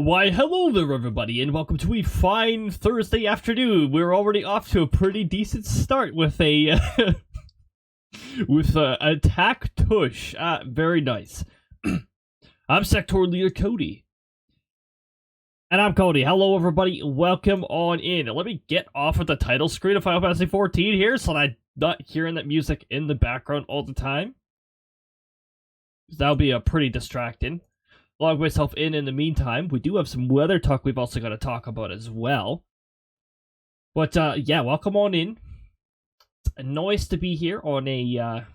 Why, hello there, everybody, and welcome to a fine Thursday afternoon. We're already off to a pretty decent start with a attack tush. Very nice. I'm SLdr Cody, and I'm Cody. Hello, everybody. Welcome on in. Let me get off of the title screen of Final Fantasy 14 here, so that I'm not hearing that music in the background all the time. That'll be pretty distracting. Log myself in the meantime. We do have some weather talk we've also got to talk about as well. But, yeah, welcome on in. It's nice to be here on a,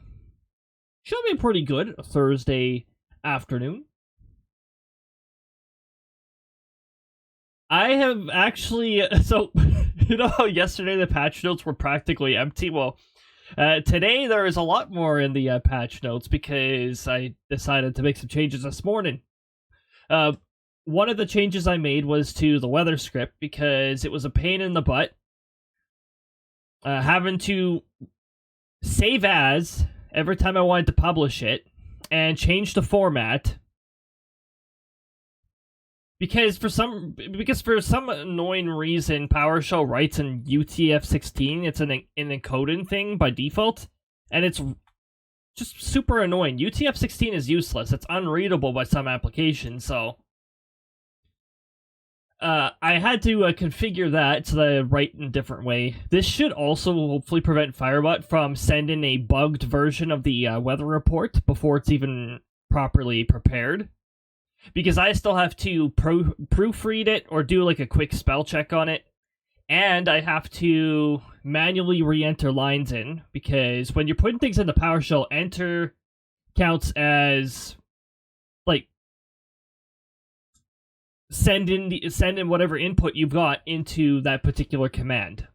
should be pretty good Thursday afternoon. I have actually, so, you know how yesterday the patch notes were practically empty? Well, today there is a lot more in the patch notes because I decided to make some changes this morning. One of the changes I made was to the weather script because it was a pain in the butt. Having to save as every time I wanted to publish it and change the format. Because for some annoying reason, PowerShell writes in UTF-16, it's an encoding thing by default, and it's just super annoying. UTF-16 is useless. It's unreadable by some applications, so I had to configure that so that I write in a different way. This should also hopefully prevent Firebot from sending a bugged version of the weather report before it's even properly prepared. Because I still have to proofread it or do like a quick spell check on it. And I have to manually re-enter lines in, because when you're putting things into PowerShell, enter counts as, like, send in whatever input you've got into that particular command.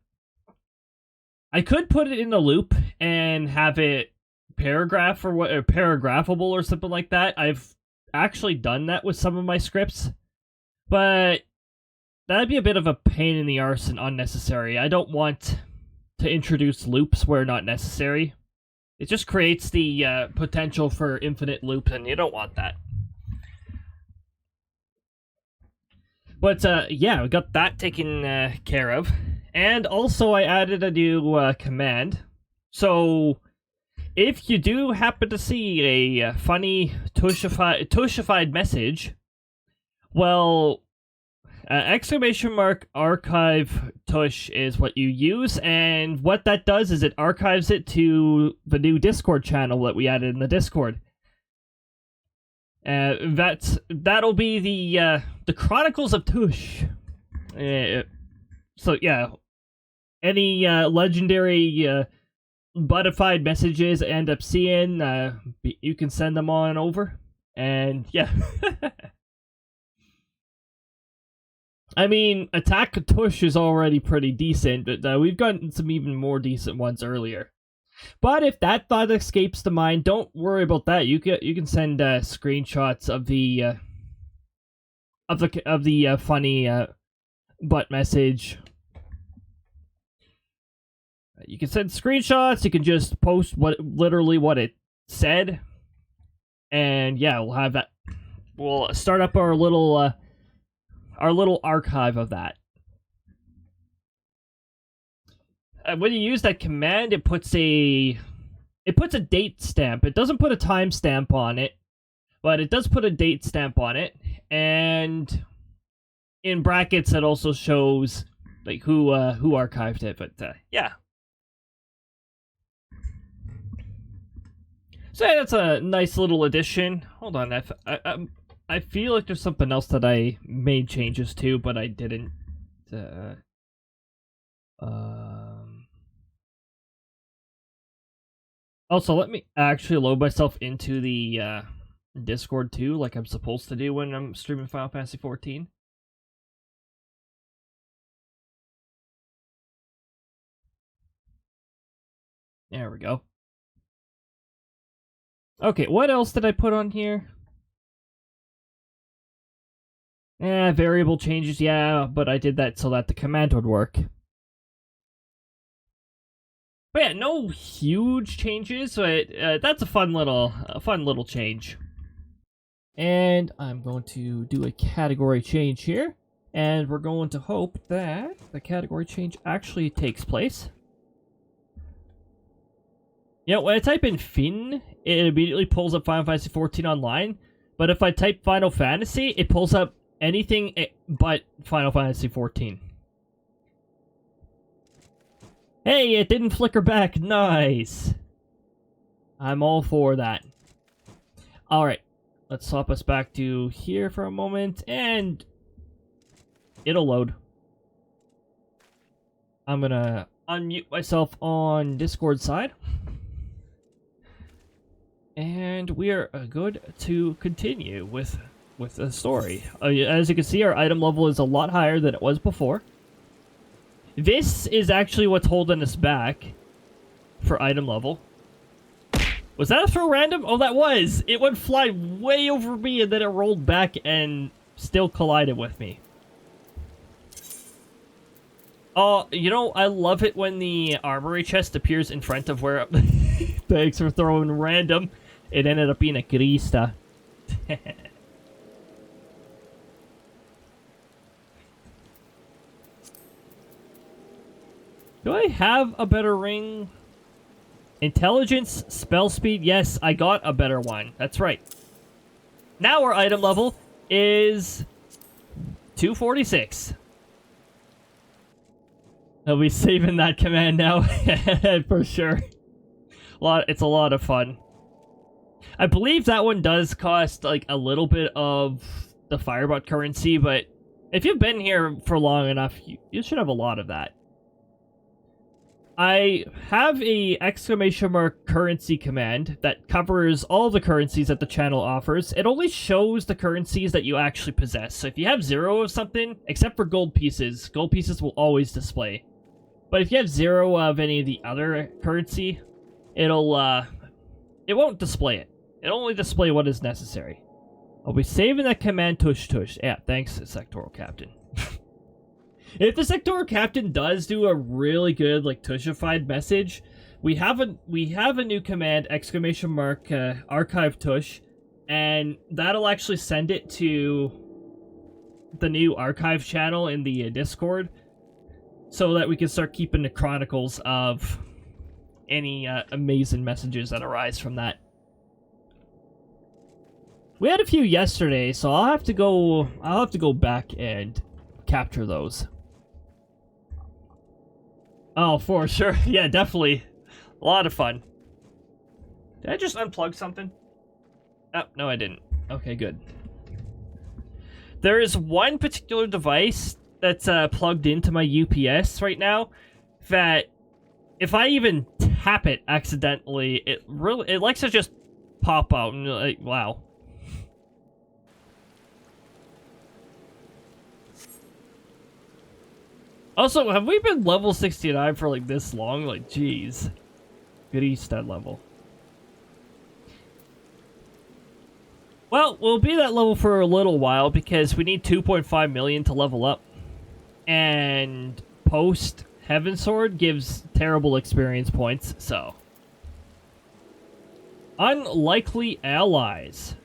I could put it in a loop and have it paragraphable or something like that. I've actually done that with some of my scripts, but that'd be a bit of a pain in the arse and unnecessary. I don't want to introduce loops where not necessary. It just creates the potential for infinite loops, and you don't want that. But, yeah, we got that taken care of. And also, I added a new command. So, if you do happen to see a funny tushified message, well, exclamation mark archive tush is what you use, and what that does is it archives it to the new Discord channel that we added in the Discord. That'll be the Chronicles of Tush. So yeah, any legendary buttified messages I end up seeing, you can send them on over, and yeah. I mean, Attack Tush is already pretty decent, but we've gotten some even more decent ones earlier. But if that thought escapes the mind, don't worry about that. You can send screenshots of the funny butt message. You can send screenshots. You can just post literally what it said, and yeah, we'll have that. We'll start up our little archive of that. When you use that command, it puts a date stamp. It doesn't put a time stamp on it, but it does put a date stamp on it, and in brackets it also shows like who archived it. But yeah. So yeah, that's a nice little addition. Hold on, I feel like there's something else that I made changes to, but I didn't. Also, let me actually load myself into the Discord too, like I'm supposed to do when I'm streaming Final Fantasy 14. There we go. Okay, what else did I put on here? Variable changes, yeah, but I did that so that the command would work. But yeah, no huge changes, but that's a fun little change. And I'm going to do a category change here. And we're going to hope that the category change actually takes place. You know, when I type in Finn, it immediately pulls up Final Fantasy XIV Online. But if I type Final Fantasy, it pulls up anything but Final Fantasy XIV. Hey, it didn't flicker back. Nice. I'm all for that. Alright, let's swap us back to here for a moment, and it'll load. I'm gonna unmute myself on Discord side. And we are good to continue with the story. As you can see, our item level is a lot higher than it was before. This is actually what's holding us back for item level. Was that a throw random? Oh, that was! It went flying way over me and then it rolled back and still collided with me. Oh, you know, I love it when the armory chest appears in front of where... Thanks for throwing random. It ended up being a Crysta. Do I have a better ring? Intelligence, spell speed. Yes, I got a better one. That's right. Now our item level is 246. I'll be saving that command now for sure. It's a lot of fun. I believe that one does cost like a little bit of the Firebot currency, but if you've been here for long enough, you should have a lot of that. I have a ! currency command that covers all the currencies that the channel offers. It only shows the currencies that you actually possess. So if you have 0 of something, except for gold pieces will always display. But if you have 0 of any of the other currency, it won't display it. It'll only display what is necessary. I'll be saving that command tush tush. Yeah, thanks, Sectoral Captain. If the Sectoral Captain does do a really good, like, tushified message, we have a new command, ! Archive tush, and that'll actually send it to the new archive channel in the Discord, so that we can start keeping the chronicles of any amazing messages that arise from that. We had a few yesterday, so I'll have to go back and capture those. Oh, for sure. Yeah, definitely. A lot of fun. Did I just unplug something? Oh, no, I didn't. Okay, good. There is one particular device that's plugged into my UPS right now that if I even tap it accidentally, it likes to just pop out and like, wow. Also, have we been level 69 for like this long? Like, jeez. Good stud level. Well, we'll be that level for a little while because we need 2.5 million to level up. And Post-Heavensward gives terrible experience points, so. Unlikely allies.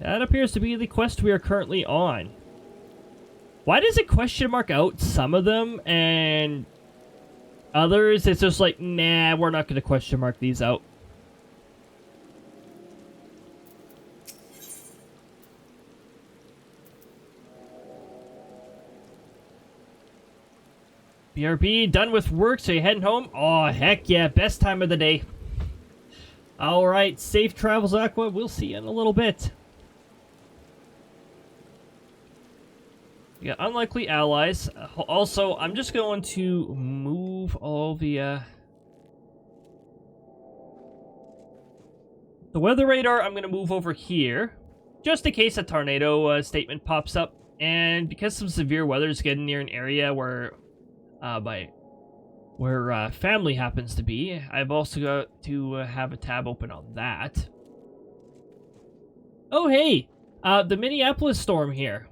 That appears to be the quest we are currently on. Why does it question mark out some of them and others? It's just like, nah, we're not going to question mark these out. BRB, done with work, so you're heading home? Oh, heck yeah, best time of the day. Alright, safe travels, Aqua. We'll see you in a little bit. We got unlikely allies. Also, I'm just going to move all the weather radar. I'm going to move over here, just in case a tornado statement pops up. And because some severe weather is getting near an area where family happens to be, I've also got to have a tab open on that. Oh, hey! The Minneapolis storm here.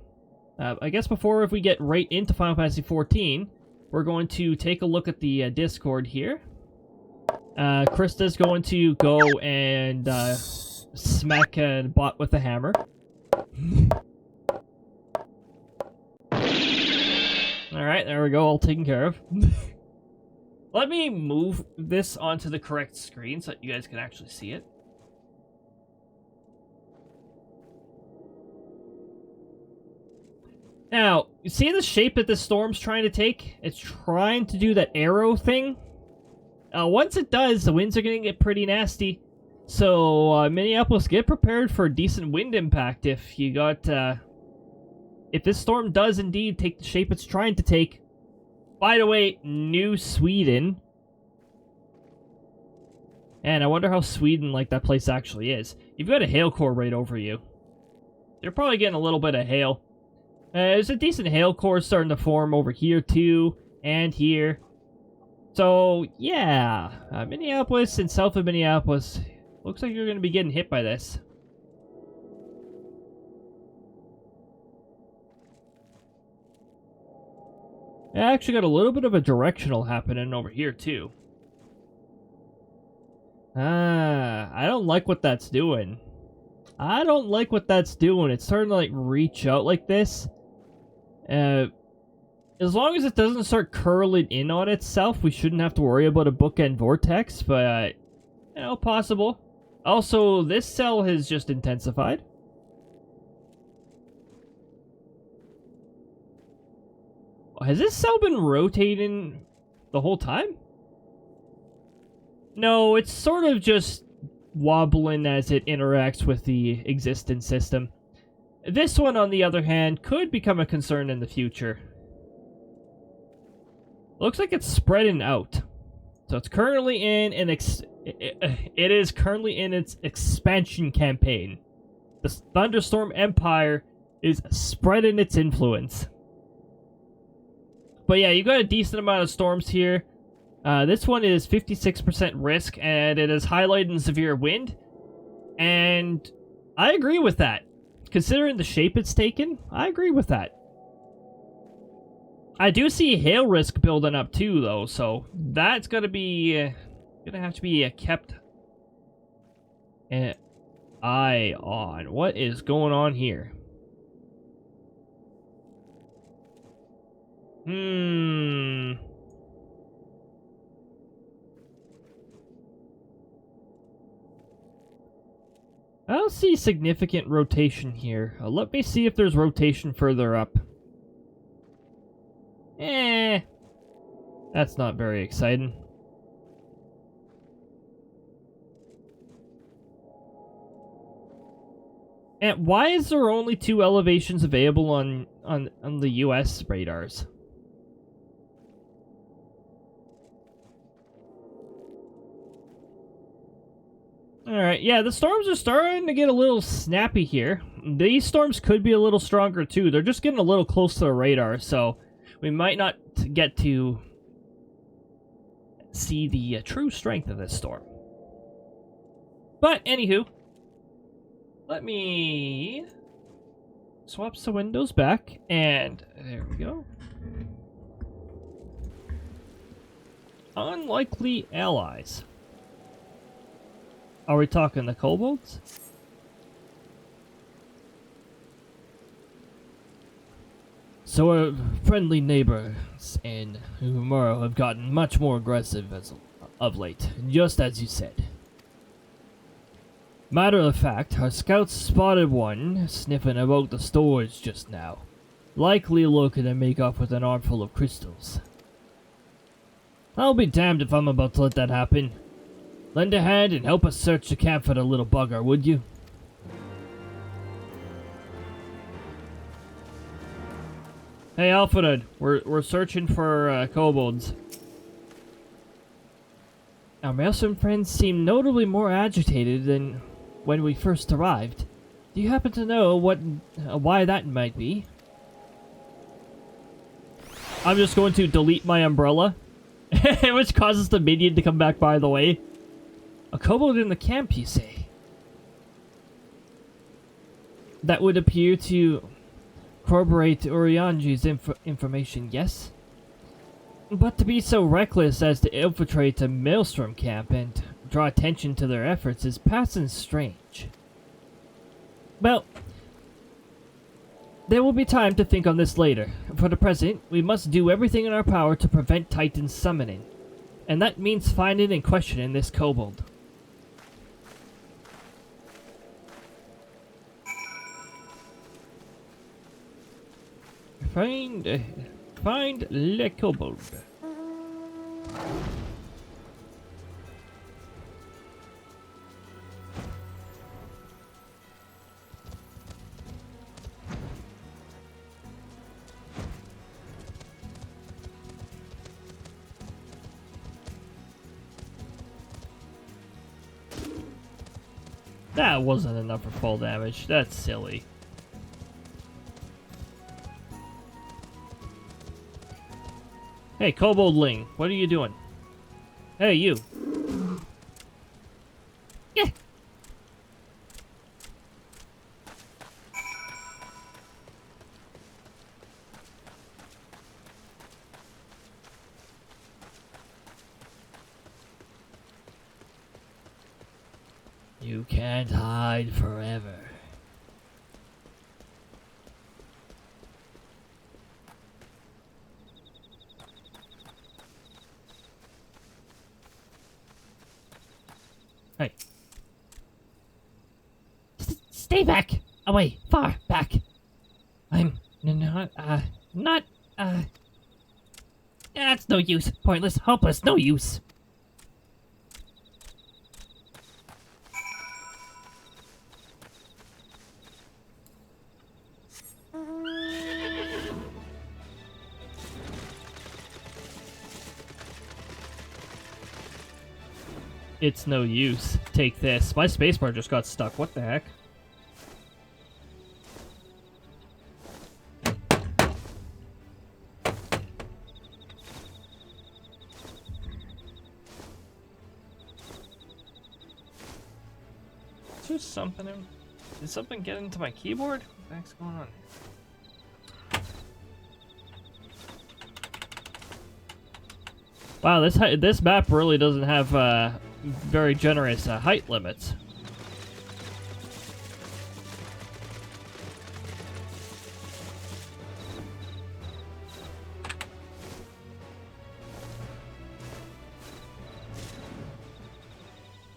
I guess before if we get right into Final Fantasy XIV, we're going to take a look at the Discord here. Crysta's going to go and smack a bot with a hammer. Alright, there we go, all taken care of. Let me move this onto the correct screen so that you guys can actually see it. Now, you see the shape that this storm's trying to take? It's trying to do that arrow thing. Once it does, the winds are going to get pretty nasty. So, Minneapolis, get prepared for a decent wind impact if you got, if this storm does indeed take the shape it's trying to take. By the way, New Sweden. And I wonder how Sweden-like that place actually is. You've got a hail core right over you. You're probably getting a little bit of hail. There's a decent hail core starting to form over here too, and here. So, yeah, Minneapolis and south of Minneapolis, looks like you're going to be getting hit by this. I actually got a little bit of a directional happening over here too. I don't like what that's doing. I don't like what that's doing. It's starting to like reach out like this. As long as it doesn't start curling in on itself, we shouldn't have to worry about a bookend vortex, but, you know, possible. Also, this cell has just intensified. Has this cell been rotating the whole time? No, it's sort of just wobbling as it interacts with the existing system. This one, on the other hand, could become a concern in the future. Looks like it's spreading out. So it's currently in an it is currently in its expansion campaign. The Thunderstorm Empire is spreading its influence. But yeah, you got a decent amount of storms here. This one is 56% risk, and it is highlighting severe wind. And I agree with that. Considering the shape it's taken, I agree with that. I do see hail risk building up too, though, so that's gonna be gonna have to be kept an eye on. What is going on here? I don't see significant rotation here. Let me see if there's rotation further up. That's not very exciting. And why is there only 2 elevations available on the US radars? Alright, yeah, the storms are starting to get a little snappy here. These storms could be a little stronger too. They're just getting a little close to the radar, so we might not get to see the true strength of this storm. But, anywho, let me swap the windows back, and there we go. Unlikely allies. Are we talking the kobolds? So our friendly neighbors in Umuro have gotten much more aggressive of late, just as you said. Matter of fact, our scouts spotted one sniffing about the stores just now, likely looking to make off with an armful of crystals. I'll be damned if I'm about to let that happen. Lend a hand and help us search the camp for the little bugger, would you? Hey, Alfred, we're searching for kobolds. Our Maelstrom friends seem notably more agitated than when we first arrived. Do you happen to know why that might be? I'm just going to delete my umbrella, which causes the minion to come back by the way. A kobold in the camp, you say? That would appear to corroborate Urianji's information, yes? But to be so reckless as to infiltrate a Maelstrom camp and draw attention to their efforts is passing strange. Well, There will be time to think on this later. For the present, we must do everything in our power to prevent Titan's summoning. And that means finding and questioning this kobold. Find le kobold. That wasn't enough for full damage. That's silly. Hey, Koboldling, what are you doing? Hey, you. Yeah. You can't hide forever. Hey. Stay back! Away! Far back! I'm not, that's no use. Pointless, hopeless, no use. It's no use. Take this. My spacebar just got stuck. What the heck? Is there something in... Did something get into my keyboard? What the heck's going on here? Wow, this map really doesn't have very generous height limits.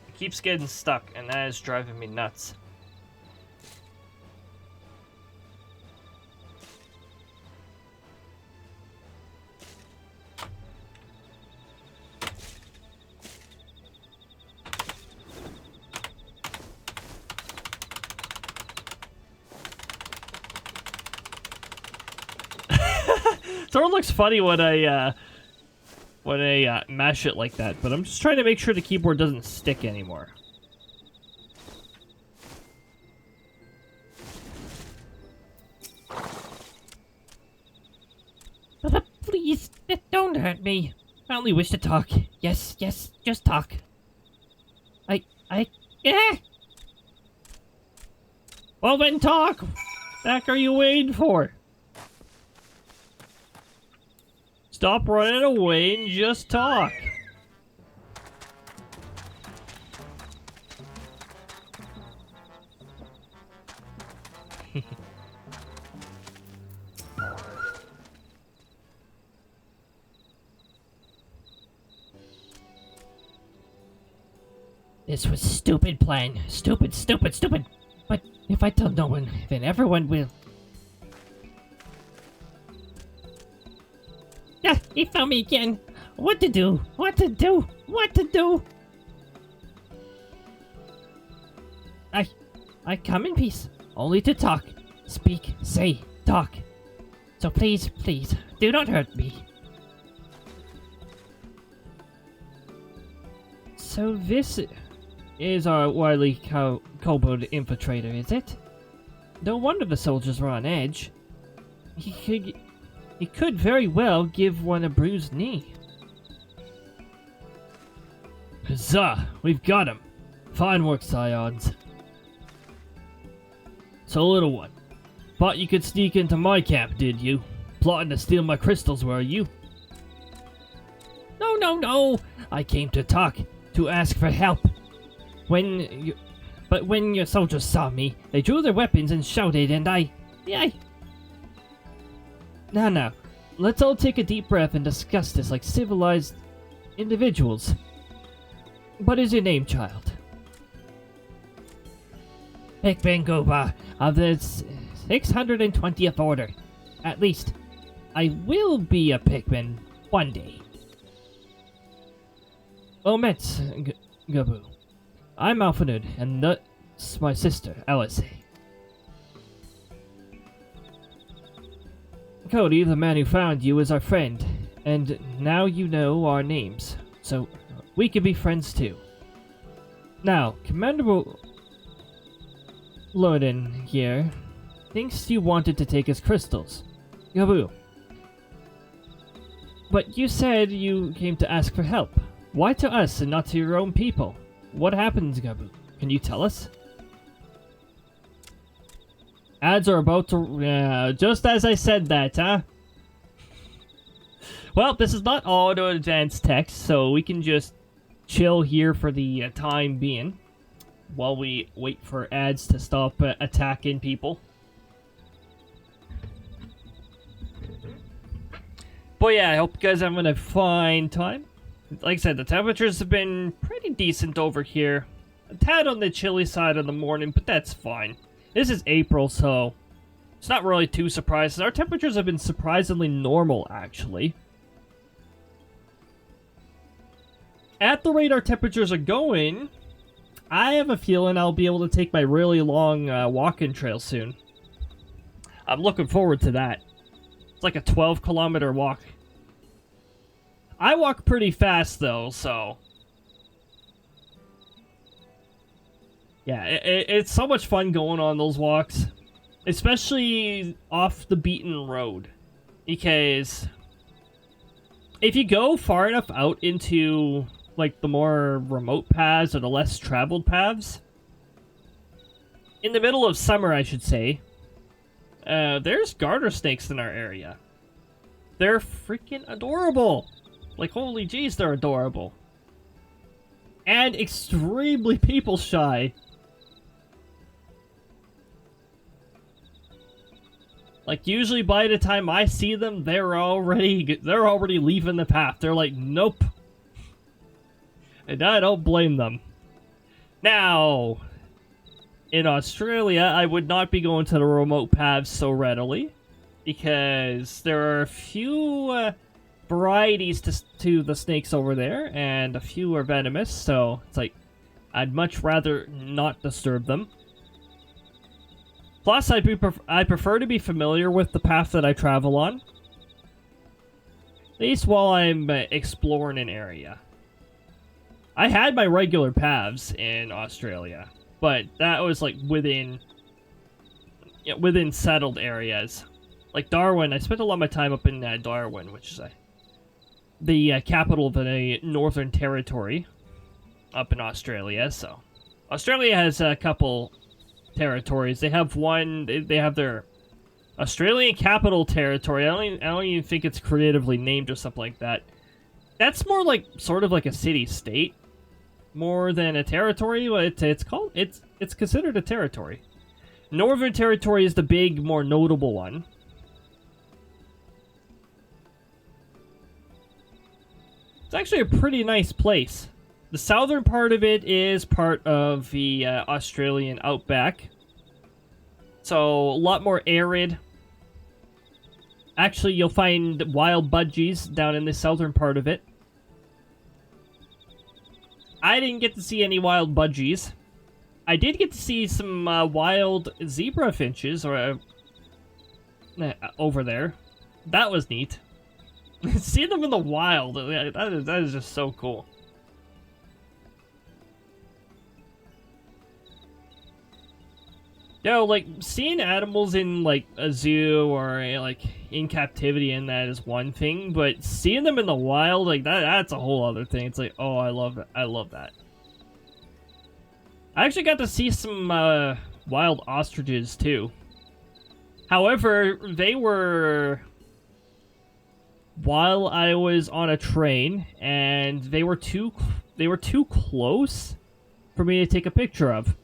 It keeps getting stuck, and that is driving me nuts. Sort of looks funny when I mash it like that, but I'm just trying to make sure the keyboard doesn't stick anymore. Please, don't hurt me. I only wish to talk. Yes, just talk. Yeah. Well then talk! What the heck are you waiting for? Stop running away and just talk. This was stupid plan. Stupid. But if I tell no one, then everyone will. Yeah, he found me again. What to do? I come in peace, only to talk. Speak, say, talk. So please, do not hurt me. So this is our wily kobold infiltrator, is it? No wonder the soldiers were on edge. He could very well give one a bruised knee. Huzzah! We've got him! Fine work, Scions. So, little one, thought you could sneak into my camp, did you? Plotting to steal my crystals, were you? No! I came to talk, to ask for help. But when your soldiers saw me, they drew their weapons and shouted, and I Now, let's all take a deep breath and discuss this like civilized individuals. What is your name, child? Pikmin Gooba of the 620th Order. At least, I will be a Pikmin one day. Well met, Gabu. I'm Alphanud, and that's my sister, Alice. Cody, the man who found you, is our friend, and now you know our names, so we can be friends too. Now, Commander Lorden here thinks you wanted to take his crystals. Gabu. But you said you came to ask for help. Why to us and not to your own people? What happened, Gabu? Can you tell us? Ads are about to... just as I said that, huh? Well, this is not auto advanced text, so we can just chill here for the time being while we wait for ads to stop attacking people. But yeah, I hope you guys are having a fine time. Like I said, the temperatures have been pretty decent over here. A tad on the chilly side in the morning, but that's fine. This is April, so it's not really too surprising. Our temperatures have been surprisingly normal, actually. At the rate our temperatures are going, I have a feeling I'll be able to take my really long walking trail soon. I'm looking forward to that. It's like a 12-kilometer walk. I walk pretty fast, though, so... yeah, it's so much fun going on those walks. Especially off the beaten road. Because if you go far enough out into, like, the more remote paths or the less traveled paths, in the middle of summer, I should say, there's garter snakes in our area. They're freaking adorable. Like, holy jeez, they're adorable. And extremely people shy. Like, usually by the time I see them, they're already leaving the path. They're like, nope. And I don't blame them. Now, in Australia, I would not be going to the remote paths so readily, because there are a few varieties to the snakes over there, and a few are venomous, so it's like, I'd much rather not disturb them. Plus, I prefer to be familiar with the path that I travel on. At least while I'm exploring an area. I had my regular paths in Australia, but that was like within settled areas. Like Darwin, I spent a lot of my time up in Darwin, which is the capital of the Northern Territory up in Australia. So Australia has a couple territories. They have one. They have their Australian Capital Territory. I don't even think it's creatively named or something like that. That's more like sort of like a city-state, more than a territory. It's considered a territory. Northern Territory is the big, more notable one. It's actually a pretty nice place. The southern part of it is part of the Australian outback. So, a lot more arid. Actually, you'll find wild budgies down in the southern part of it. I didn't get to see any wild budgies. I did get to see some wild zebra finches over there. That was neat. Seeing them in the wild, that is just so cool. Yo, like, seeing animals in, like, a zoo or, like, in captivity and that is one thing, but seeing them in the wild, like, that's a whole other thing. It's like, oh, I love it. I love that. I actually got to see some, wild ostriches, too. However, they were... while I was on a train, and they were too close for me to take a picture of.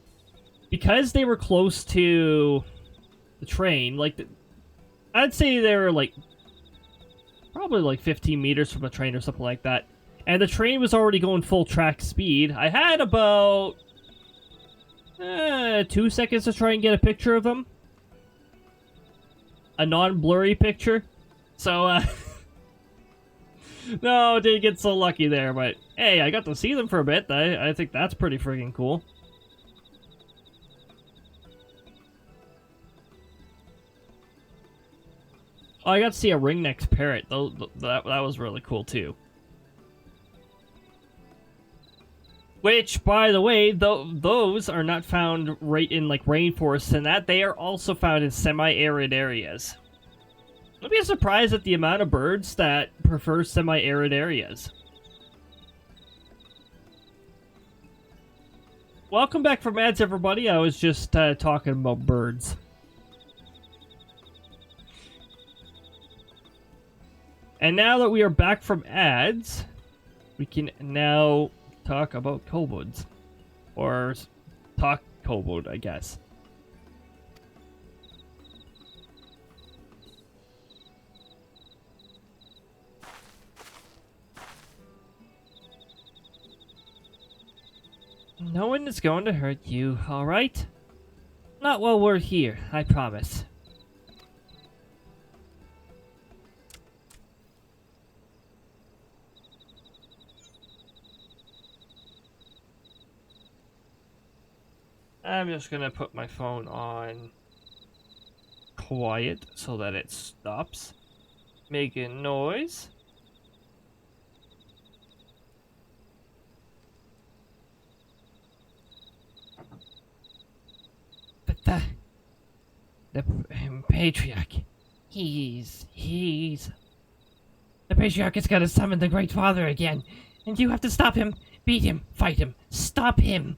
Because they were close to the train, like, I'd say they were, like, probably like 15 meters from the train or something like that. And the train was already going full track speed. I had about 2 seconds to try and get a picture of them. A non-blurry picture. So, no, didn't get so lucky there, but hey, I got to see them for a bit. I think that's pretty freaking cool. Oh, I got to see a ringnecked parrot. That was really cool, too. Which, by the way, those are not found right in, like, rainforests and that. They are also found in semi-arid areas. I'd be surprised at the amount of birds that prefer semi-arid areas. Welcome back from ads, everybody. I was just talking about birds. And now that we are back from ads, we can now talk about kobolds. Or talk kobold, I guess. No one is going to hurt you, alright? Not while we're here, I promise. I'm just gonna put my phone on quiet so that it stops making noise. But the Patriarch, he's... The Patriarch is gonna summon the Great Father again, and you have to stop him, beat him, fight him, stop him!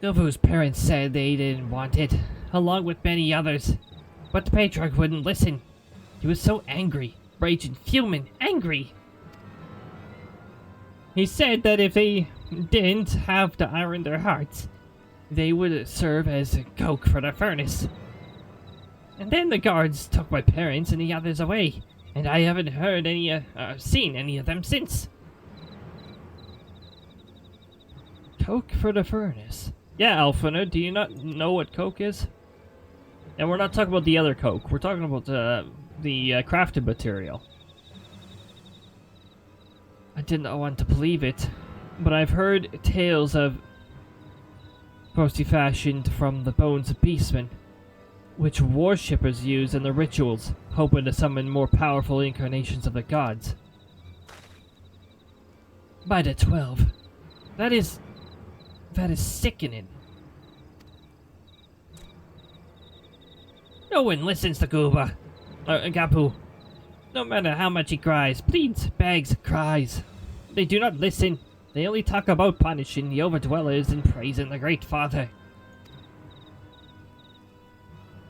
Govu's parents said they didn't want it, along with many others. But the Patriarch wouldn't listen. He was so angry, raging, fuming, angry. He said that if they didn't have to iron their hearts, they would serve as a coke for the furnace. And then the guards took my parents and the others away, and I haven't heard seen any of them since. Coke for the furnace? Yeah, Alfina, do you not know what coke is? And we're not talking about the other coke. We're talking about the crafted material. I didn't want to believe it, but I've heard tales of mostly fashioned from the bones of beastmen, which worshippers use in their rituals, hoping to summon more powerful incarnations of the gods. By the 12. That is sickening. No one listens to Gabu. No matter how much he cries, pleads, begs, cries. They do not listen. They only talk about punishing the overdwellers and praising the Great Father.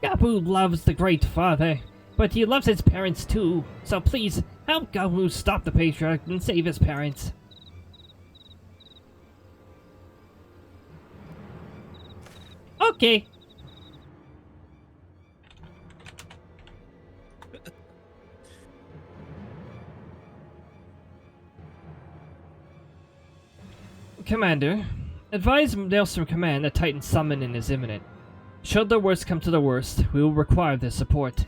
Gabu loves the Great Father, but he loves his parents too. So please, help Gabu stop the Patriarch and save his parents. Okay. Commander, advise Maelstrom Command that Titan summoning is imminent. Should the worst come to the worst, we will require their support.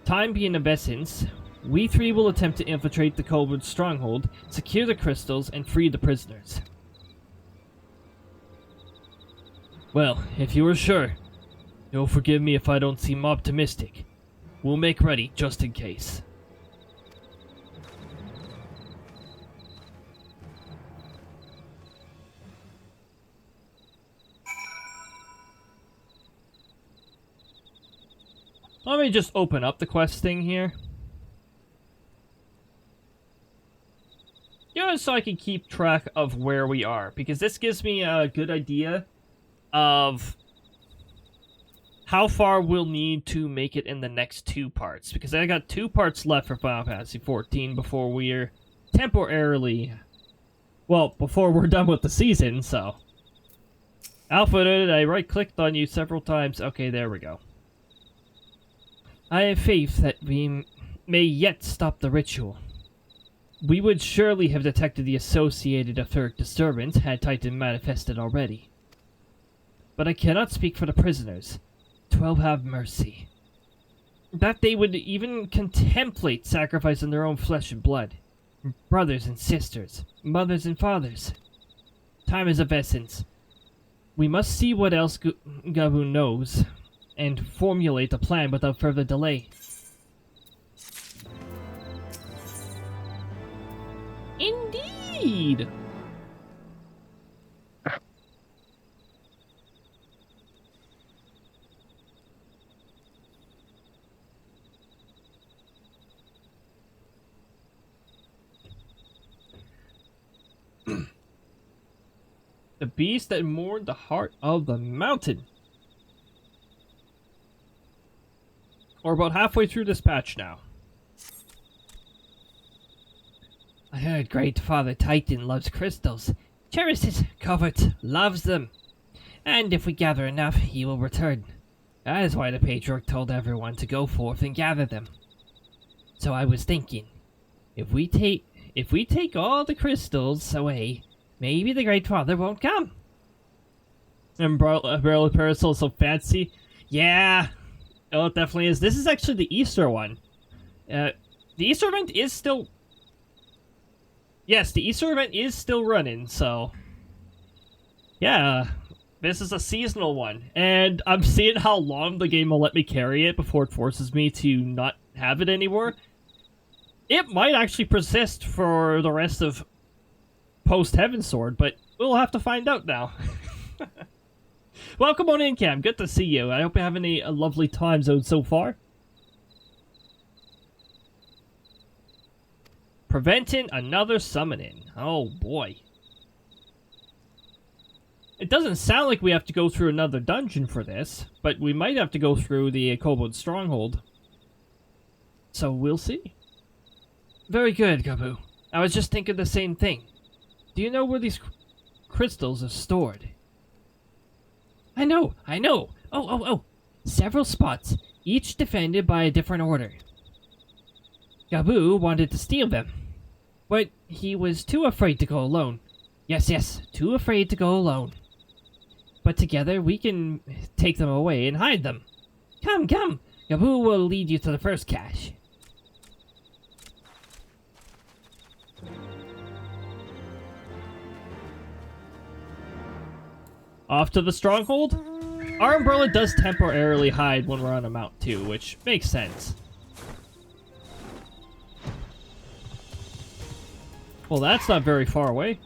Time being of essence, we three will attempt to infiltrate the Kobold stronghold, secure the crystals, and free the prisoners. Well, if you are sure, you'll forgive me if I don't seem optimistic. We'll make ready just in case. Let me just open up the quest thing here. Just so I can keep track of where we are, because this gives me a good idea of how far we'll need to make it in the next 2 parts, because I got 2 parts left for Final Fantasy XIV before we're temporarily Well, before we're done with the season, so. Alpha, I right-clicked on you several times. Okay, there we go. I have faith that we may yet stop the ritual. We would surely have detected the associated etheric disturbance had Titan manifested already. But I cannot speak for the prisoners. 12 have mercy. That they would even contemplate sacrificing their own flesh and blood. Brothers and sisters, mothers and fathers. Time is of essence. We must see what else Gabu knows, and formulate a plan without further delay. Indeed! The beast that mourned the heart of the mountain. We're about halfway through this patch now. I heard Great Father Titan loves crystals, cherishes coverts, loves them. And if we gather enough, he will return. That is why the Patriarch told everyone to go forth and gather them. So I was thinking, if we take all the crystals away, maybe the Great Father won't come. Umbrella Parasol so fancy. Yeah. Oh, it definitely is. This is actually the Easter one. The Easter event is still... Yes, the Easter event is still running, so... Yeah, this is a seasonal one. And I'm seeing how long the game will let me carry it before it forces me to not have it anymore. It might actually persist for the rest of Post-Heavensward, but we'll have to find out now. Welcome on in, Cam. Good to see you. I hope you're having a lovely time zone so far. Preventing another summoning. Oh, boy. It doesn't sound like we have to go through another dungeon for this, but we might have to go through the Kobold Stronghold. So we'll see. Very good, Gabu. I was just thinking the same thing. Do you know where these crystals are stored? I know! Oh! Several spots, each defended by a different order. Gabu wanted to steal them, but he was too afraid to go alone. Yes, too afraid to go alone. But together we can take them away and hide them. Come! Gabu will lead you to the first cache. Off to the stronghold? Our umbrella does temporarily hide when we're on a mount too, which makes sense. Well, that's not very far away.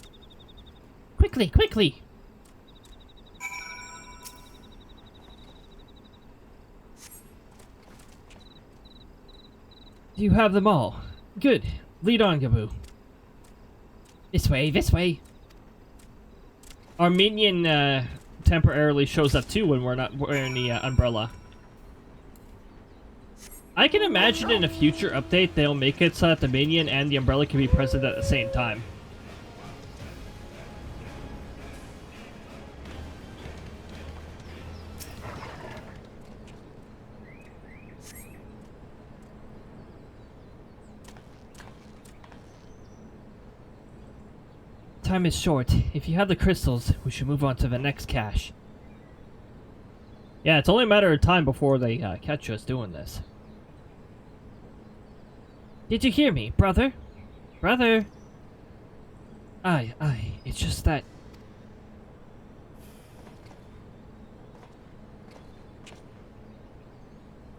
Quickly! You have them all. Good. Lead on, Gabu. This way. Our minion temporarily shows up too when we're not wearing the umbrella. I can imagine in a future update they'll make it so that the minion and the umbrella can be present at the same time. Time is short. If you have the crystals, we should move on to the next cache. Yeah, it's only a matter of time before they catch us doing this. Did you hear me, brother? Brother? Aye, it's just that...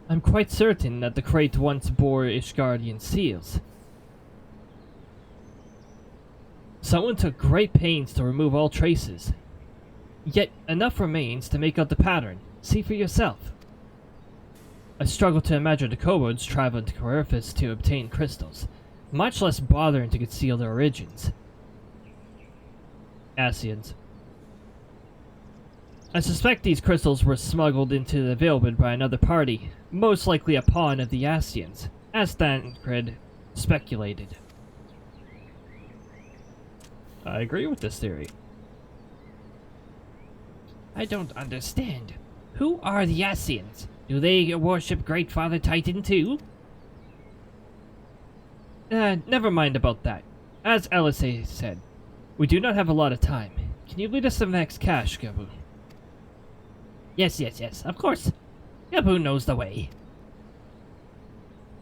I'm quite certain that the crate once bore Ishgardian seals. Someone took great pains to remove all traces. Yet enough remains to make out the pattern. See for yourself. I struggle to imagine the kobolds traveling to Coerthas to obtain crystals, much less bothering to conceal their origins. Ascians. I suspect these crystals were smuggled into the Veilbud by another party, most likely a pawn of the Ascians, as Thancred speculated. I agree with this theory. I don't understand. Who are the Ascians? Do they worship Great Father Titan too? Never mind about that. As LSA said, we do not have a lot of time. Can you lead us to the next cache, Gabu? Yes, of course. Gabu knows the way.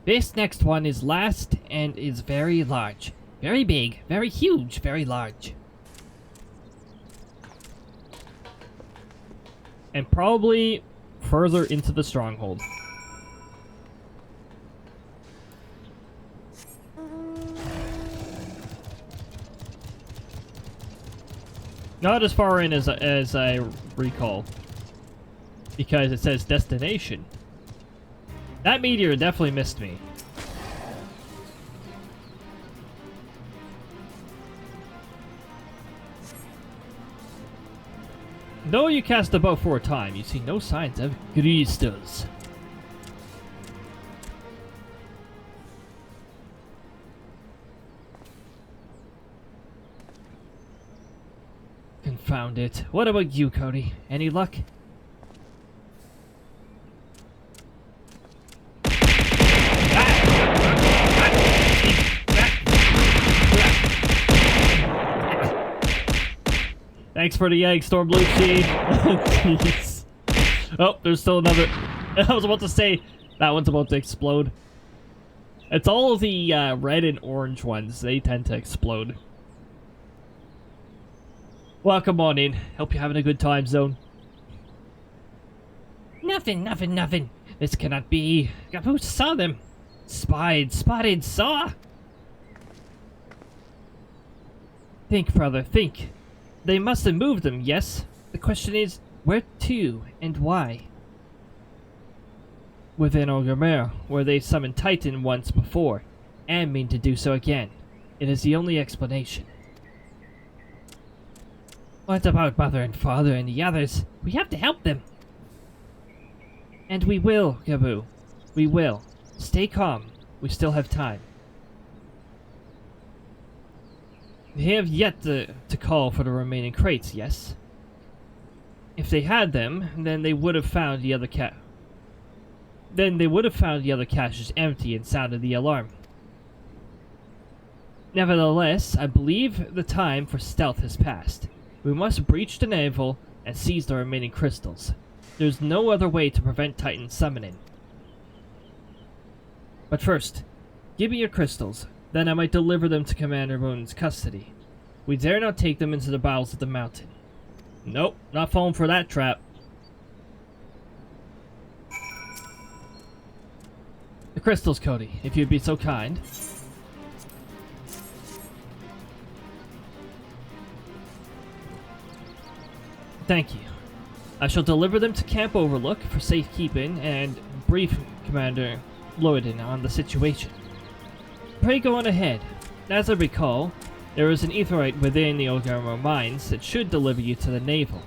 This next one is last and is very large. Very big, very huge, very large. And probably further into the stronghold. Not as far in as I recall. Because it says destination. That meteor definitely missed me. Though you cast the bow 4 times, you see no signs of Crystas. Confound it. What about you, Cody? Any luck? Thanks for the egg, Storm Blue Chi. Jeez. Oh, there's still another. I was about to say, that one's about to explode. It's all of the red and orange ones. They tend to explode. Welcome on in. Hope you're having a good time, Zone. Nothing. This cannot be. Gabu saw them. Spotted, saw. Think, brother, think. They must have moved them, yes? The question is, where to and why? Within Orgrimmar, where they summoned Titan once before, and mean to do so again. It is the only explanation. What about Mother and Father and the others? We have to help them. And we will, Gabu. We will. Stay calm. We still have time. They have yet to call for the remaining crates, yes? If they had them, then they would have found the other caches empty and sounded the alarm. Nevertheless, I believe the time for stealth has passed. We must breach the navel and seize the remaining crystals. There's no other way to prevent Titan summoning. But first, give me your crystals. Then I might deliver them to Commander Moon's custody. We dare not take them into the bowels of the mountain. Nope, not falling for that trap. The crystals, Cody, if you'd be so kind. Thank you. I shall deliver them to Camp Overlook for safekeeping and brief Commander Loyden on the situation. Pray go on ahead. As I recall, there is an aetheryte within the Orgrimmar mines that should deliver you to the navel.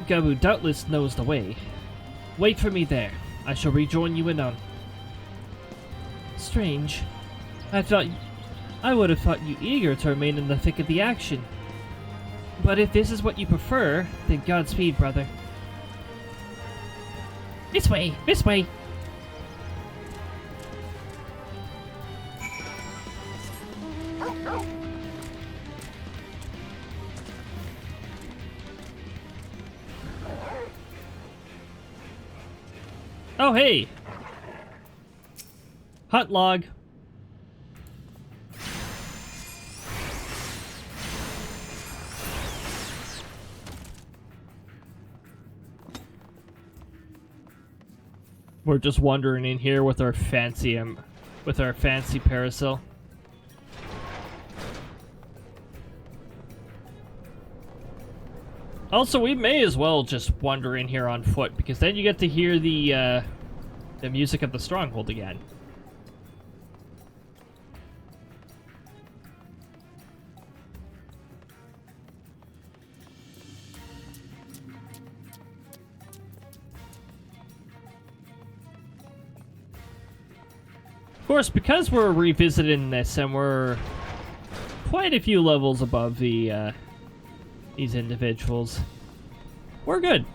Gabu doubtless knows the way. Wait for me there. I shall rejoin you anon. Strange. I would have thought you eager to remain in the thick of the action. But if this is what you prefer, then Godspeed, brother. This way, this way. Oh, hey! Hot log. We're just wandering in here with our fancy parasol. Also, we may as well just wander in here on foot, because then you get to hear the music of the stronghold again. Of course, because we're revisiting this and we're quite a few levels above the these individuals. We're good.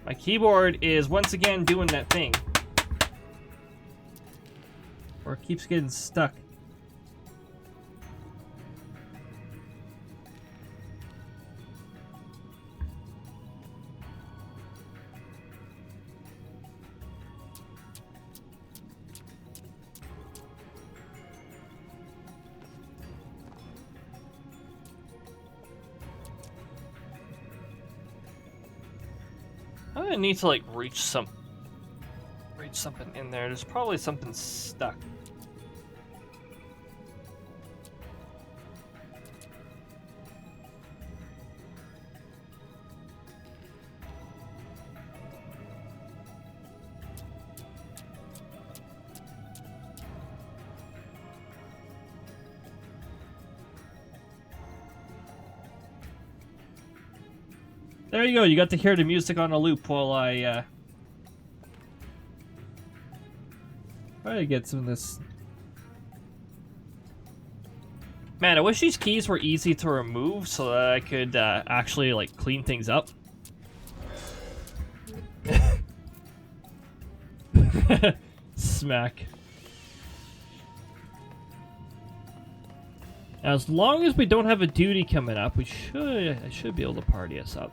My keyboard is once again doing that thing. Or it keeps getting stuck. I'm gonna need to like reach something in there. There's probably something stuck. There you go, you got to hear the music on a loop while I try to get some of this. Man, I wish these keys were easy to remove so that I could actually like clean things up. Smack. As long as we don't have a duty coming up, I should be able to party us up.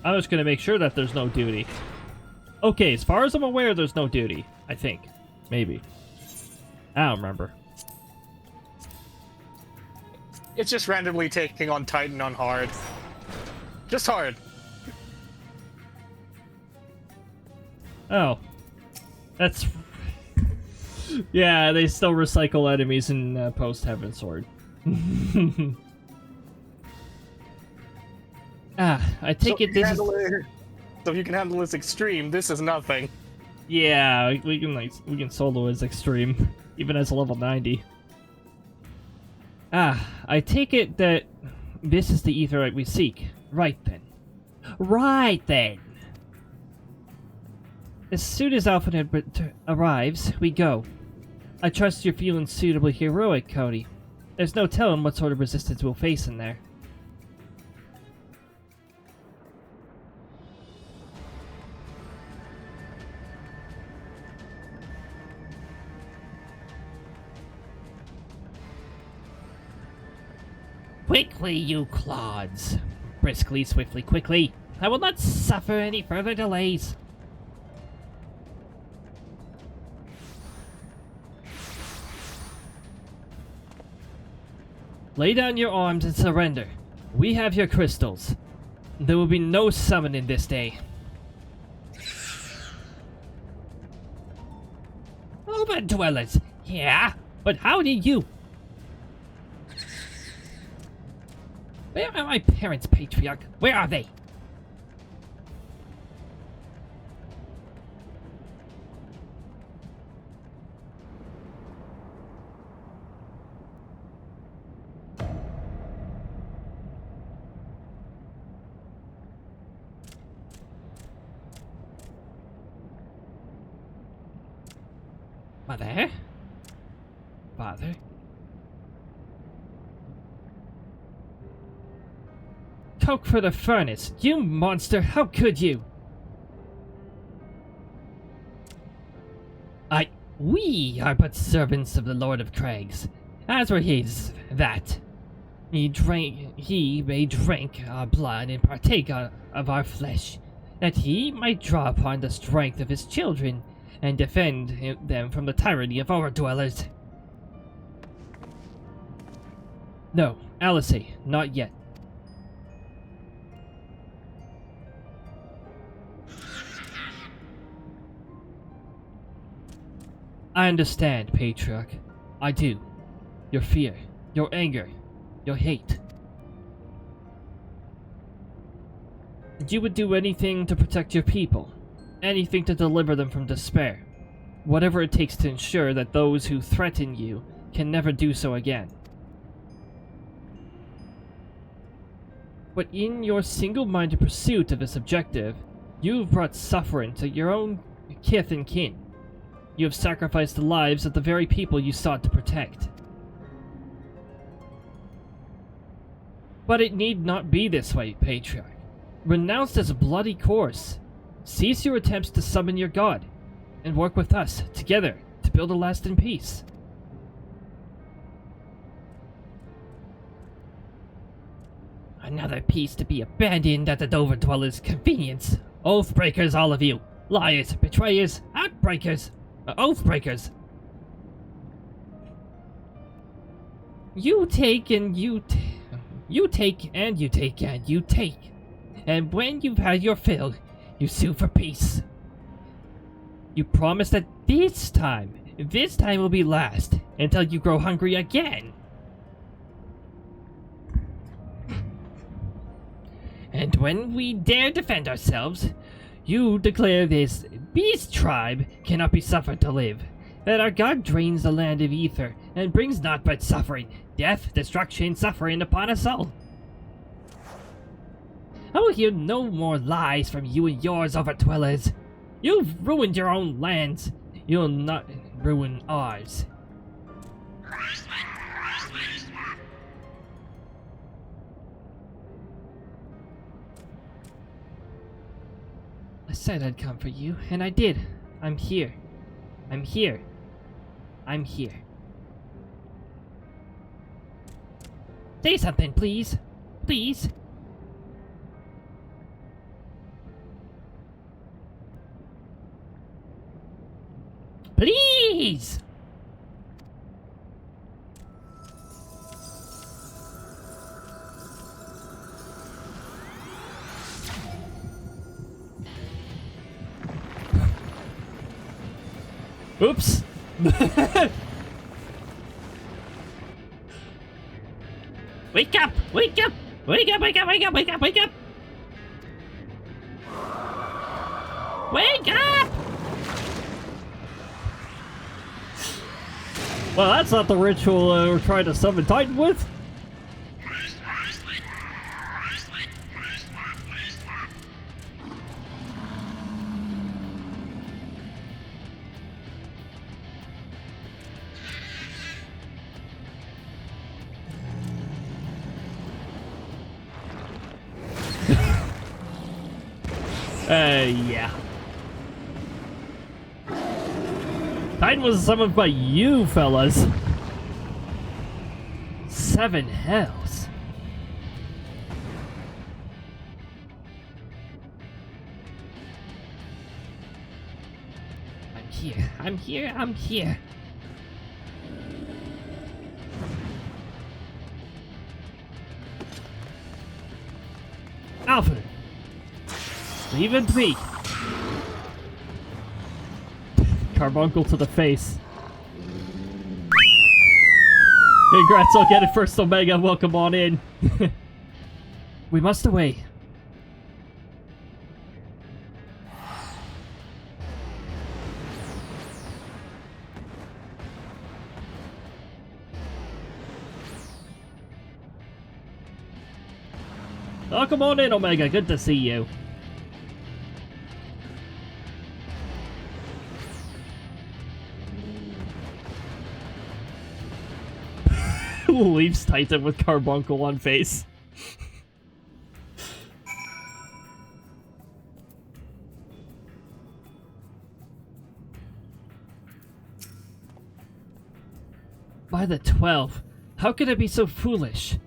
I'm just gonna make sure that there's no duty. Okay, as far as I'm aware, there's no duty. I think. Maybe. I don't remember. It's just randomly taking on Titan on hard. Just hard. Oh. That's... Yeah, they still recycle enemies in Post-Heavensward. I take it this is... So if you can handle this extreme, this is nothing. Yeah, we can solo as extreme, even as a level 90. I take it that this is the etherite we seek. Right then. Right then! As soon as Alpha arrives, we go. I trust you're feeling suitably heroic, Cody. There's no telling what sort of resistance we'll face in there. Quickly, you clods! Briskly, swiftly, quickly! I will not suffer any further delays! Lay down your arms and surrender. We have your crystals. There will be no summoning this day. Overdwellers! Yeah? But how did you... Where are my parents, Patriarch? Where are they? Mother? Father? Coke for the furnace! You monster! How could you? We are but servants of the Lord of Crags, as were his, that. He may drink our blood and partake of our flesh, that he might draw upon the strength of his children and defend them from the tyranny of overdwellers. No, Alice, not yet. I understand, Patriarch. I do. Your fear, your anger, your hate. You would do anything to protect your people, anything to deliver them from despair, whatever it takes to ensure that those who threaten you can never do so again. But in your single-minded pursuit of this objective, you've brought suffering to your own kith and kin. You have sacrificed the lives of the very people you sought to protect. But it need not be this way, Patriarch. Renounce this bloody course. Cease your attempts to summon your god, and work with us, together, to build a lasting peace. Another piece to be abandoned at the Dover Dwellers' convenience. Oathbreakers, all of you. Liars, betrayers, outbreakers, oathbreakers. You take and you take and you take and you take. And when you've had your fill, you sue for peace. You promise that this time will be last, until you grow hungry again. And when we dare defend ourselves, you declare this beast tribe cannot be suffered to live, that our god drains the land of ether and brings naught but suffering, death, destruction, suffering upon us all. I will hear no more lies from you and yours, Overdwellers. You've ruined your own lands. You'll not ruin ours. I said I'd come for you, and I did. I'm here. I'm here. I'm here. Say something, please. Please. Please! Oops. Wake up! Wake up! Wake up! Wake up! Wake up! Wake up! Wake up! Wake up! Well, that's not the ritual we're trying to summon Titan with. Yeah. Titan was summoned by you, fellas. 7 hells. I'm here. I'm here. I'm here. Alpha. Leave it be. Carbuncle to the face. Congrats on getting first Omega. Welcome on in. We must away. Welcome on in, Omega. Good to see you. Leaves Titan with Carbuncle on face. By the 12, how could I be so foolish?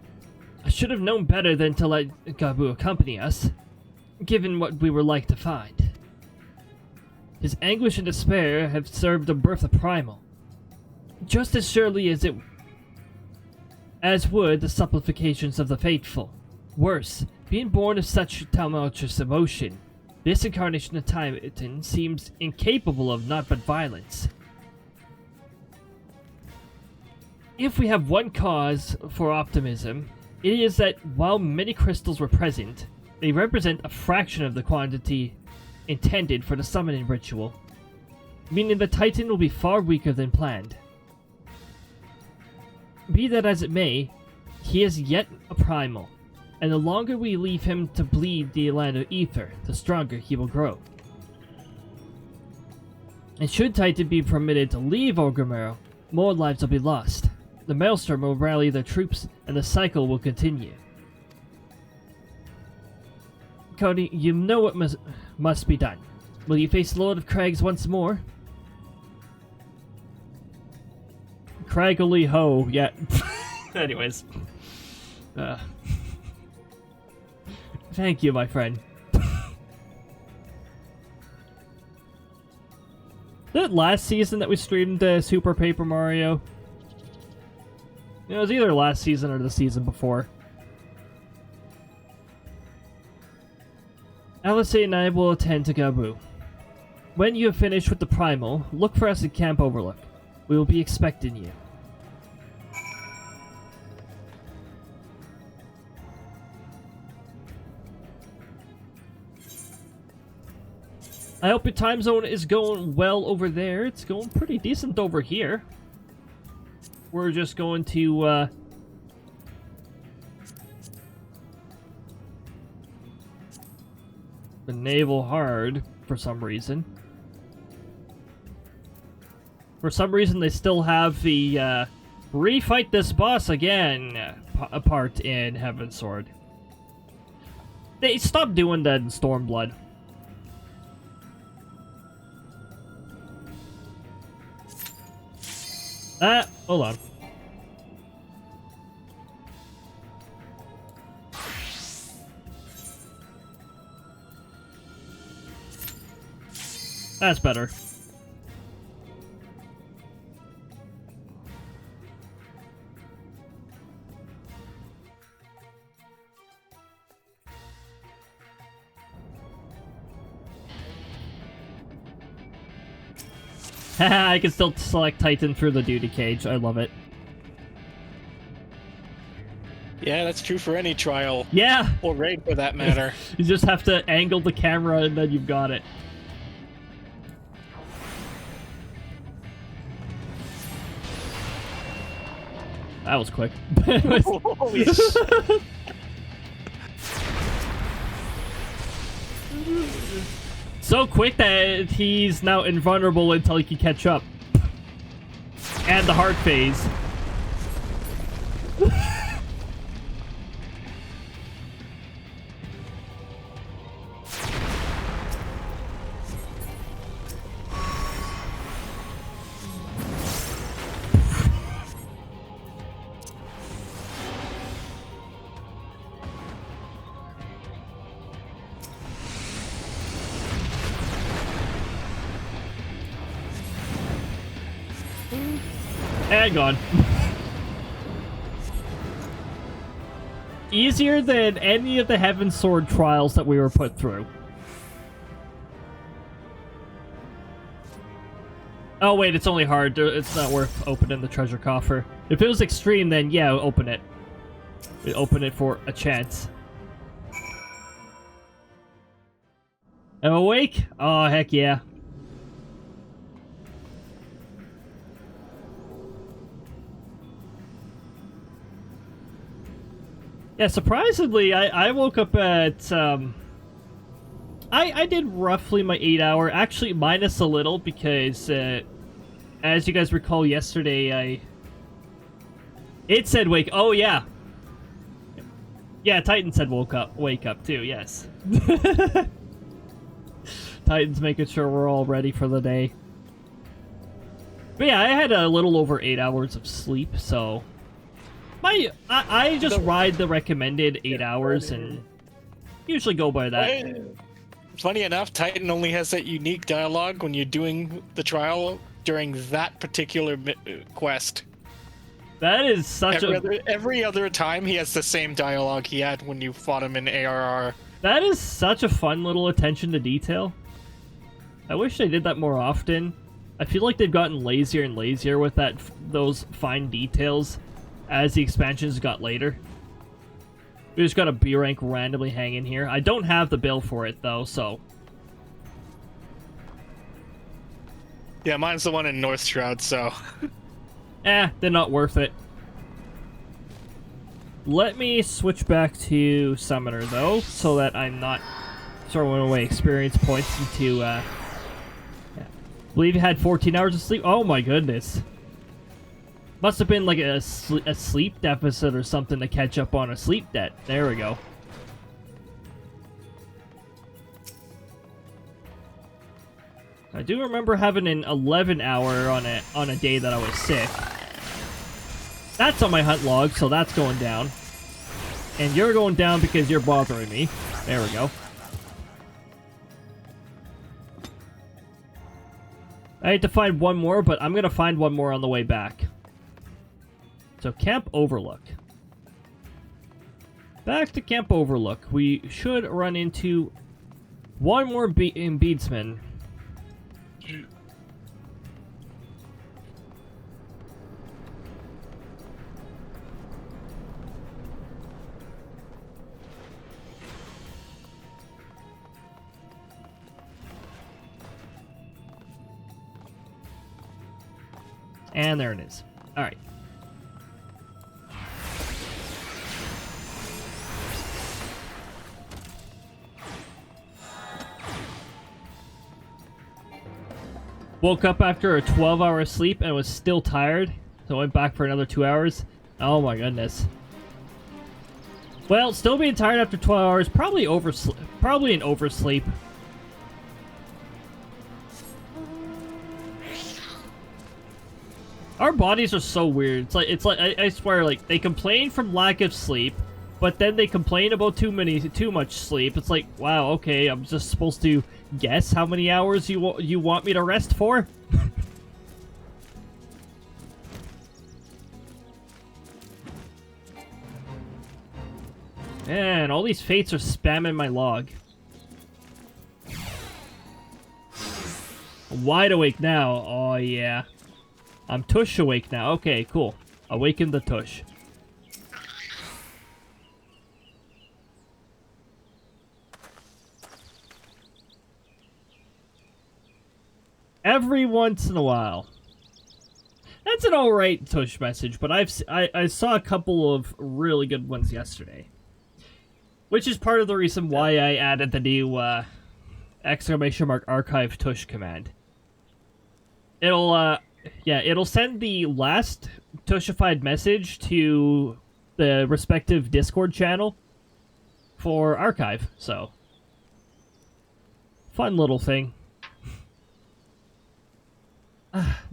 I should have known better than to let Gabu accompany us, given what we were like to find. His anguish and despair have served to birth a primal, just as surely as would the supplications of the faithful. Worse, being born of such tumultuous emotion, this incarnation of Titan seems incapable of naught but violence. If we have one cause for optimism, it is that while many crystals were present, they represent a fraction of the quantity intended for the summoning ritual, meaning the Titan will be far weaker than planned. Be that as it may, he is yet a primal, And the longer we leave him to bleed the land of ether, the stronger he will grow. And should Titan be permitted to leave Orgrimmar, more lives will be lost. The Maelstrom will rally their troops, and the cycle will continue. Cody, you know what must be done. Will you face Lord of Crags once more? Craggly ho, yeah. Anyways. Thank you, my friend. That last season that we streamed Super Paper Mario? It was either last season or the season before. Alice and I will attend to Gabu. When you have finished with the Primal, look for us at Camp Overlook. We will be expecting you. I hope your time zone is going well over there. It's going pretty decent over here. We're just going to, the naval hard for some reason. For some reason, they still have the, refight this boss again part in Heavensward. They stopped doing that in Stormblood. Hold on. That's better. I can still select Titan through the duty cage. I love it. Yeah, that's true for any trial. Yeah! Or raid, for that matter. You just have to angle the camera and then you've got it. That was quick. Holy shit. So quick that he's now invulnerable until he can catch up. And the hard phase. And gone. Easier than any of the Heavensward trials that we were put through. Oh wait, it's only hard. It's not worth opening the treasure coffer. If it was extreme, then yeah, open it. Open it for a chance. Am I awake? Oh, heck yeah. Yeah, surprisingly, I woke up at, I did roughly my 8-hour, actually minus a little, because, as you guys recall yesterday, it said oh yeah. Yeah, Titan said wake up too, yes. Titan's making sure we're all ready for the day. But yeah, I had a little over 8 hours of sleep, so... I just ride the recommended 8 hours and usually go by that. Funny enough, Titan only has that unique dialogue when you're doing the trial during that particular quest. That is such every other time he has the same dialogue he had when you fought him in ARR. That is such a fun little attention to detail. I wish they did that more often. I feel like they've gotten lazier and lazier with those fine details as the expansions got later. We just got a B rank randomly hanging here. I don't have the bill for it though, so... Yeah, mine's the one in North Shroud, so... they're not worth it. Let me switch back to Summoner, though, so that I'm not throwing away experience points into, yeah. I believe you had 14 hours of sleep. Oh my goodness. Must have been like a sleep deficit or something to catch up on a sleep debt. There we go. I do remember having an 11-hour on a day that I was sick. That's on my hunt log, so that's going down. And you're going down because you're bothering me. There we go. I had to find one more, but I'm gonna find one more on the way back. So, Camp Overlook. Back to Camp Overlook. We should run into one more beadsman. And there it is. Alright. Woke up after a 12-hour sleep and was still tired, so I went back for another 2 hours. Oh my goodness. Well, still being tired after 12 hours, probably an oversleep. Our bodies are so weird. It's like I swear, like, they complain from lack of sleep, but then they complain about too much sleep. It's like, wow, okay, I'm just supposed to guess how many hours you want me to rest for? Man, all these fates are spamming my log. I'm wide awake now. Oh yeah. I'm tush awake now. Okay, cool. Awaken the tush. Every once in a while. That's an alright tush message, but I saw a couple of really good ones yesterday. Which is part of the reason why I added the new !archive tush command. It'll send the last tushified message to the respective Discord channel for archive, so. Fun little thing.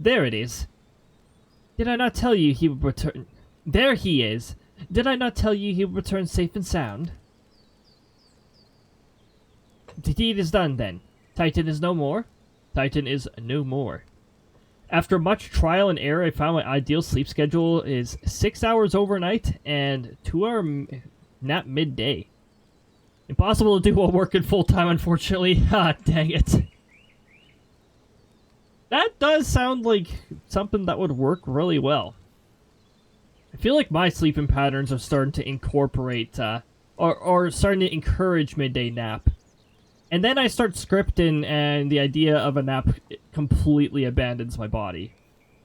There it is. Did I not tell you he would return? There he is. Did I not tell you he would return safe and sound? The deed is done then. Titan is no more. Titan is no more. After much trial and error, I found my ideal sleep schedule is 6 hours overnight and 2-hour nap midday. Impossible to do while working full-time, unfortunately. Ah, dang it. That does sound like something that would work really well. I feel like my sleeping patterns are starting to incorporate, or starting to encourage midday nap. And then I start scripting, and the idea of a nap completely abandons my body.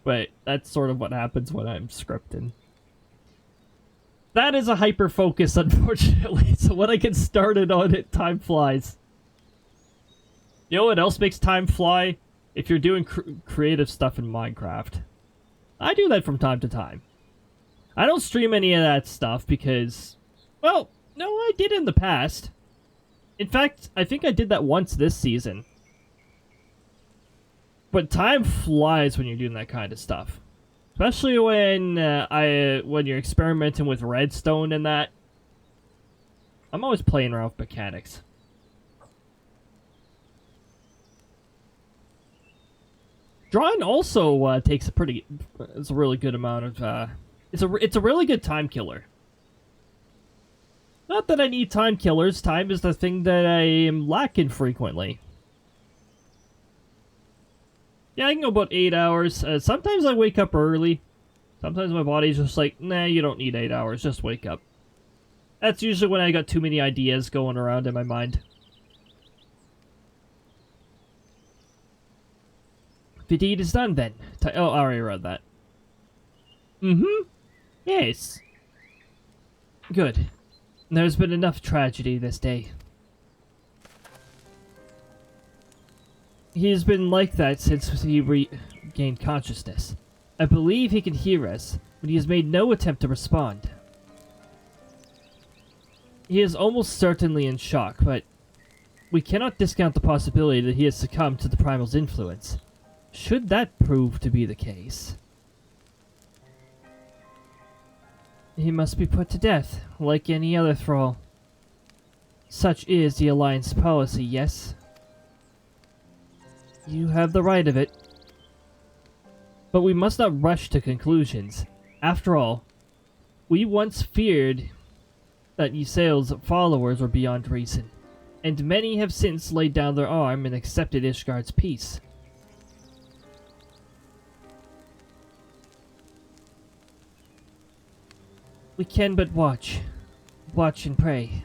But that's sort of what happens when I'm scripting. That is a hyper-focus, unfortunately, so when I get started on it, time flies. You know what else makes time fly? If you're doing creative stuff in Minecraft. I do that from time to time. I don't stream any of that stuff because, well, no, I did in the past. In fact, I think I did that once this season. But time flies when you're doing that kind of stuff. Especially when when you're experimenting with redstone and that. I'm always playing around with mechanics. Drawing also takes it's a really good amount of it's a really good time killer. Not that I need time killers, time is the thing that I am lacking frequently. Yeah, I can go about 8 hours. Sometimes I wake up early. Sometimes my body's just like, nah, you don't need 8 hours, just wake up. That's usually when I got too many ideas going around in my mind. The deed is done then. Oh, I already read that. Mm-hmm. Yes. Good. There's been enough tragedy this day. He has been like that since he regained consciousness. I believe he can hear us, but he has made no attempt to respond. He is almost certainly in shock, but we cannot discount the possibility that he has succumbed to the Primal's influence. Should that prove to be the case, he must be put to death, like any other thrall. Such is the Alliance policy, yes? You have the right of it. But we must not rush to conclusions. After all, we once feared that Ysael's followers were beyond reason, and many have since laid down their arm and accepted Ishgard's peace. We can but watch. Watch and pray.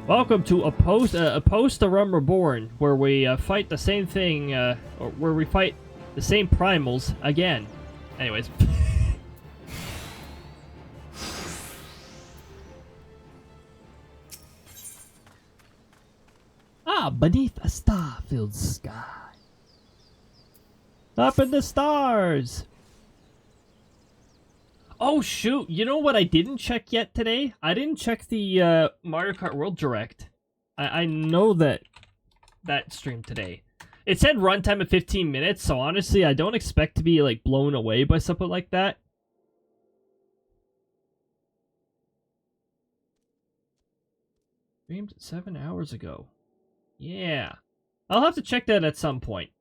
Welcome to a post-A Realm Reborn, where we fight the same thing, or where we fight the same primals again. Anyways. Beneath a star-filled sky. Up in the stars! Oh shoot, you know what I didn't check yet today? I didn't check the Mario Kart World Direct. I know that stream today. It said runtime of 15 minutes, so honestly I don't expect to be like blown away by something like that. Streamed 7 hours ago. Yeah. I'll have to check that at some point.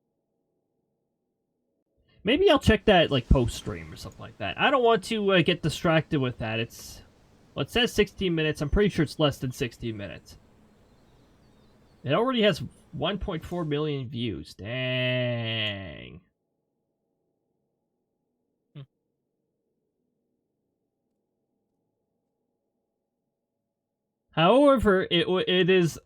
Maybe I'll check that like post-stream or something like that. I don't want to get distracted with that. Well, it says 16 minutes. I'm pretty sure it's less than 16 minutes. It already has 1.4 million views. Dang. However, it is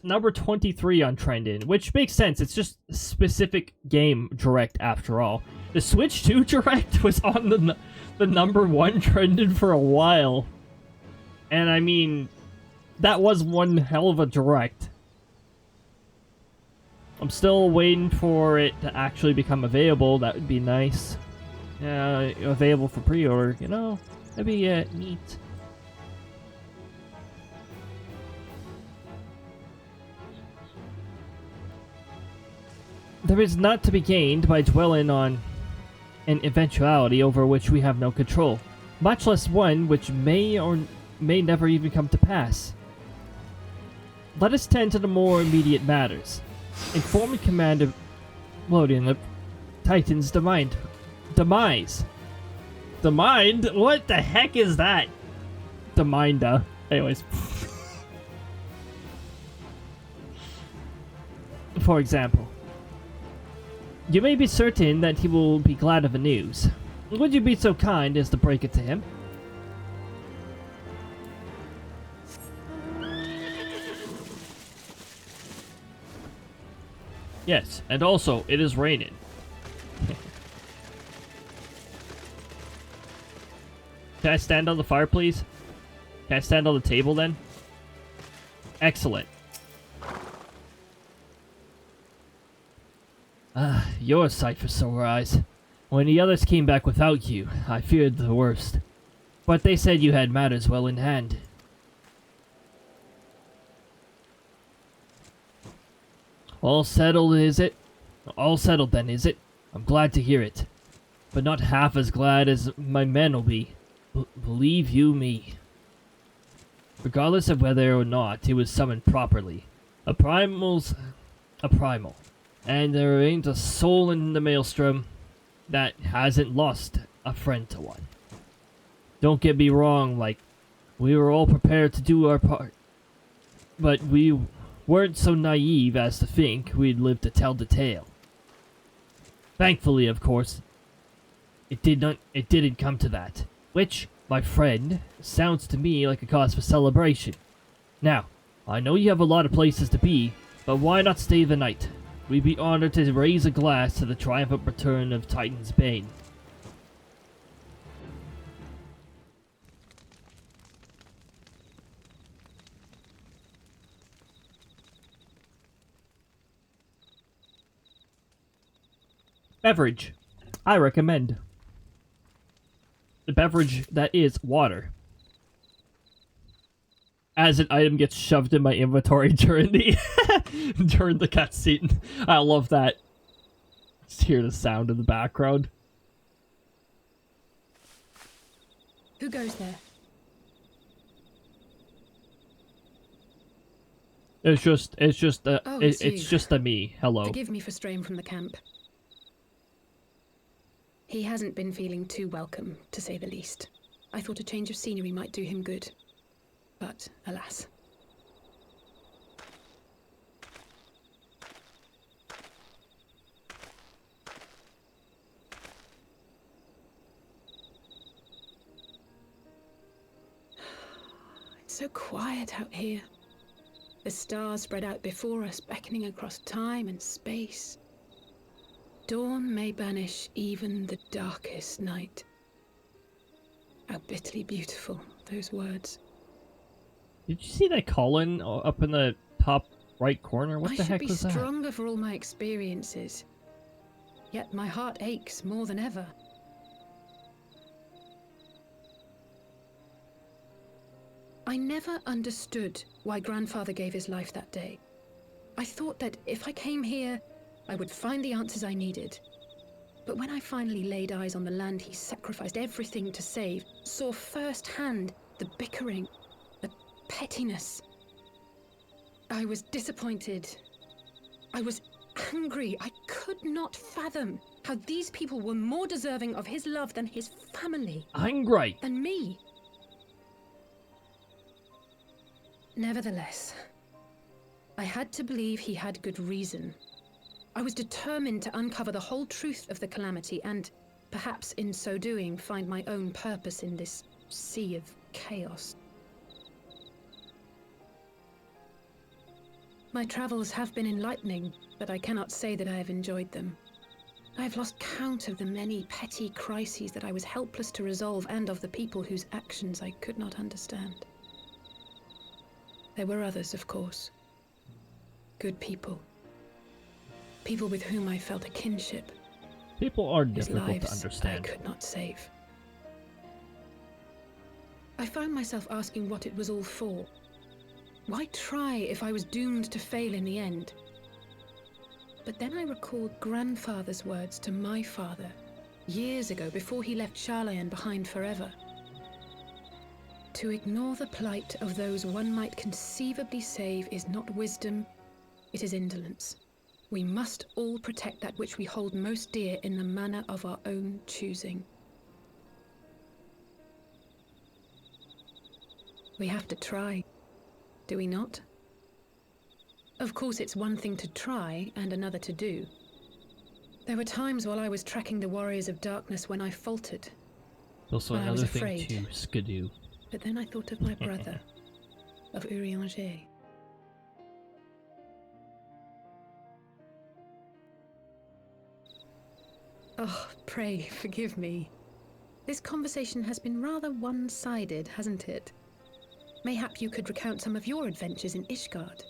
number 23 on Trending, which makes sense. It's just a specific game direct after all. The Switch 2 direct was on the number 1 trending for a while. And I mean, that was one hell of a direct. I'm still waiting for it to actually become available. That would be nice. Available for pre-order, you know? That'd be neat. There is not to be gained by dwelling on an eventuality over which we have no control, much less one which may or may never even come to pass. Let us tend to the more immediate matters. Inform and command of loading the Titan's demise. Demind? What the heck is that? Deminda. Anyways. For example, you may be certain that he will be glad of the news. Would you be so kind as to break it to him? Yes, and also, it is raining. Can I stand on the fire, please? Can I stand on the table, then? Excellent. You're a sight for sore eyes. When the others came back without you, I feared the worst. But they said you had matters well in hand. All settled, is it? All settled, then, is it? I'm glad to hear it. But not half as glad as my men will be. Believe you me. Regardless of whether or not he was summoned properly, a primal's a primal. And there ain't a soul in the Maelstrom that hasn't lost a friend to one. Don't get me wrong, like, we were all prepared to do our part. But we weren't so naive as to think we'd live to tell the tale. Thankfully, of course, it didn't come to that. Which, my friend, sounds to me like a cause for celebration. Now, I know you have a lot of places to be, but why not stay the night? we'd be honored to raise a glass to the triumphant return of Titan's Bane. Beverage. I recommend. The beverage that is water. As an item gets shoved in my inventory during the during the cutscene. I love that. Just hear the sound in the background. Who goes there? It's just Oh, it's it's you. just a me. Hello. Forgive me for straying from the camp. He hasn't been feeling too welcome, to say the least. I thought a change of scenery might do him good. But, alas. It's so quiet out here. The stars spread out before us, beckoning across time and space. Dawn may banish even the darkest night. How bitterly beautiful, those words. Did you see that colon up in the top right corner? What the heck was I should be that? stronger for all my experiences. Yet my heart aches more than ever. I never understood why Grandfather gave his life that day. I thought that if I came here, I would find the answers I needed. But when I finally laid eyes on the land he sacrificed everything to save, saw firsthand the bickering, the pettiness, I was disappointed. I was angry. I could not fathom how these people were more deserving of his love than his family. Angry. Than me. Nevertheless, I had to believe he had good reason. I was determined to uncover the whole truth of the calamity and, perhaps in so doing, find my own purpose in this sea of chaos. My travels have been enlightening, but I cannot say that I have enjoyed them. I have lost count of the many petty crises that I was helpless to resolve and of the people whose actions I could not understand. There were others, of course. Good people. People with whom I felt a kinship. People are Whose difficult to lives understand. I could not save. I found myself asking what it was all for. Why try if I was doomed to fail in the end? But then I recalled Grandfather's words to my father, years ago, before he left Charlayan behind forever. To ignore the plight of those one might conceivably save is not wisdom, it is indolence. We must all protect that which we hold most dear in the manner of our own choosing. We have to try, do we not? Of course, it's one thing to try and another to do. There were times while I was tracking the warriors of darkness when I faltered. Also when I was another thing afraid. to skidoo. But then I thought of my brother, of Urianger. Oh, pray forgive me. This conversation has been rather one-sided, hasn't it? Mayhap you could recount some of your adventures in Ishgard.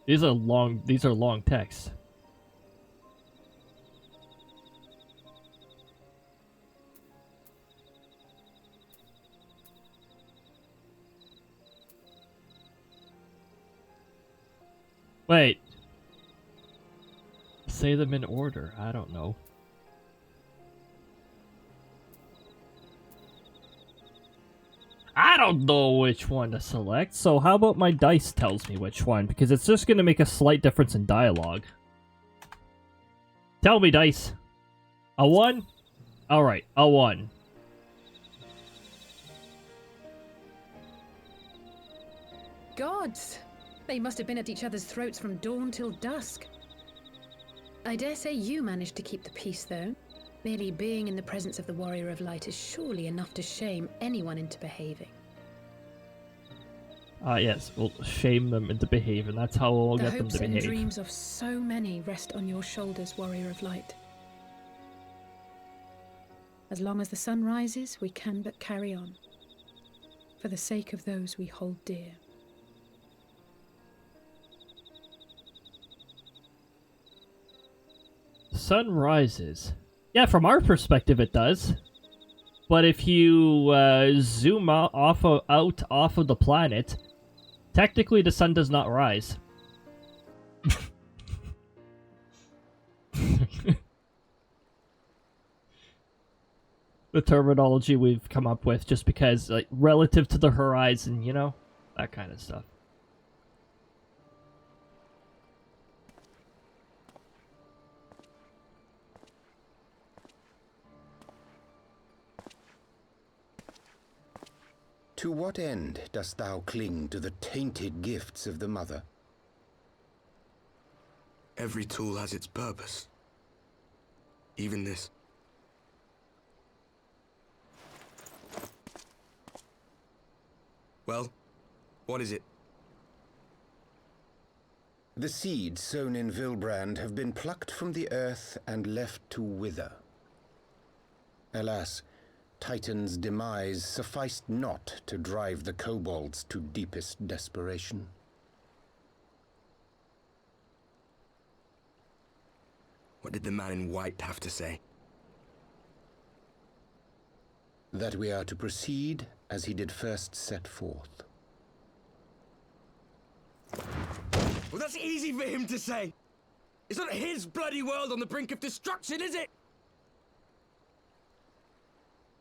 These are long texts. Wait. Say them in order. I don't know. I don't know which one to select, so how about my dice tells me which one, because it's just going to make a slight difference in dialogue. Tell me, dice. A 1? Alright, a 1. Gods! They must have been at each other's throats from dawn till dusk. I dare say you managed to keep the peace, though. Merely being in the presence of the Warrior of Light is surely enough to shame anyone into behaving. Yes, we'll shame them into behaving. That's how we'll get them to The hopes and behave. dreams of so many rest on your shoulders, Warrior of Light. As long as the sun rises, we can but carry on. For the sake of those we hold dear. Sun rises. Yeah, from our perspective it does. But if you zoom out off of the planet, technically the sun does not rise. The terminology we've come up with, just because, like, relative to the horizon, you know? That kind of stuff. To what end dost thou cling to the tainted gifts of the Mother? Every tool has its purpose. Even this. Well, what is it? The seeds sown in Vilbrand have been plucked from the earth and left to wither. Alas, Titan's demise sufficed not to drive the kobolds to deepest desperation. What did the man in white have to say? That we are to proceed as he did first set forth. Well, that's easy for him to say! It's not his bloody world on the brink of destruction, is it?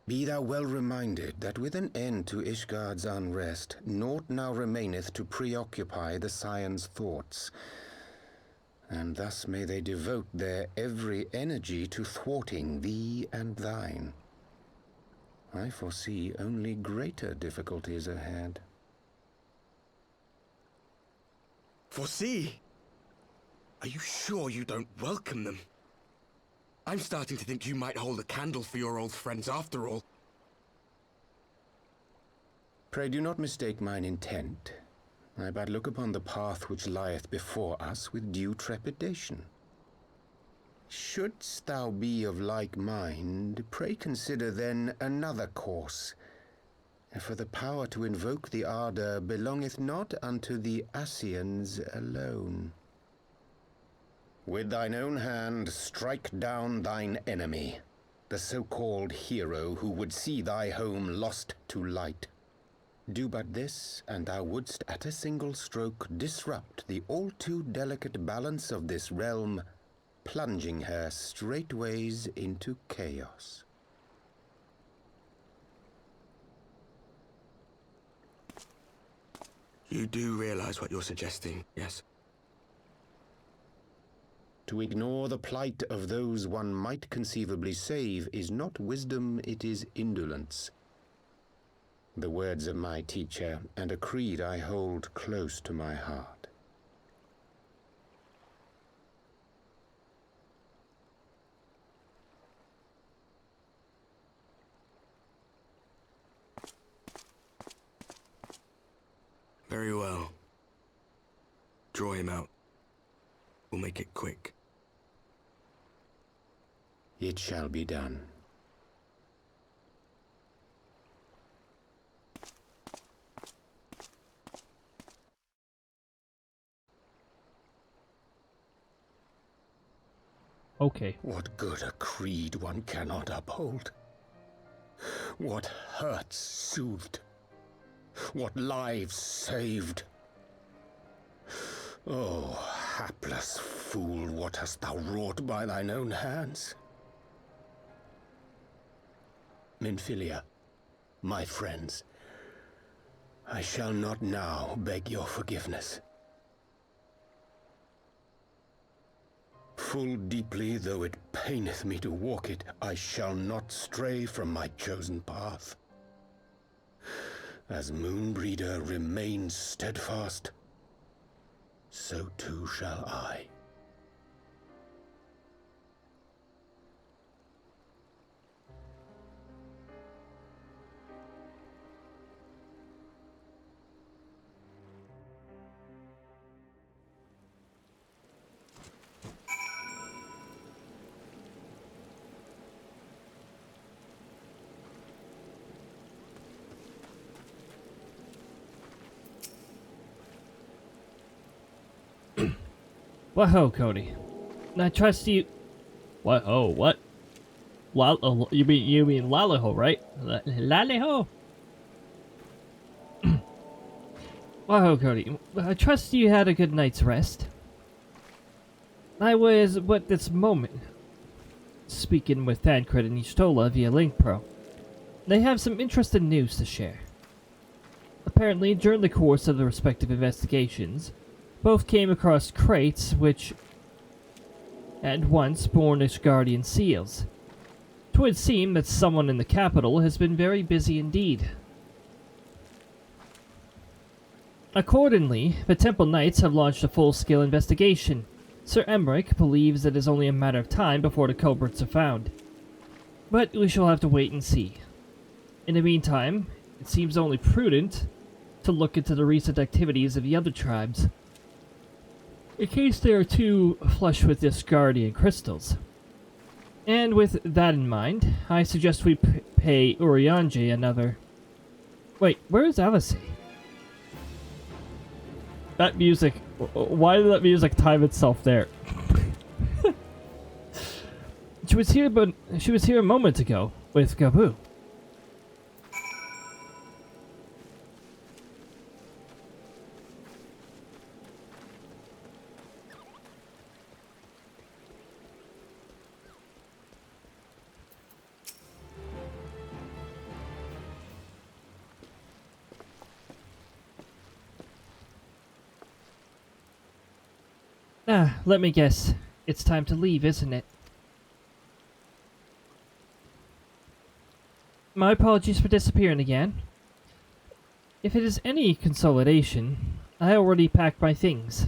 Be thou well reminded that with an end to Ishgard's unrest, naught now remaineth to preoccupy the Scions' thoughts, and thus may they devote their every energy to thwarting thee and thine. I foresee only greater difficulties ahead. Foresee? Are you sure you don't welcome them? I'm starting to think you might hold a candle for your old friends after all. Pray do not mistake mine intent. I but look upon the path which lieth before us with due trepidation. Shouldst thou be of like mind, pray consider then another course. For the power to invoke the ardor belongeth not unto the Ascians alone. With thine own hand strike down thine enemy, the so-called hero who would see thy home lost to light. Do but this, and thou wouldst at a single stroke disrupt the all-too delicate balance of this realm, plunging her straightways into chaos. You do realize what you're suggesting, yes? To ignore the plight of those one might conceivably save is not wisdom, it is indolence. The words of my teacher, and a creed I hold close to my heart. Very well. Draw him out. We'll make it quick. It shall be done. Okay. What good a creed one cannot uphold? What hurts soothed? What lives saved? Oh, hapless fool, what hast thou wrought by thine own hands? Minfilia, my friends, I shall not now beg your forgiveness. Full deeply though it paineth me to walk it, I shall not stray from my chosen path. As Moonbreeder remains steadfast, so too shall I. Whoa, Cody. I trust you. What? Oh, what? You mean Lalaho, right? Lalaho. Whoa, Cody. I trust you had a good night's rest. I was, at this moment, speaking with Thancred and Y'shtola via Link Pro. They have some interesting news to share. Apparently, during the course of the respective investigations, both came across crates which had once borne Ishgardian seals. 'Twould seem that someone in the capital has been very busy indeed. Accordingly, the Temple Knights have launched a full-scale investigation. Sir Emmerich believes it is only a matter of time before the culprits are found. But we shall have to wait and see. In the meantime, it seems only prudent to look into the recent activities of the other tribes, in case they are too flush with Ishgardian crystals. And with that in mind, I suggest we pay Urianger another... Wait, where is Alice? That music... Why did that music time itself there? She was here a moment ago with Gabu. Let me guess. It's time to leave, isn't it? My apologies for disappearing again. If it is any consolidation, I already packed my things.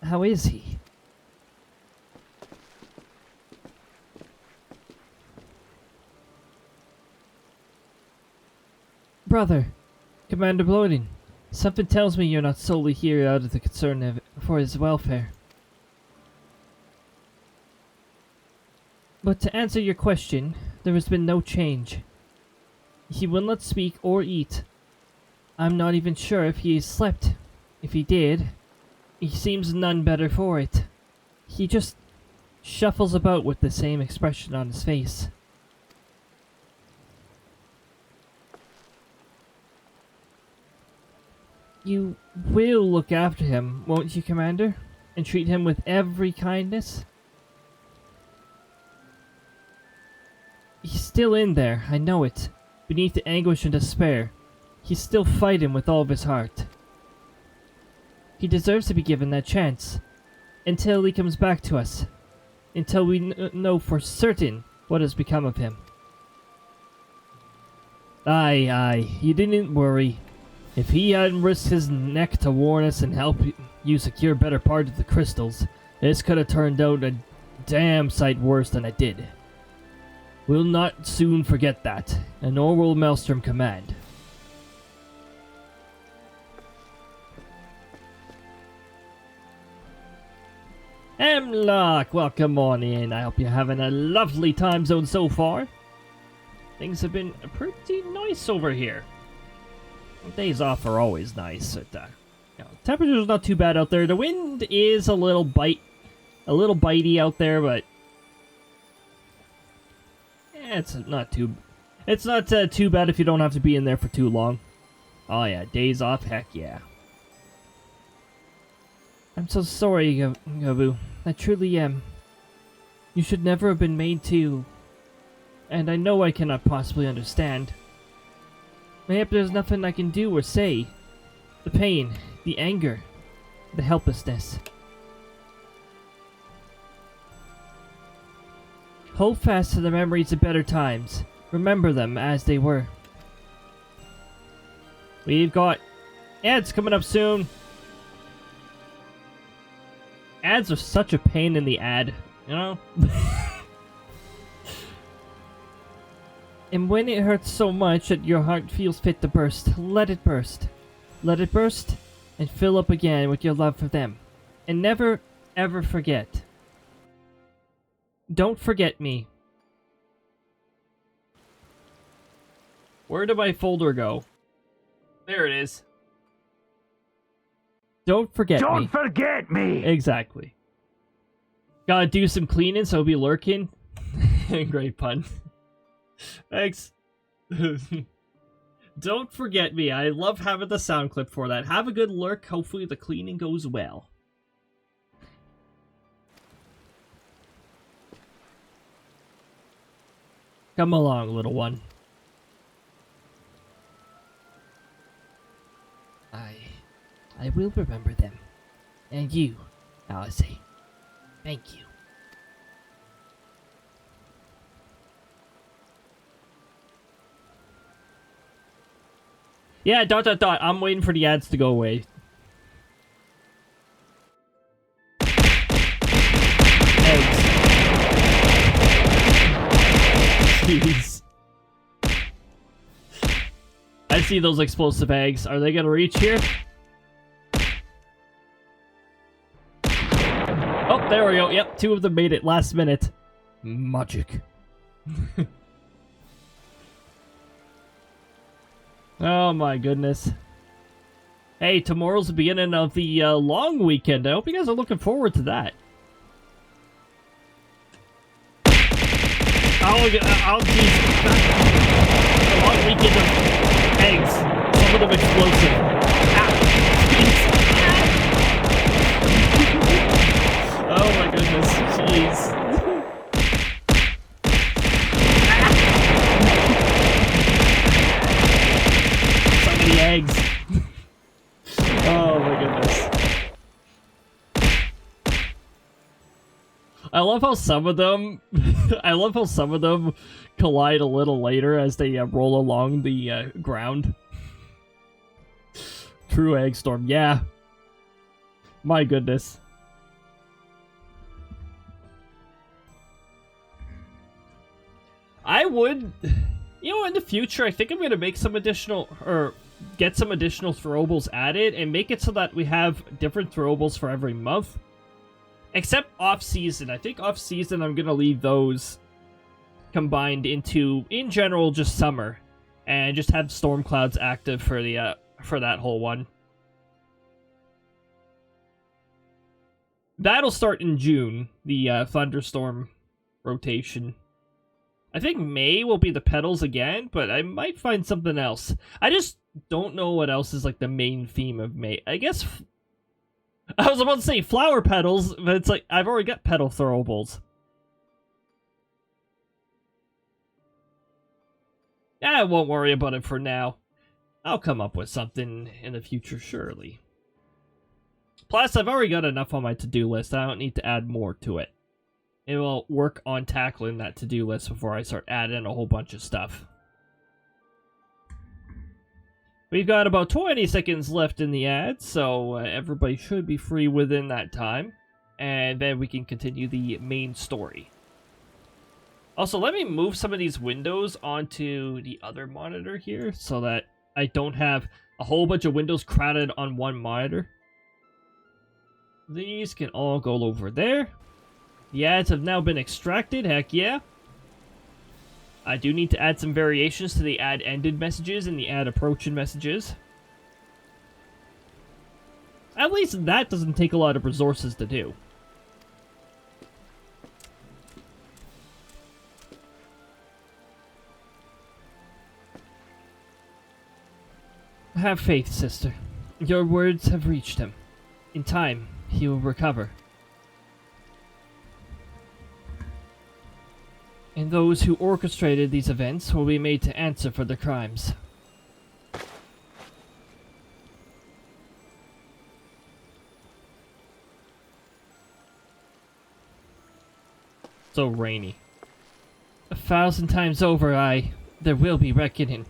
How is he? Brother, Commander Bloyding. Something tells me you're not solely here out of the concern for his welfare. But to answer your question, there has been no change. He will not speak or eat. I'm not even sure if he has slept. If he did, he seems none better for it. He just shuffles about with the same expression on his face. You will look after him, won't you, Commander? And treat him with every kindness? He's still in there, I know it. Beneath the anguish and despair. He's still fighting with all of his heart. He deserves to be given that chance. Until he comes back to us. Until we know for certain what has become of him. Aye, you didn't worry. If he hadn't risked his neck to warn us and help you secure better part of the crystals, this could have turned out a damn sight worse than it did. We'll not soon forget that, and nor will Maelstrom command. Hemlock, welcome on in. I hope you're having a lovely time zone so far. Things have been pretty nice over here. Days off are always nice. Temperature's not too bad out there. The wind is a little bitey out there, but it's not too bad if you don't have to be in there for too long. Oh yeah, days off, heck yeah. I'm so sorry, Gabu. I truly am. You should never have been made to, and I know I cannot possibly understand. Maybe there's nothing I can do or say. The pain, the anger, the helplessness. Hold fast to the memories of better times. Remember them as they were. We've got Ads coming up soon. Ads are such a pain in the ad, you know? And when it hurts so much that your heart feels fit to burst, let it burst. Let it burst and fill up again with your love for them. And never, ever forget. Don't forget me. Where did my folder go? There it is. Don't forget me. Don't forget me! Exactly. Gotta do some cleaning, so I'll be lurking. Great pun. Thanks. Don't forget me. I love having the sound clip for that. Have a good lurk. Hopefully the cleaning goes well. Come along, little one. I will remember them. And you, Alice. Thank you. Yeah, ... I'm waiting for the ads to go away. Eggs. Jeez. I see those explosive eggs. Are they gonna reach here? Oh, there we go. Yep, 2 of them made it last minute. Magic. Oh my goodness. Hey, tomorrow's the beginning of the long weekend. I hope you guys are looking forward to that. I'll geez. The long weekend of eggs. Some of them explosive. Oh my goodness. Jeez. Eggs. Oh my goodness. I love how some of them collide a little later as they roll along the ground. True egg storm, yeah. My goodness. I would, you know, in the future, I think I'm gonna make some additional, or get some additional throwables added and make it so that we have different throwables for every month. Except off-season. I think off-season I'm going to leave those combined into, in general, just summer. And just have storm clouds active for the for that whole one. That'll start in June, the thunderstorm rotation. I think May will be the petals again, but I might find something else. I just don't know what else is like the main theme of May. I guess I was about to say flower petals, but it's like I've already got petal throwables. I won't worry about it for now. I'll come up with something in the future, surely. Plus, I've already got enough on my to-do list. I don't need to add more to it. It will work on tackling that to-do list before I start adding a whole bunch of stuff. We've got about 20 seconds left in the ad, so everybody should be free within that time. And then we can continue the main story. Also, let me move some of these windows onto the other monitor here, so that I don't have a whole bunch of windows crowded on one monitor. These can all go over there. The ads have now been extracted, heck yeah. I do need to add some variations to the ad ended messages and the ad approaching messages. At least that doesn't take a lot of resources to do. Have faith, sister. Your words have reached him. In time, he will recover. And those who orchestrated these events will be made to answer for their crimes. So rainy. 1,000 times over, there will be reckoning.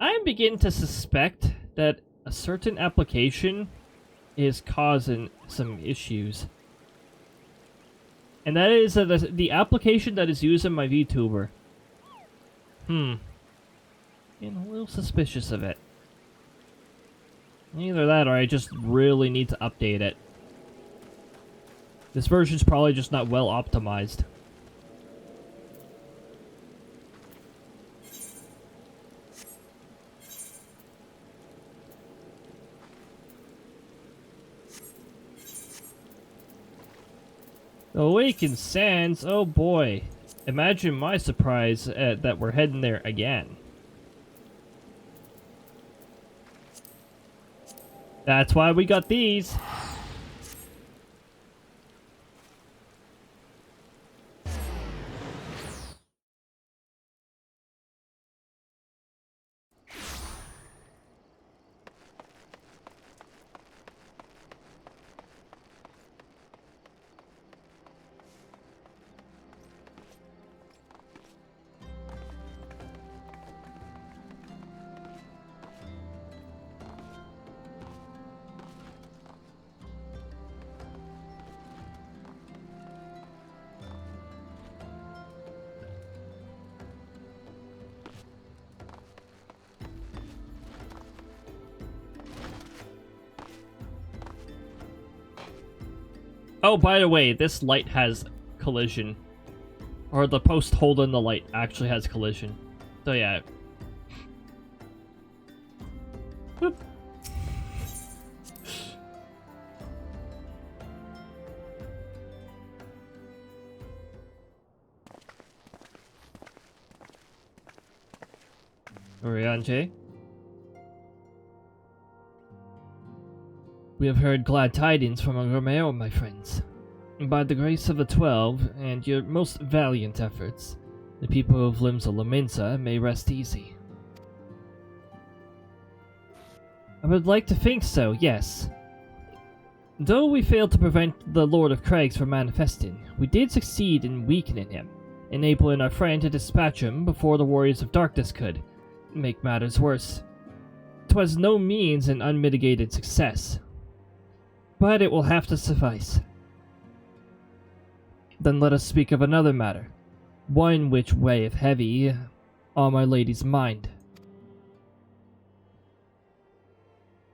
I begin to suspect that a certain application is causing some issues. And that is the application that is used in my VTuber. Getting a little suspicious of it. Either that or I just really need to update it. This version's probably just not well optimized. The Awakened Sands, oh boy. Imagine my surprise that we're heading there again. That's why we got these. Oh, by the way, this light has collision. Or the post holding the light actually has collision. So yeah. Whoop. Orianche. We have heard glad tidings from Romeo, my friends. By the grace of the 12 and your most valiant efforts, the people of Limsa Laminsa may rest easy. I would like to think so, yes. Though we failed to prevent the Lord of Crags from manifesting, we did succeed in weakening him, enabling our friend to dispatch him before the Warriors of Darkness could. Make matters worse, 'twas no means an unmitigated success. But it will have to suffice. Then let us speak of another matter, one which weigheth heavy on my lady's mind.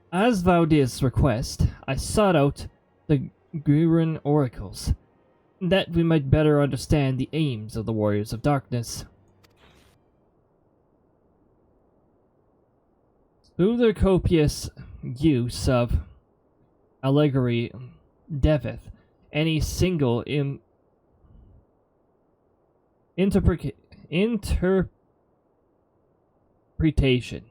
As thou didst request, I sought out the Guiran oracles, that we might better understand the aims of the Warriors of Darkness. Through their copious use of allegory deveth any single interpretation.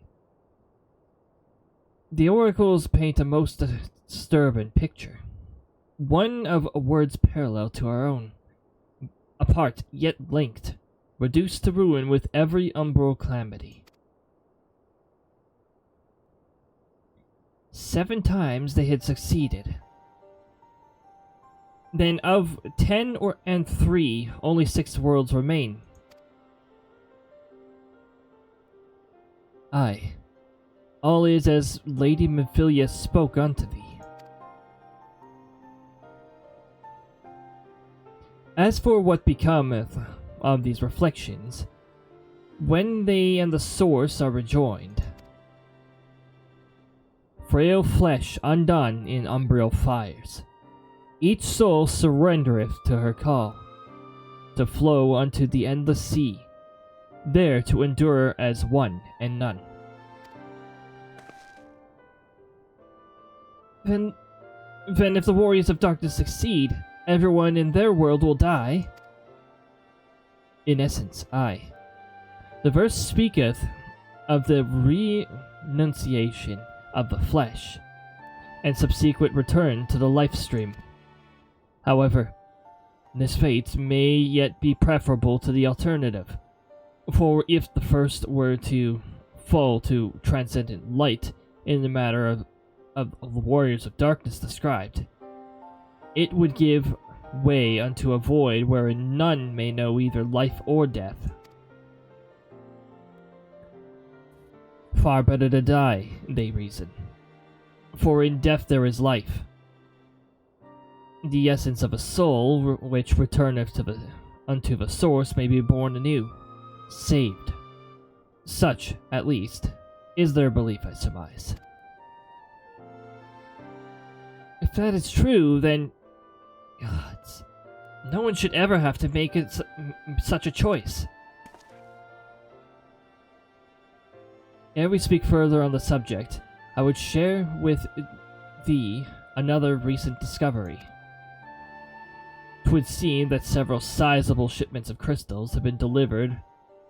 The oracles paint a most disturbing picture, one of words parallel to our own, apart yet linked, reduced to ruin with every umbral calamity. 7 times they had succeeded. Then of 10 and 3, only 6 worlds remain. Aye, all is as Lady Mephilia spoke unto thee. As for what becometh of these reflections, when they and the source are rejoined, frail flesh undone in umbral fires, each soul surrendereth to her call, to flow unto the endless sea, there to endure as one and none. Then if the Warriors of Darkness succeed, everyone in their world will die? In essence, aye. The verse speaketh of the renunciation of the flesh, and subsequent return to the life stream. However, this fate may yet be preferable to the alternative, for if the first were to fall to transcendent light in the matter of the Warriors of Darkness described, it would give way unto a void wherein none may know either life or death. Far better to die, they reason. For in death there is life. The essence of a soul, which returneth unto the source, may be born anew, saved. Such, at least, is their belief, I surmise. If that is true, then... gods, no one should ever have to make such a choice. Ere we speak further on the subject, I would share with thee another recent discovery. 'Twould seem that several sizable shipments of crystals have been delivered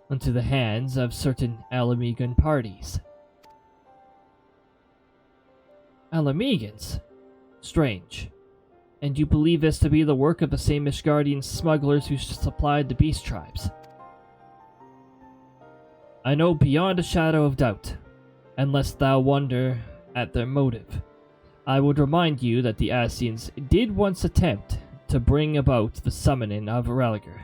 into the hands of certain Alamegan parties. Alamegans? Strange. And you believe this to be the work of the same Ishgardian smugglers who supplied the beast tribes? I know beyond a shadow of doubt, and lest thou wonder at their motive, I would remind you that the Ascians did once attempt to bring about the summoning of Religer.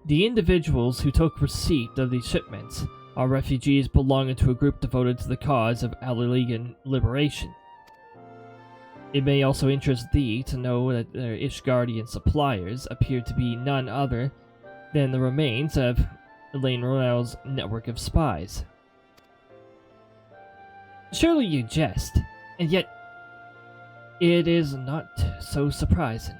The individuals who took receipt of these shipments are refugees belonging to a group devoted to the cause of Alamegan liberation. It may also interest thee to know that their Ishgardian suppliers appear to be none other than the remains of Elaine Royale's network of spies. Surely you jest, and yet it is not so surprising.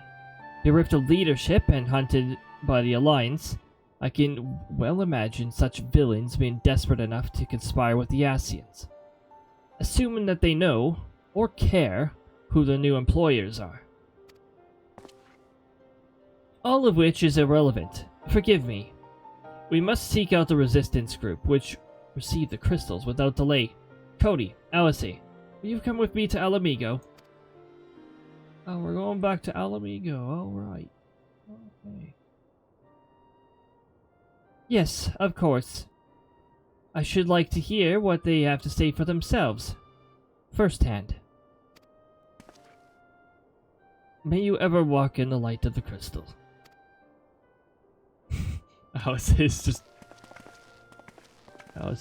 Bereft of leadership and hunted by the Alliance, I can well imagine such villains being desperate enough to conspire with the Ascians, assuming that they know, or care, who the new employers are. All of which is irrelevant. Forgive me. We must seek out the resistance group, which received the crystals without delay. Cody, Alice, will you come with me to Alamigo? Oh, we're going back to Alamigo, alright. Okay. Yes, of course. I should like to hear what they have to say for themselves. Firsthand. May you ever walk in the light of the crystal. Alice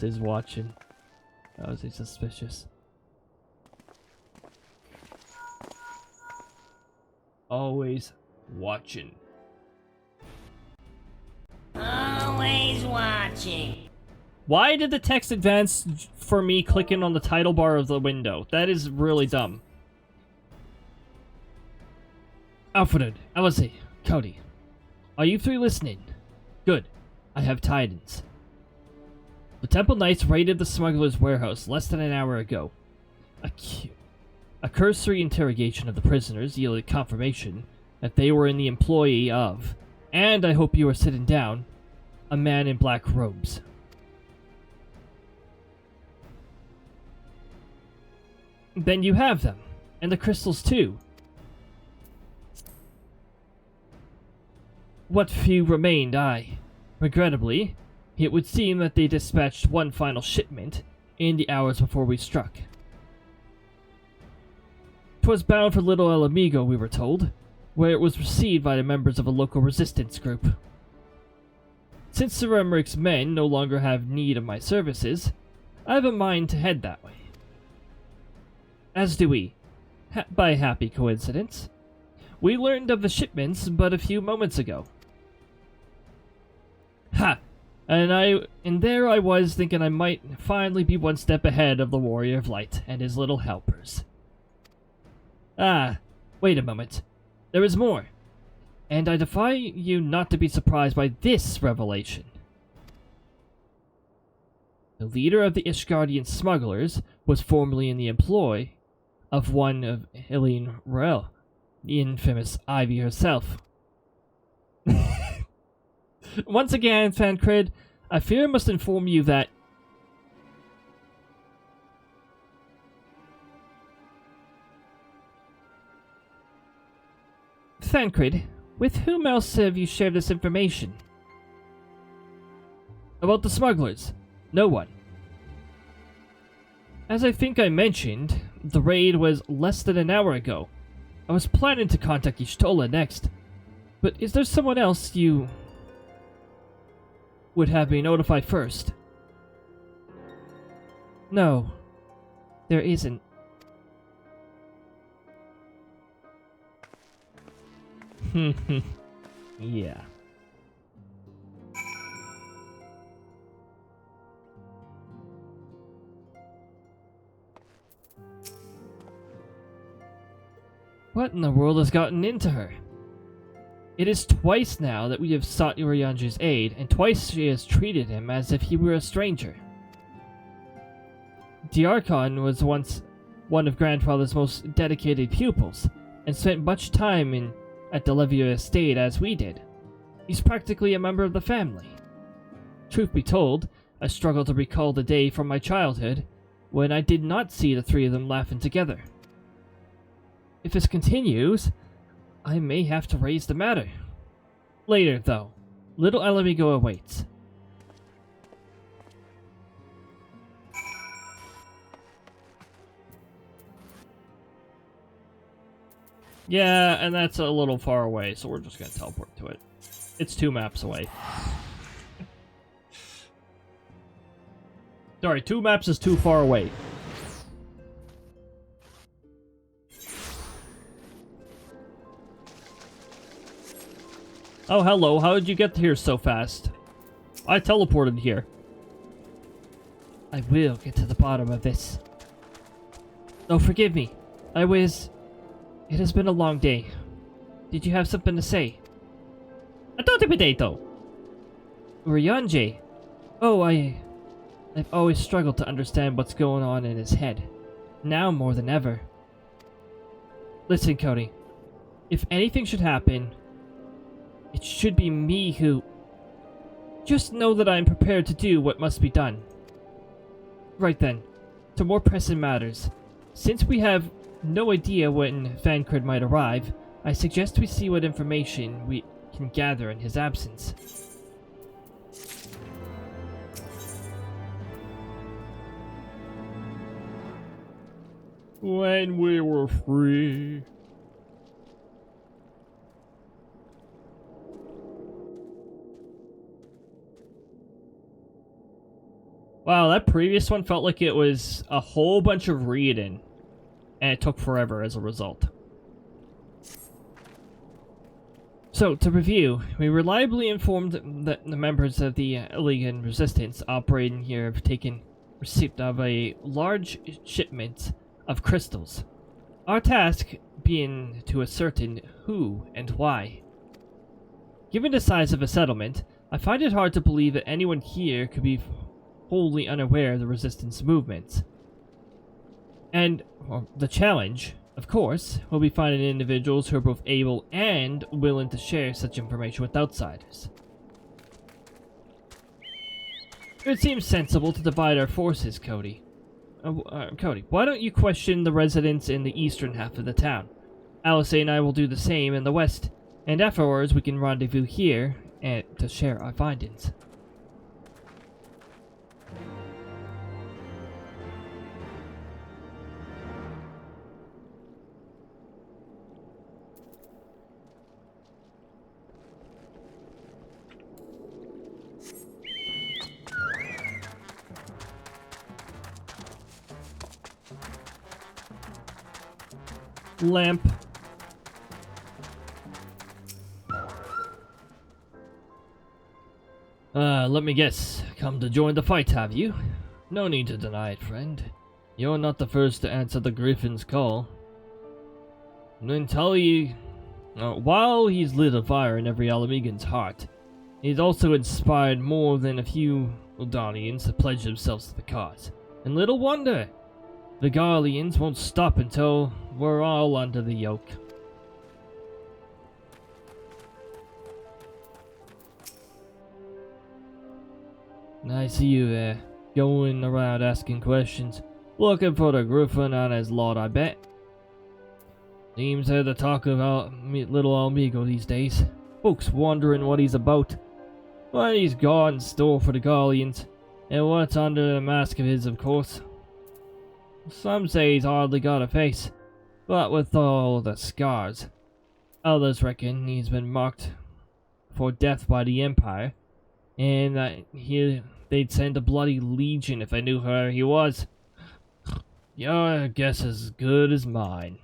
is watching. Alice is suspicious. Always watching. Always watching. Why did the text advance for me clicking on the title bar of the window? That is really dumb. Alfred, Alice, Cody, are you three listening? Good. I have tidings. The Temple Knights raided the smuggler's warehouse less than an hour ago. A cursory interrogation of the prisoners yielded confirmation that they were in the employ of, and I hope you are sitting down, a man in black robes. Then you have them, and the crystals too. What few remained, regrettably, it would seem that they dispatched one final shipment in the hours before we struck. 'Twas bound for Little El Amigo, we were told, where it was received by the members of a local resistance group. Since Sir Emmerich's men no longer have need of my services, I have a mind to head that way. As do we, by happy coincidence. We learned of the shipments but a few moments ago. Ha! And there I was thinking I might finally be one step ahead of the Warrior of Light and his little helpers. Ah, wait a moment. There is more. And I defy you not to be surprised by this revelation. The leader of the Ishgardian smugglers was formerly in the employ of one of Elaine Royale, the infamous Ivy herself. Once again, Fancred, I fear I must inform you that Fancred, with whom else have you shared this information? About the smugglers? No one. As I think I mentioned, the raid was less than an hour ago. I was planning to contact Y'shtola next, but is there someone else you... would have been notified first. No, there isn't. Yeah. What in the world has gotten into her? It is twice now that we have sought Urianji's aid, and twice she has treated him as if he were a stranger. The Archon was once one of Grandfather's most dedicated pupils, and spent much time at the Levia estate as we did. He's practically a member of the family. Truth be told, I struggle to recall the day from my childhood when I did not see the three of them laughing together. If this continues, I may have to raise the matter. Later, though. Little Elamigo awaits. Yeah, and that's a little far away, so we're just gonna teleport to it. It's 2 maps away. Sorry, 2 maps is too far away. Oh, hello. How did you get here so fast? I teleported here. I will get to the bottom of this. Oh, forgive me. It has been a long day. Did you have something to say? A Tote Potato! Urianji. Oh, I've always struggled to understand what's going on in his head. Now more than ever. Listen, Cody. If anything should happen, it should be me who... Just know that I am prepared to do what must be done. Right then, to more pressing matters. Since we have no idea when Thancred might arrive, I suggest we see what information we can gather in his absence. When we were free. Wow, that previous one felt like it was a whole bunch of reading, and it took forever as a result. So, to review, we reliably informed that the members of the Illigan Resistance operating here have taken receipt of a large shipment of crystals. Our task being to ascertain who and why. Given the size of a settlement, I find it hard to believe that anyone here could be wholly unaware of the Resistance movements. And the challenge, of course, will be finding individuals who are both able and willing to share such information with outsiders. It seems sensible to divide our forces, Cody. Cody, why don't you question the residents in the eastern half of the town? Alice and I will do the same in the west, and afterwards we can rendezvous here and to share our findings. Lamp. Let me guess. Come to join the fight, have you? No need to deny it, friend. You're not the first to answer the Griffin's call. Then tell you... while he's lit a fire in every Alamigan's heart, he's also inspired more than a few Eldonians to pledge themselves to the cause. And little wonder! The Garleans won't stop until we're all under the yoke. I see you there, going around asking questions, looking for the Griffin and his lot, I bet. Seems they're the talk of little Almigo these days. Folks wondering what he's about, what he's got in store for the Garleans, and what's under the mask of his, of course. Some say he's hardly got a face, but with all the scars. Others reckon he's been marked for death by the Empire, And they'd send a bloody legion if I knew where he was. Your guess is as good as mine.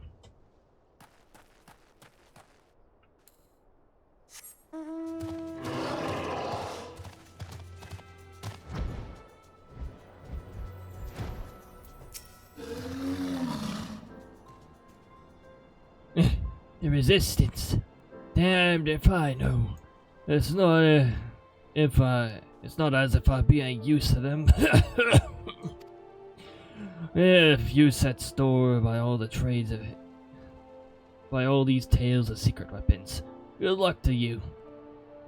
The resistance. Damned if I know. It's not it's not as if I'd be ain't used to them. If you set store by all the trades of it, by all these tales of secret weapons, good luck to you.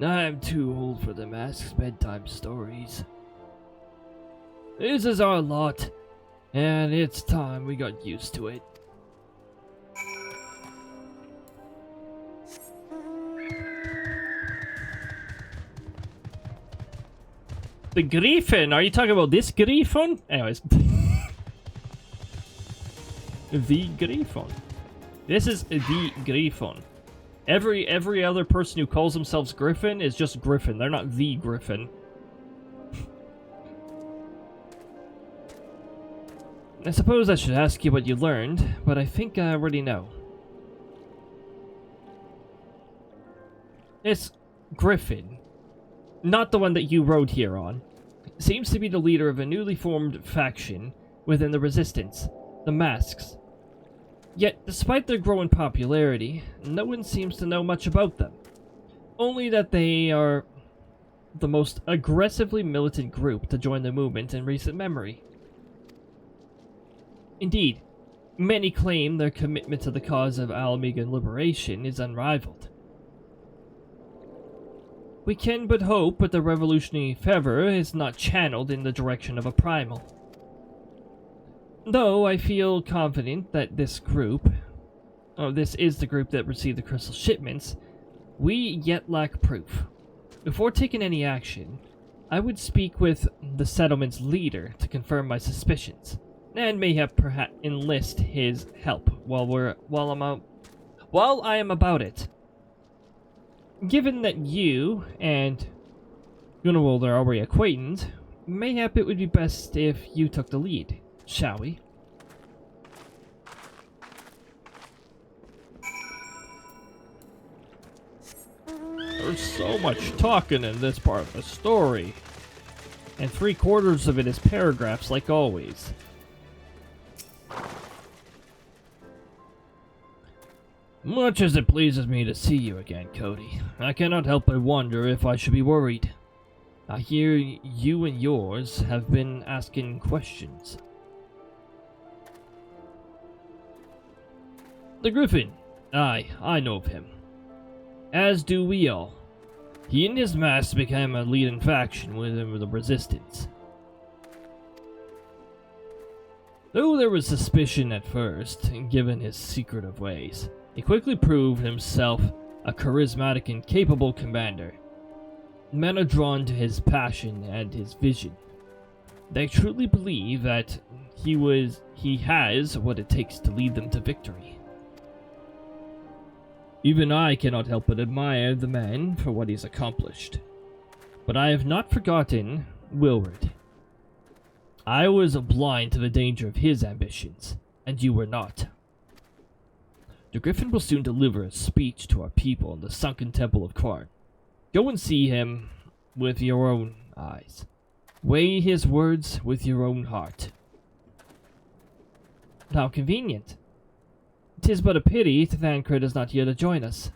I'm too old for the mask's bedtime stories. This is our lot, and it's time we got used to it. The Griffin? Are you talking about this Griffin? Anyways. The Griffin. This is the Griffin. Every other person who calls themselves Griffin is just Griffin. They're not the Griffin. I suppose I should ask you what you learned, but I think I already know. This Griffin, not the one that you rode here on, seems to be the leader of a newly formed faction within the Resistance, the Masks. Yet, despite their growing popularity, no one seems to know much about them. Only that they are the most aggressively militant group to join the movement in recent memory. Indeed, many claim their commitment to the cause of Almegan liberation is unrivaled. We can but hope that the revolutionary fervor is not channeled in the direction of a primal. Though I feel confident that this is the group that received the crystal shipments, we yet lack proof. Before taking any action, I would speak with the settlement's leader to confirm my suspicions, and mayhap perhaps enlist his help while I am about it. Given that you and Gunwald are already acquainted, mayhap it would be best if you took the lead, shall we? There's so much talking in this part of the story, and 3/4 of it is paragraphs like always. Much as it pleases me to see you again, Cody, I cannot help but wonder if I should be worried. I hear you and yours have been asking questions. The Griffin. Aye, I know of him. As do we all. He and his mask became a leading faction within the Resistance. Though there was suspicion at first, given his secretive ways, he quickly proved himself a charismatic and capable commander. Men are drawn to his passion and his vision. They truly believe that he has what it takes to lead them to victory. Even I cannot help but admire the man for what he's accomplished. But I have not forgotten Willward. I was blind to the danger of his ambitions, and you were not. The Griffin will soon deliver a speech to our people in the sunken temple of Karn. Go and see him with your own eyes. Weigh his words with your own heart. How convenient. 'Tis but a pity Thancred is not here to join us.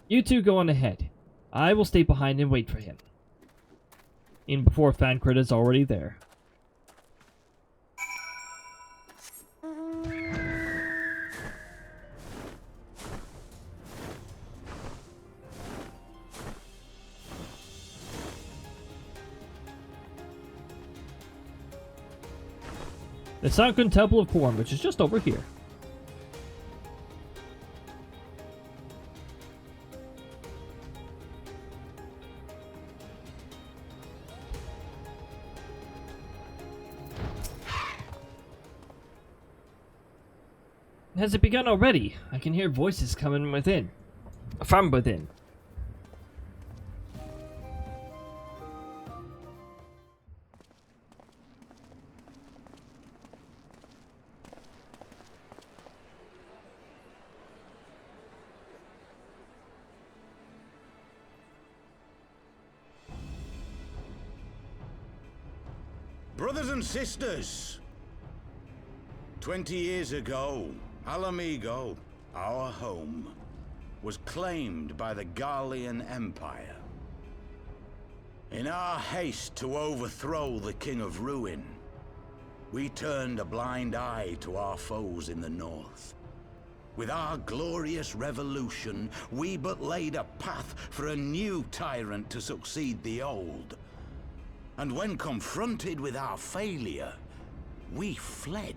You two go on ahead. I will stay behind and wait for him. In before Thancred is already there. The sunken temple of Korn, which is just over here. Has it begun already? I can hear voices coming from within. Brothers and sisters, 20 years ago, Alamigo, our home, was claimed by the Garlean Empire. In our haste to overthrow the King of Ruin, we turned a blind eye to our foes in the north. With our glorious revolution, we but laid a path for a new tyrant to succeed the old. And when confronted with our failure, we fled.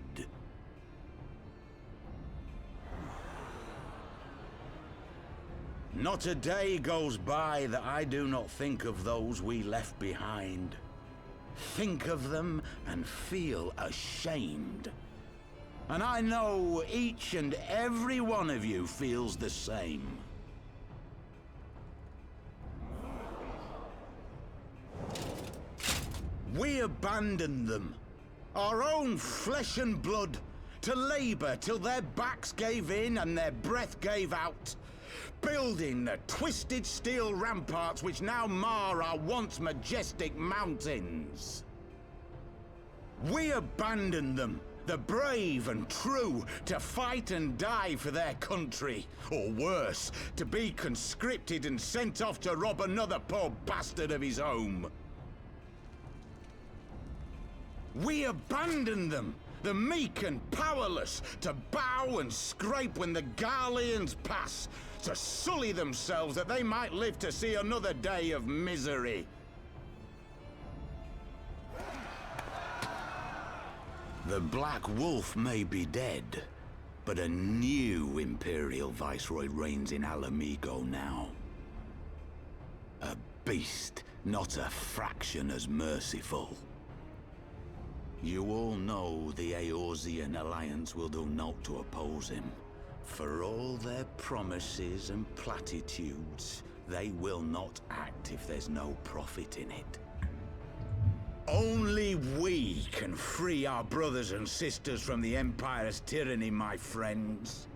Not a day goes by that I do not think of those we left behind. Think of them and feel ashamed. And I know each and every one of you feels the same. We abandoned them, our own flesh and blood, to labor till their backs gave in and their breath gave out, building the twisted steel ramparts which now mar our once majestic mountains. We abandoned them, the brave and true, to fight and die for their country, or worse, to be conscripted and sent off to rob another poor bastard of his home. We abandoned them, the meek and powerless, to bow and scrape when the Garleans pass, to sully themselves that they might live to see another day of misery. The Black Wolf may be dead, but a new Imperial Viceroy reigns in Alamigo now. A beast, not a fraction as merciful. You all know the Eorzean Alliance will do naught to oppose him. For all their promises and platitudes, they will not act if there's no profit in it. Only we can free our brothers and sisters from the Empire's tyranny, my friends.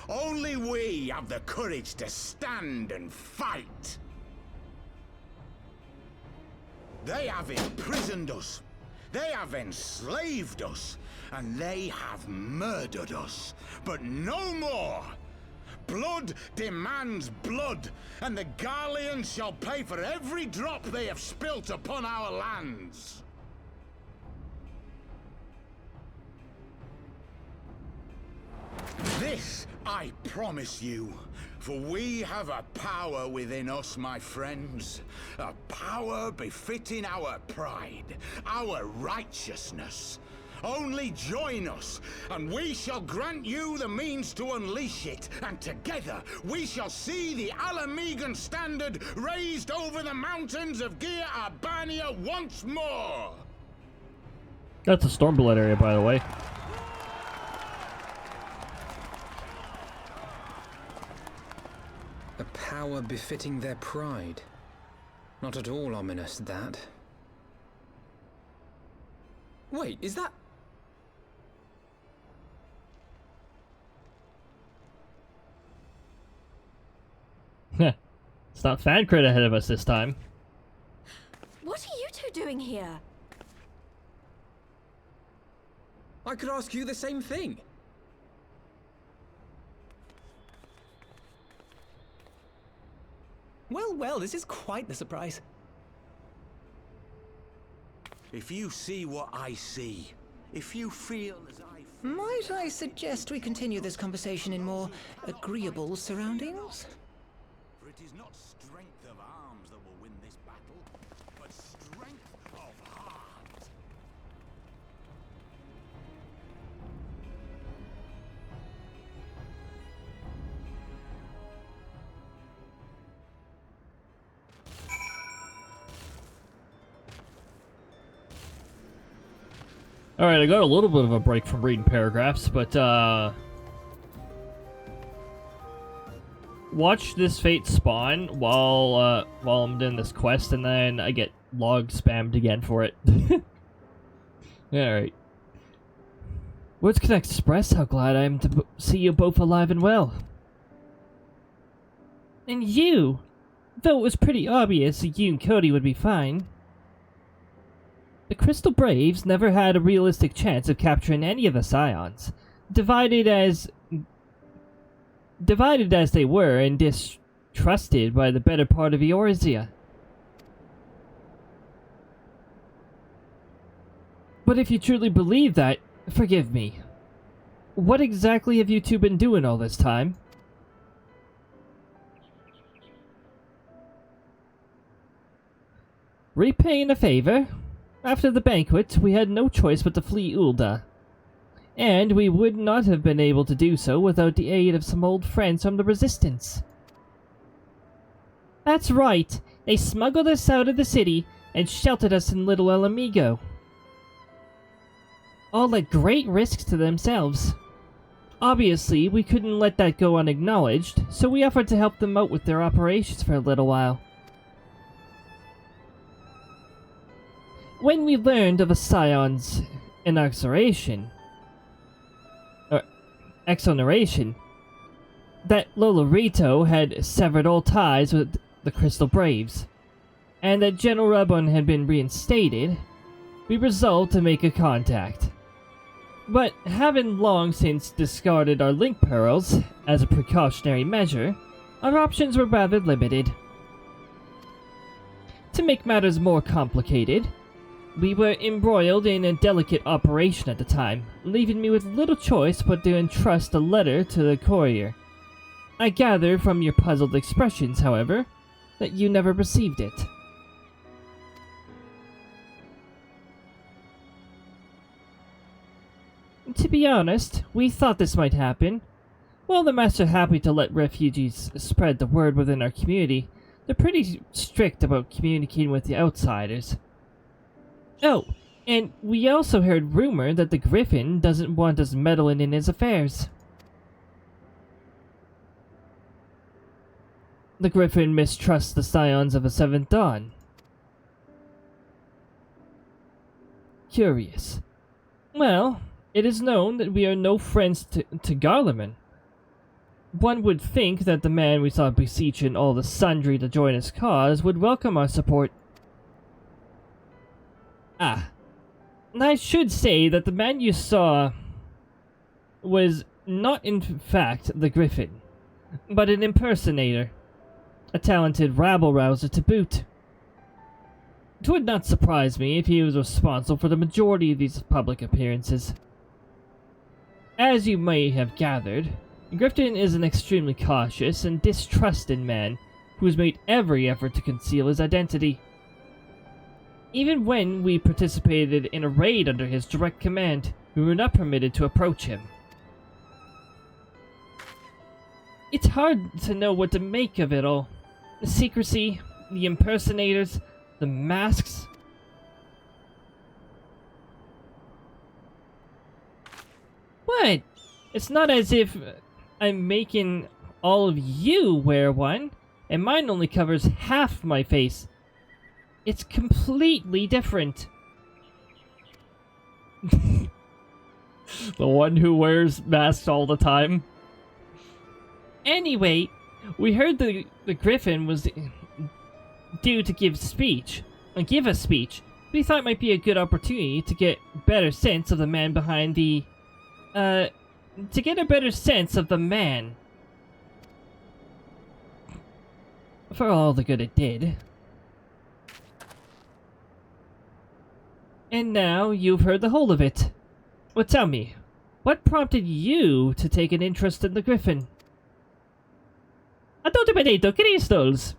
Only we have the courage to stand and fight. They have imprisoned us. They have enslaved us, and they have murdered us, but no more! Blood demands blood, and the Garleans shall pay for every drop they have spilt upon our lands! This I promise you, for we have a power within us, my friends. A power befitting our pride, our righteousness. Only join us, and we shall grant you the means to unleash it, and together we shall see the Alamigan standard raised over the mountains of Gia Arbania once more! That's a Stormblood area, by the way. A power befitting their pride. Not at all ominous, that. Wait, is that... It's not Fancrit ahead of us this time. What are you two doing here? I could ask you the same thing. Well, this is quite the surprise. If you see what I see, if you feel as I feel... Might I suggest we continue this conversation in more agreeable surroundings? For it is not strength of arms that will win this battle, but strength of heart. Alright, I got a little bit of a break from reading paragraphs, but, watch this fate spawn while I'm doing this quest, and then I get log spammed again for it. Alright. Words can express how glad I am to see you both alive and well. And you! Though it was pretty obvious that you and Cody would be fine. The Crystal Braves never had a realistic chance of capturing any of the Scions, divided as they were and distrusted by the better part of Eorzea. But if you truly believe that, forgive me. What exactly have you two been doing all this time? Repaying a favor? After the banquet, we had no choice but to flee Ul'dah. And we would not have been able to do so without the aid of some old friends from the Resistance. That's right. They smuggled us out of the city and sheltered us in Little El Amigo. All at great risk to themselves. Obviously, we couldn't let that go unacknowledged, so we offered to help them out with their operations for a little while. When we learned of a Scion's exoneration, that Lolorito had severed all ties with the Crystal Braves, and that General Rebon had been reinstated, we resolved to make a contact. But having long since discarded our link pearls as a precautionary measure, our options were rather limited. To make matters more complicated, we were embroiled in a delicate operation at the time, leaving me with little choice but to entrust a letter to the courier. I gather from your puzzled expressions, however, that you never received it. To be honest, we thought this might happen. While the Master happy to let refugees spread the word within our community, they're pretty strict about communicating with the outsiders. Oh, and we also heard rumor that the Griffin doesn't want us meddling in his affairs. The Griffin mistrusts the Scions of the Seventh Dawn. Curious. Well, it is known that we are no friends to Garlemald. One would think that the man we saw beseeching all the sundry to join his cause would welcome our support. Ah, I should say that the man you saw was not in fact the Griffin, but an impersonator, a talented rabble-rouser to boot. It would not surprise me if he was responsible for the majority of these public appearances. As you may have gathered, Griffin is an extremely cautious and distrusting man who has made every effort to conceal his identity. Even when we participated in a raid under his direct command, we were not permitted to approach him. It's hard to know what to make of it all. The secrecy, the impersonators, the masks. What? It's not as if I'm making all of you wear one, and mine only covers half my face. It's completely different. The one who wears masks all the time. Anyway, we heard the Griffin was due to give a speech. We thought it might be a good opportunity to get a better sense of the man behind the... to get a better sense of the man. For all the good it did. And now you've heard the whole of it. Well, tell me, what prompted you to take an interest in the Griffin? Crystals.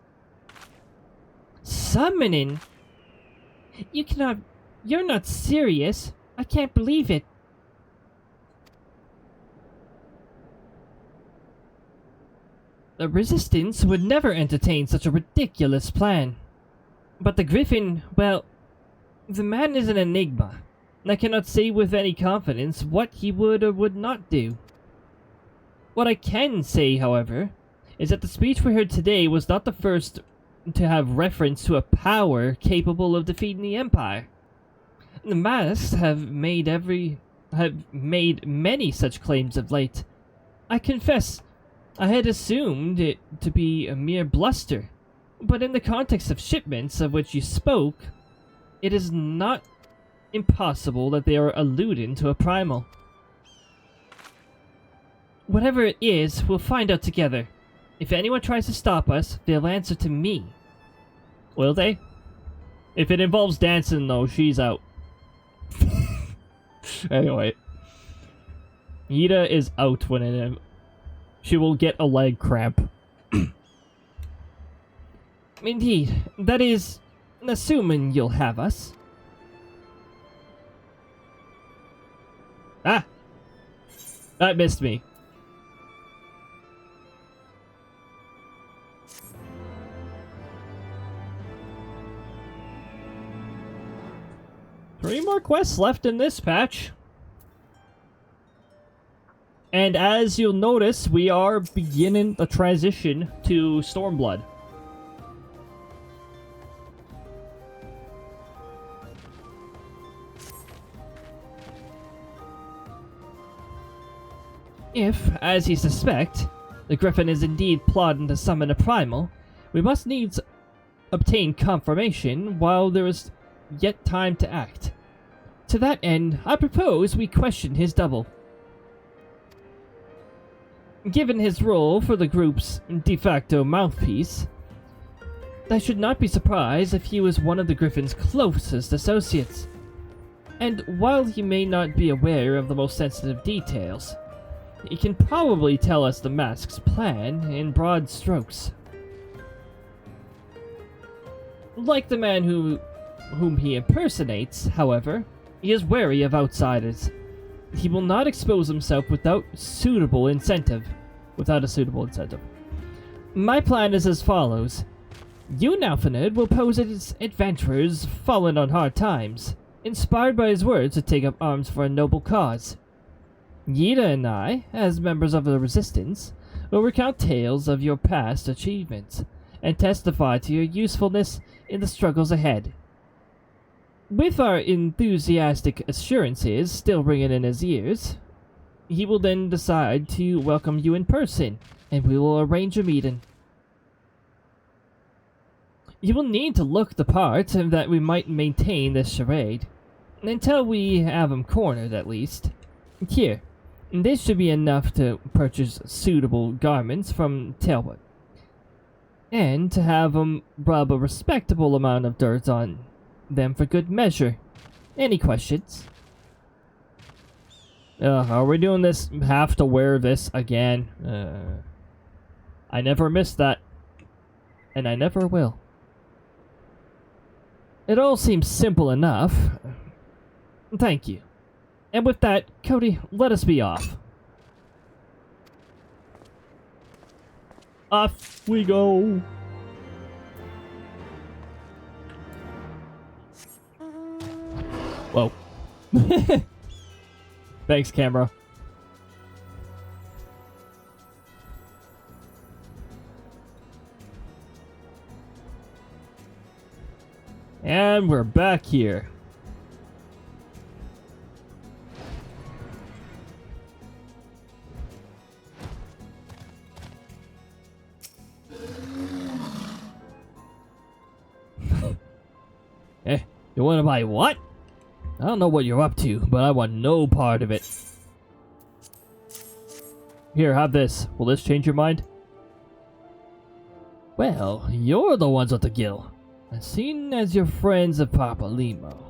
Summoning? You're not serious. I can't believe it. The Resistance would never entertain such a ridiculous plan. But the Griffin, well, the man is an enigma, and I cannot say with any confidence what he would or would not do. What I can say, however, is that the speech we heard today was not the first to have reference to a power capable of defeating the Empire. The masks have made many such claims of late. I confess, I had assumed it to be a mere bluster, but in the context of shipments of which you spoke, it is not impossible that they are alluding to a primal. Whatever it is, we'll find out together. If anyone tries to stop us, they'll answer to me. Will they? If it involves dancing, though, she's out. Anyway. Yida is out when it... She will get a leg cramp. Indeed. That is, assuming you'll have us. Ah! That missed me. Three more quests left in this patch. And as you'll notice, we are beginning the transition to Stormblood. If, as you suspect, the Griffin is indeed plotting to summon a primal, we must needs obtain confirmation while there is yet time to act. To that end, I propose we question his double. Given his role for the group's de facto mouthpiece, I should not be surprised if he was one of the Griffin's closest associates. And while he may not be aware of the most sensitive details, he can probably tell us the Mask's plan in broad strokes. Like the man whom he impersonates, however, he is wary of outsiders. He will not expose himself without a suitable incentive. My plan is as follows. You, Nalfinid, will pose as adventurers fallen on hard times, inspired by his words to take up arms for a noble cause. Yida and I, as members of the Resistance, will recount tales of your past achievements, and testify to your usefulness in the struggles ahead. With our enthusiastic assurances still ringing in his ears, he will then decide to welcome you in person, and we will arrange a meeting. You will need to look the part, and that we might maintain this charade. Until we have him cornered, at least. Here, this should be enough to purchase suitable garments from Talbot. And to have him rub a respectable amount of dirt on them for good measure. Any questions? Are we doing this? Have to wear this again? I never missed that. And I never will. It all seems simple enough. Thank you. And with that, Cody, let us be off. Off we go. Whoa. Thanks, camera. And we're back here. You wanna buy what? I don't know what you're up to, but I want no part of it. Here, have this. Will this change your mind? Well, you're the ones with the gill. As seen as your friends of Papa Limo.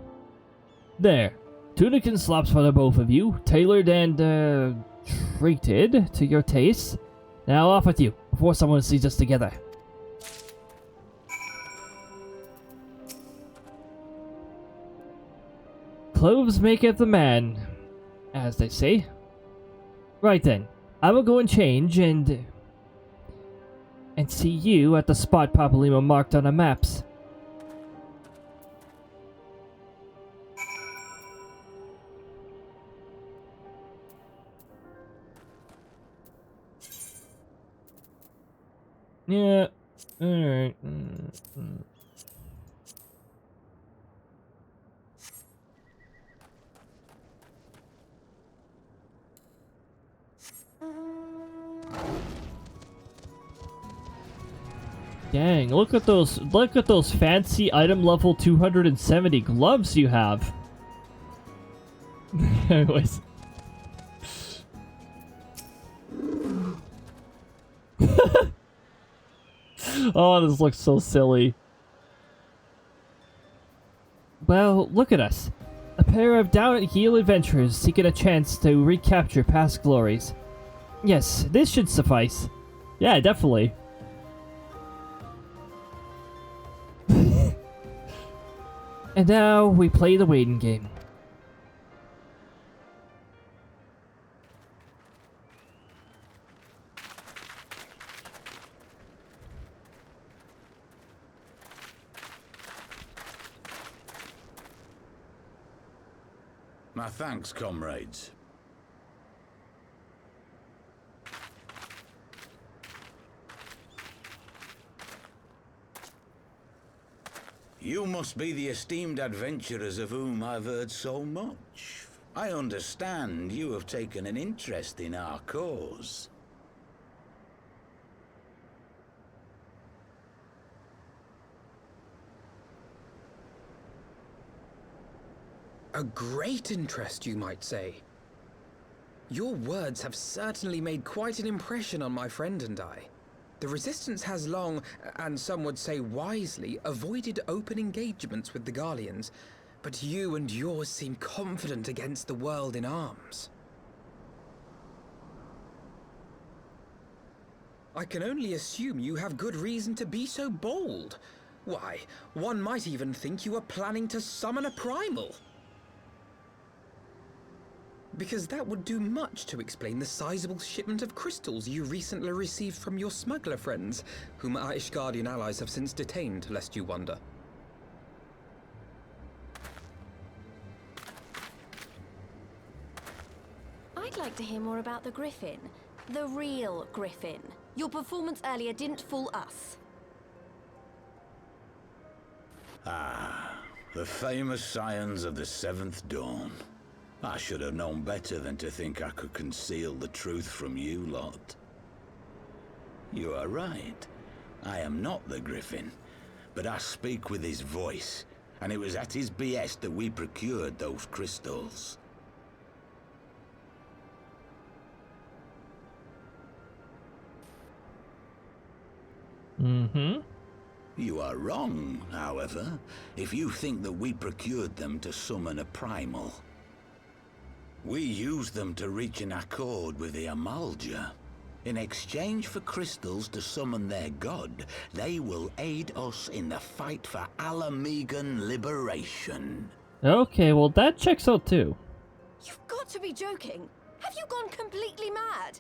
There. Tunic and slops for the both of you, tailored and, treated to your tastes. Now off with you, before someone sees us together. Clothes maketh the man, as they say. Right then, I will go and change and see you at the spot Papa Limo marked on the maps. Yeah, alright. Dang, look at those fancy item level 270 gloves you have. Anyways. Oh, this looks so silly. Well, look at us. A pair of down-at-heel adventurers seeking a chance to recapture past glories. Yes, this should suffice. Yeah, definitely. And now we play the waiting game. My thanks, comrades. You must be the esteemed adventurers of whom I've heard so much. I understand you have taken an interest in our cause. A great interest, you might say. Your words have certainly made quite an impression on my friend and I. The Resistance has long, and some would say wisely, avoided open engagements with the Garleans, but you and yours seem confident against the world in arms. I can only assume you have good reason to be so bold. Why, one might even think you are planning to summon a primal. Because that would do much to explain the sizable shipment of crystals you recently received from your smuggler friends, whom our Ishgardian allies have since detained, lest you wonder. I'd like to hear more about the Griffin. The real Griffin. Your performance earlier didn't fool us. Ah, the famous Scions of the Seventh Dawn. I should have known better than to think I could conceal the truth from you lot. You are right. I am not the Griffin, but I speak with his voice, and it was at his behest that we procured those crystals. Mm-hmm. You are wrong, however, if you think that we procured them to summon a primal. We used them to reach an accord with the Amalja. In exchange for crystals to summon their god, they will aid us in the fight for Alamegan liberation. Okay, well that checks out too. You've got to be joking. Have you gone completely mad?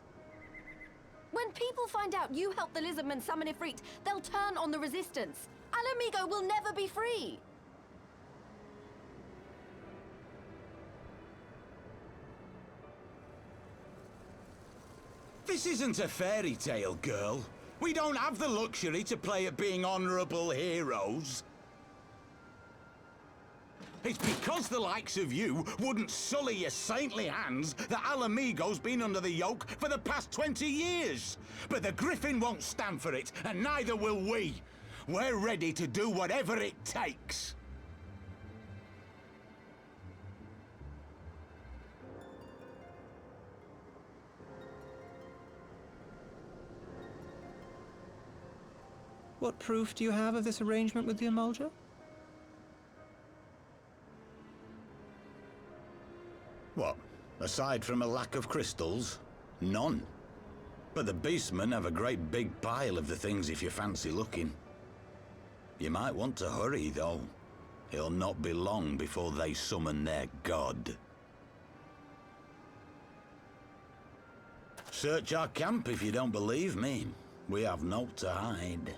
When people find out you helped the Lizardmen summon Ifrit, they'll turn on the Resistance. Alamigo will never be free. This isn't a fairy tale, girl. We don't have the luxury to play at being honorable heroes. It's because the likes of you wouldn't sully your saintly hands that Alamigo's been under the yoke for the past 20 years. But the Griffin won't stand for it, and neither will we. We're ready to do whatever it takes. What proof do you have of this arrangement with the Amalja? What? Aside from a lack of crystals? None. But the beastmen have a great big pile of the things if you fancy looking. You might want to hurry, though. It'll not be long before they summon their god. Search our camp if you don't believe me. We have naught to hide.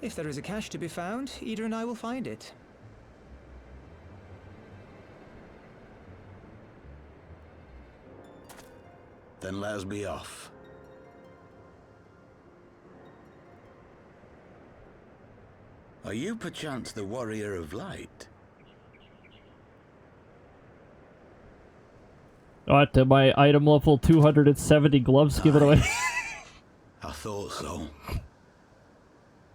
If there is a cache to be found, Eder and I will find it. Then let us be off. Are you perchance the Warrior of Light? Alright, did my item level 270 gloves give it away? I thought so.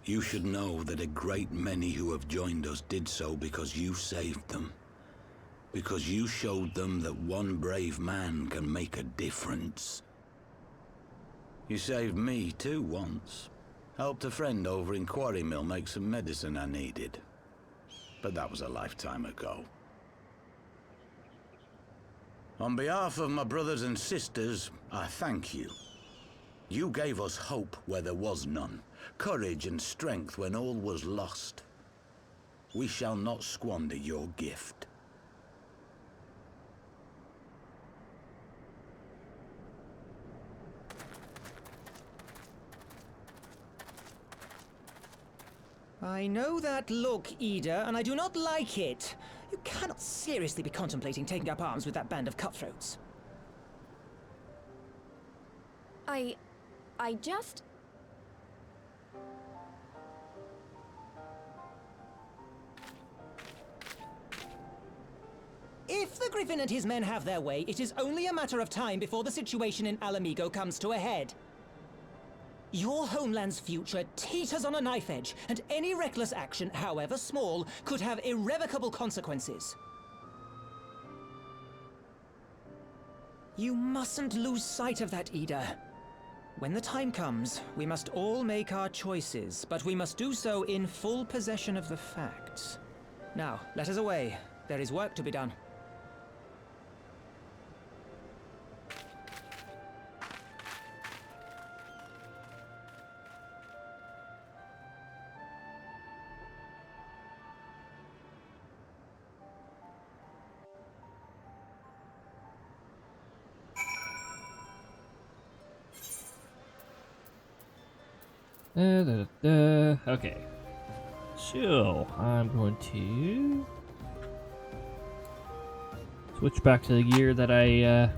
You should know that a great many who have joined us did so because you saved them. Because you showed them that one brave man can make a difference. You saved me too once. Helped a friend over in Quarry Mill make some medicine I needed. But that was a lifetime ago. On behalf of my brothers and sisters, I thank you. You gave us hope where there was none, courage and strength when all was lost. We shall not squander your gift. I know that look, Ida, and I do not like it. You cannot seriously be contemplating taking up arms with that band of cutthroats. I just... If the Griffin and his men have their way, it is only a matter of time before the situation in Alamigo comes to a head. Your homeland's future teeters on a knife edge, and any reckless action, however small, could have irrevocable consequences. You mustn't lose sight of that, Ida. When the time comes, we must all make our choices, but we must do so in full possession of the facts. Now, let us away. There is work to be done. Okay. So, I'm going to switch back to the gear that I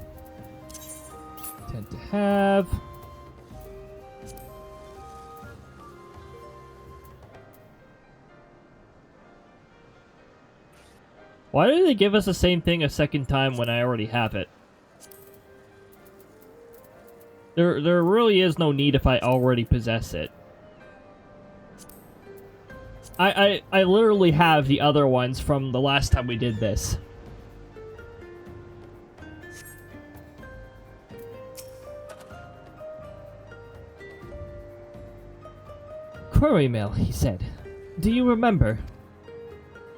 tend to have. Why do they give us the same thing a second time when I already have it? There really is no need if I already possess it. I literally have the other ones from the last time we did this. Quarry Mill, he said. Do you remember?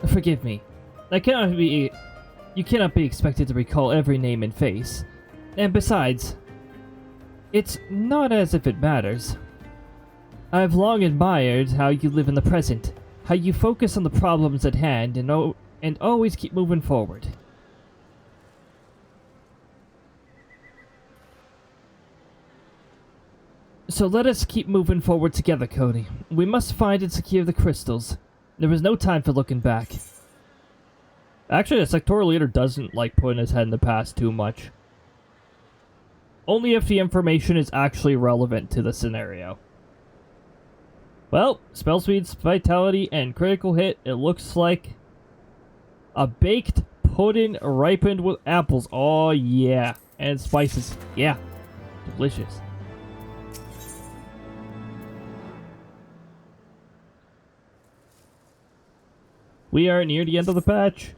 Forgive me. You cannot be expected to recall every name and face. And besides, it's not as if it matters. I've long admired how you live in the present, how you focus on the problems at hand and always keep moving forward. So let us keep moving forward together, Cody. We must find and secure the crystals. There is no time for looking back. Actually, the sectoral leader doesn't like putting his head in the past too much. Only if the information is actually relevant to the scenario. Well, spell speed, vitality, and critical hit, it looks like a baked pudding ripened with apples. Oh yeah, and spices. Yeah, delicious. We are near the end of the patch.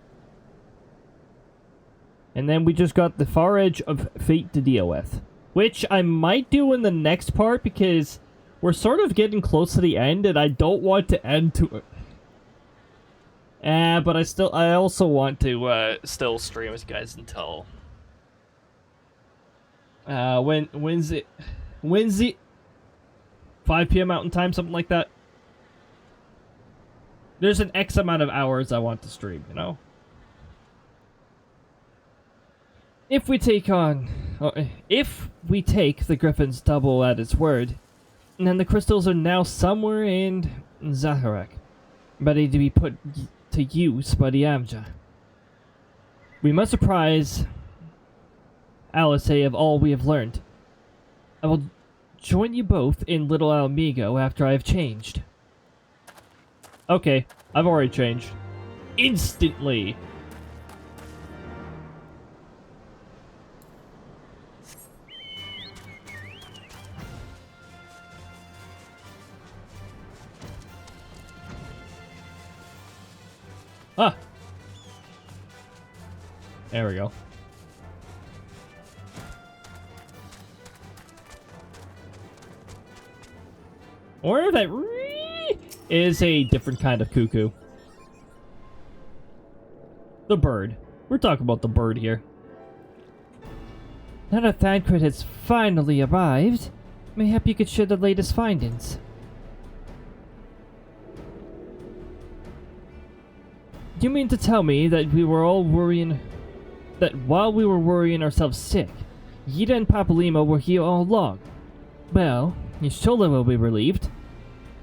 And then we just got the far edge of fate to deal with. Which I might do in the next part because we're sort of getting close to the end and I don't want to end to... but I also want to still stream with you guys until... when's it? 5 p.m. Mountain Time, something like that. There's an X amount of hours I want to stream, you know? If we take the Griffin's double at its word, then the crystals are now somewhere in Zaharak, ready to be put to use by the Amja. We must apprise Alice of all we have learned. I will join you both in Little Alamigo after I have changed. Okay, I've already changed. Instantly! There we go. Or if that is a different kind of cuckoo. The bird. We're talking about the bird here. Now that Thancred has finally arrived, mayhap you could share the latest findings. You mean to tell me that we were all worrying... that while we were worrying ourselves sick, Yida and Papalima were here all along? Well, you surely will be relieved.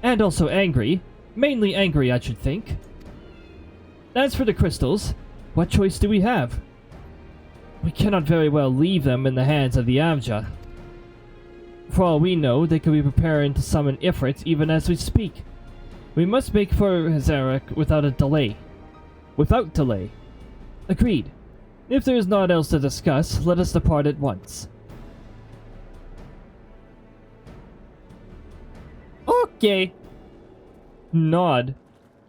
And also angry. Mainly angry, I should think. As for the crystals, what choice do we have? We cannot very well leave them in the hands of the Amja. For all we know, they could be preparing to summon Ifrits even as we speak. We must make for Zarek without a delay. Without delay. Agreed. If there is naught else to discuss, let us depart at once. Okay. Nod.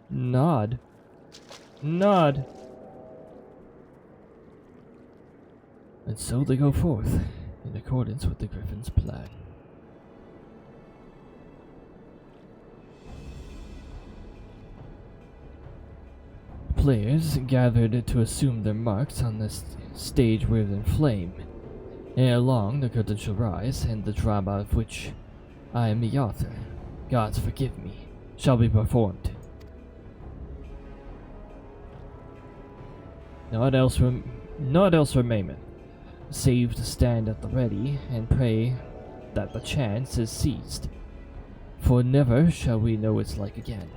Nod. Nod. And so they go forth, in accordance with the Griffin's plan. Players gathered to assume their marks on this stage wreathed in flame. Ere long, the curtain shall rise, and the drama of which I am the author, gods forgive me, shall be performed. Naught else remaineth, save to stand at the ready and pray that the chance is seized, for never shall we know its like again.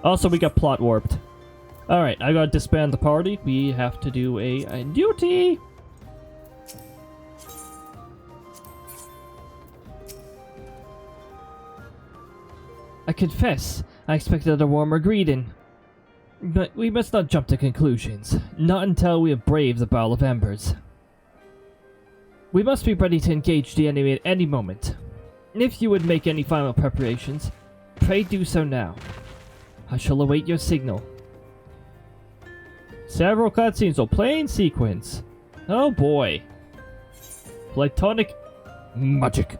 Also, we got plot warped. Alright, I gotta disband the party. We have to do a duty! I confess, I expected a warmer greeting. But we must not jump to conclusions, not until we have braved the Bowl of Embers. We must be ready to engage the enemy at any moment. If you would make any final preparations, pray do so now. I shall await your signal. Several cutscenes will play in sequence. Oh boy. Platonic magic.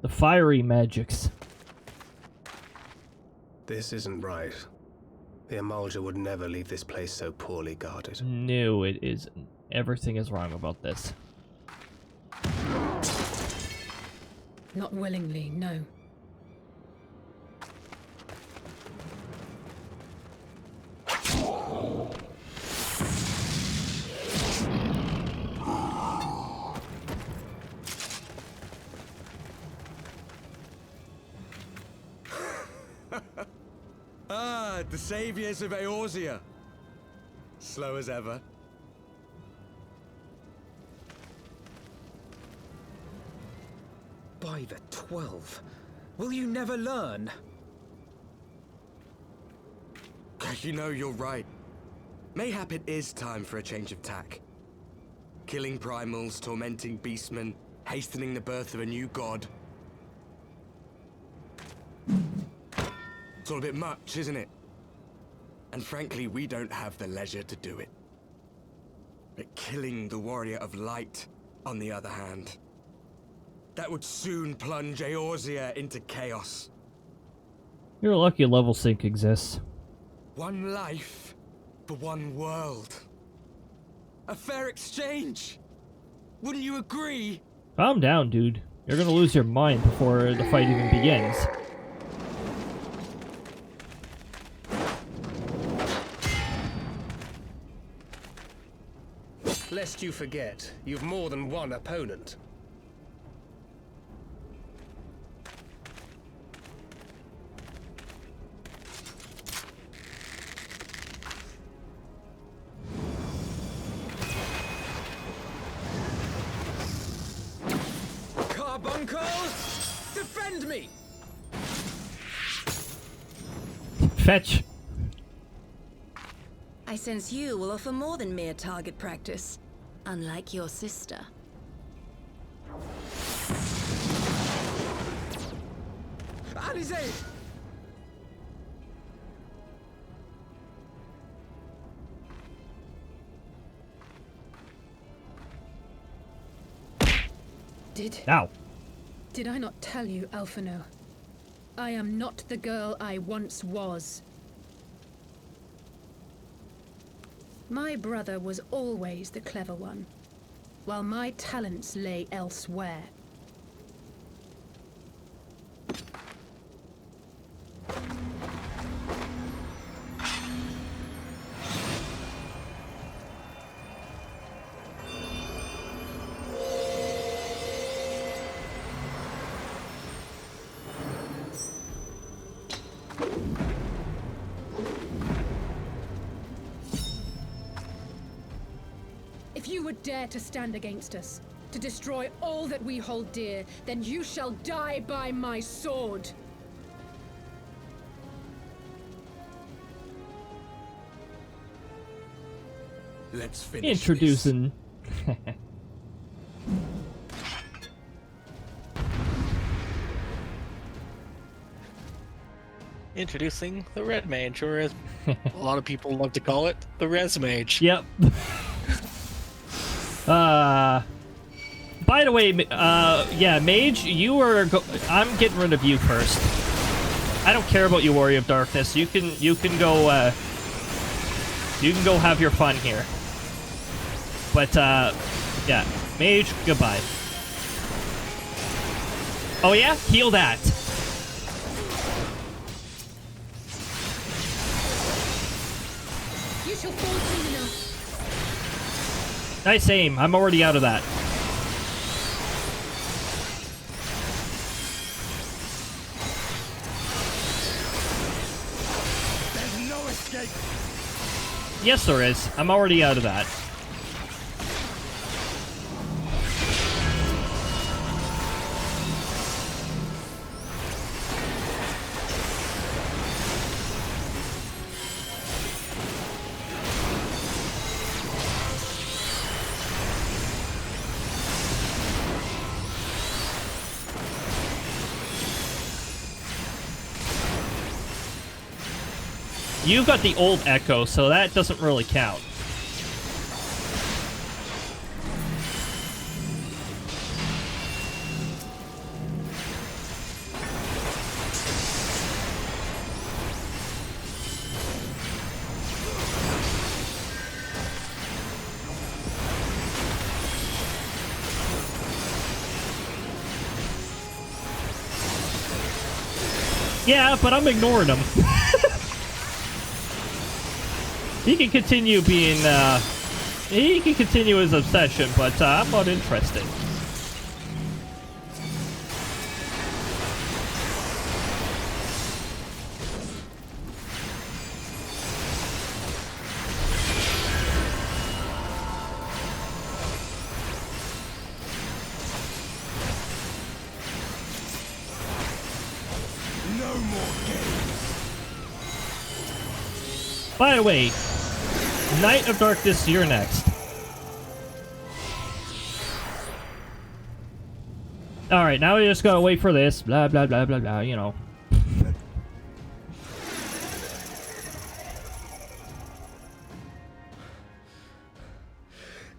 The fiery magics. This isn't right. The Emulger would never leave this place so poorly guarded. No, it isn't. Everything is wrong about this. Not willingly, no. The saviors of Eorzea. Slow as ever. By the 12, will you never learn? You know, you're right. Mayhap it is time for a change of tack. Killing primals, tormenting beastmen, hastening the birth of a new god. It's all a bit much, isn't it? And frankly, we don't have the leisure to do it. But killing the warrior of light, on the other hand, that would soon plunge Eorzea into chaos. You're lucky level sync exists. One life for one world. A fair exchange. Wouldn't you agree? Calm down, dude. You're gonna lose your mind before the fight even begins. Lest you forget, you've more than one opponent. Carbuncles! Defend me! Fetch. I sense you will offer more than mere target practice, unlike your sister. Alize! Ow. Did I not tell you, Alphino? I am not the girl I once was. My brother was always the clever one, while my talents lay elsewhere. If you would dare to stand against us, to destroy all that we hold dear, then you shall die by my sword. Let's finish Introducing. Introducing the Red Mage, or as a lot of people love to call it, the Res Mage. Yep. By the way, yeah, Mage, you are. I'm getting rid of you first. I don't care about you, Warrior of Darkness. You can go. You can go have your fun here. But yeah, Mage, goodbye. Oh yeah, heal that. You shall fall soon enough. Nice aim. I'm already out of that. There's no escape. Yes, there is. I'm already out of that. You've got the old Echo, so that doesn't really count. Yeah, but I'm ignoring him. He can continue being, he can continue his obsession, but I'm not interested. No more games. By the way, Knight of Darkness, you're next. Alright, now we just gotta wait for this. Blah, blah, blah, blah, blah, you know.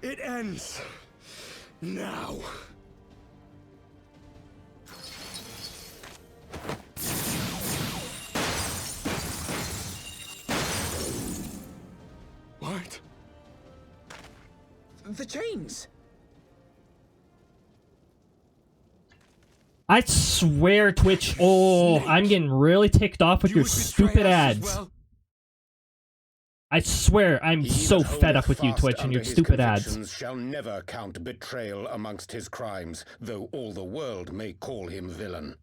It ends now. What? The chains! I swear, Twitch. Oh, I'm getting really ticked off with your stupid ads. I swear, I'm so fed up with you, Twitch, and your stupid ads. Shall never count betrayal amongst his crimes, though all the world may call him villain.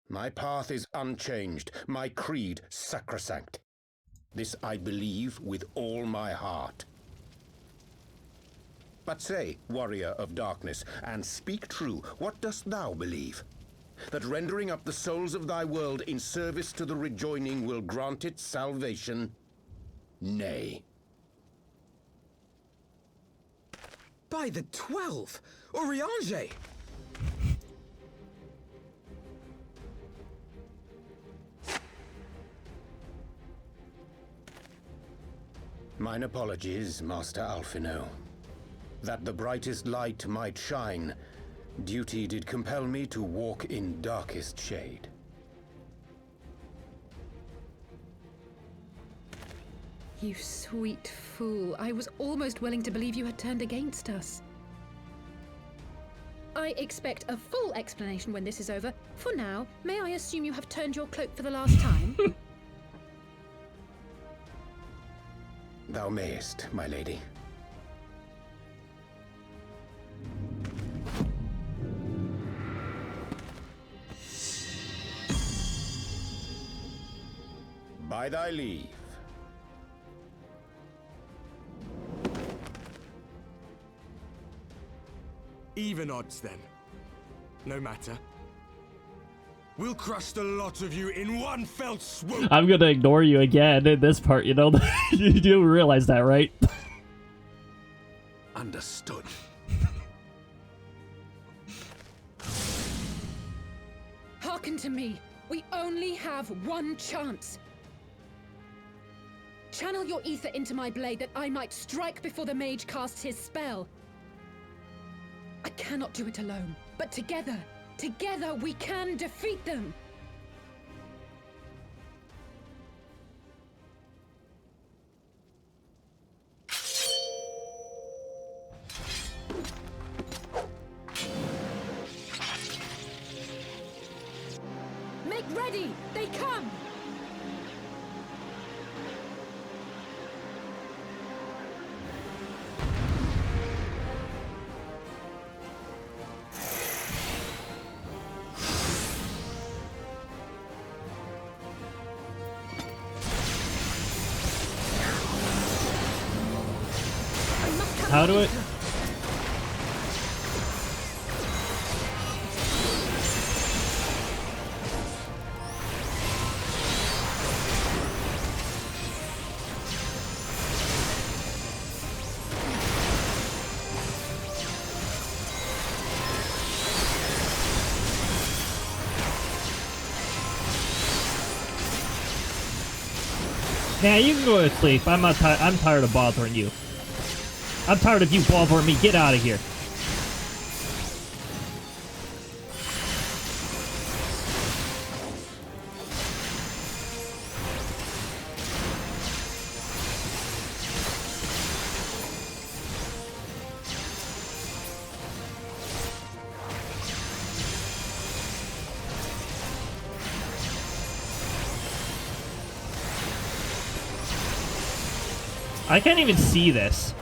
My path is unchanged, my creed sacrosanct. This I believe with all my heart. But say, warrior of darkness, and speak true, what dost thou believe? that rendering up the souls of thy world in service to the rejoining will grant it salvation? Nay. By the 12! Oriange! Mine apologies, Master Alphino. That the brightest light might shine, duty did compel me to walk in darkest shade. You sweet fool. I was almost willing to believe you had turned against us. I expect a full explanation when this is over. For now, may I assume you have turned your cloak for the last time? Thou mayest, my lady. By thy leave. Even odds, then. No matter. We'll crush the lot of you in one fell swoop! I'm gonna ignore you again in this part, you know? You do realize that, right? Understood. Hearken to me. We only have one chance. Channel your ether into my blade that I might strike before the mage casts his spell. I cannot do it alone, but together we can defeat them! Make ready! They come! How do it? Yeah, you can go to sleep. I'm tired of bothering you. I'm tired of you bothering me. Get out of here. I can't even see this.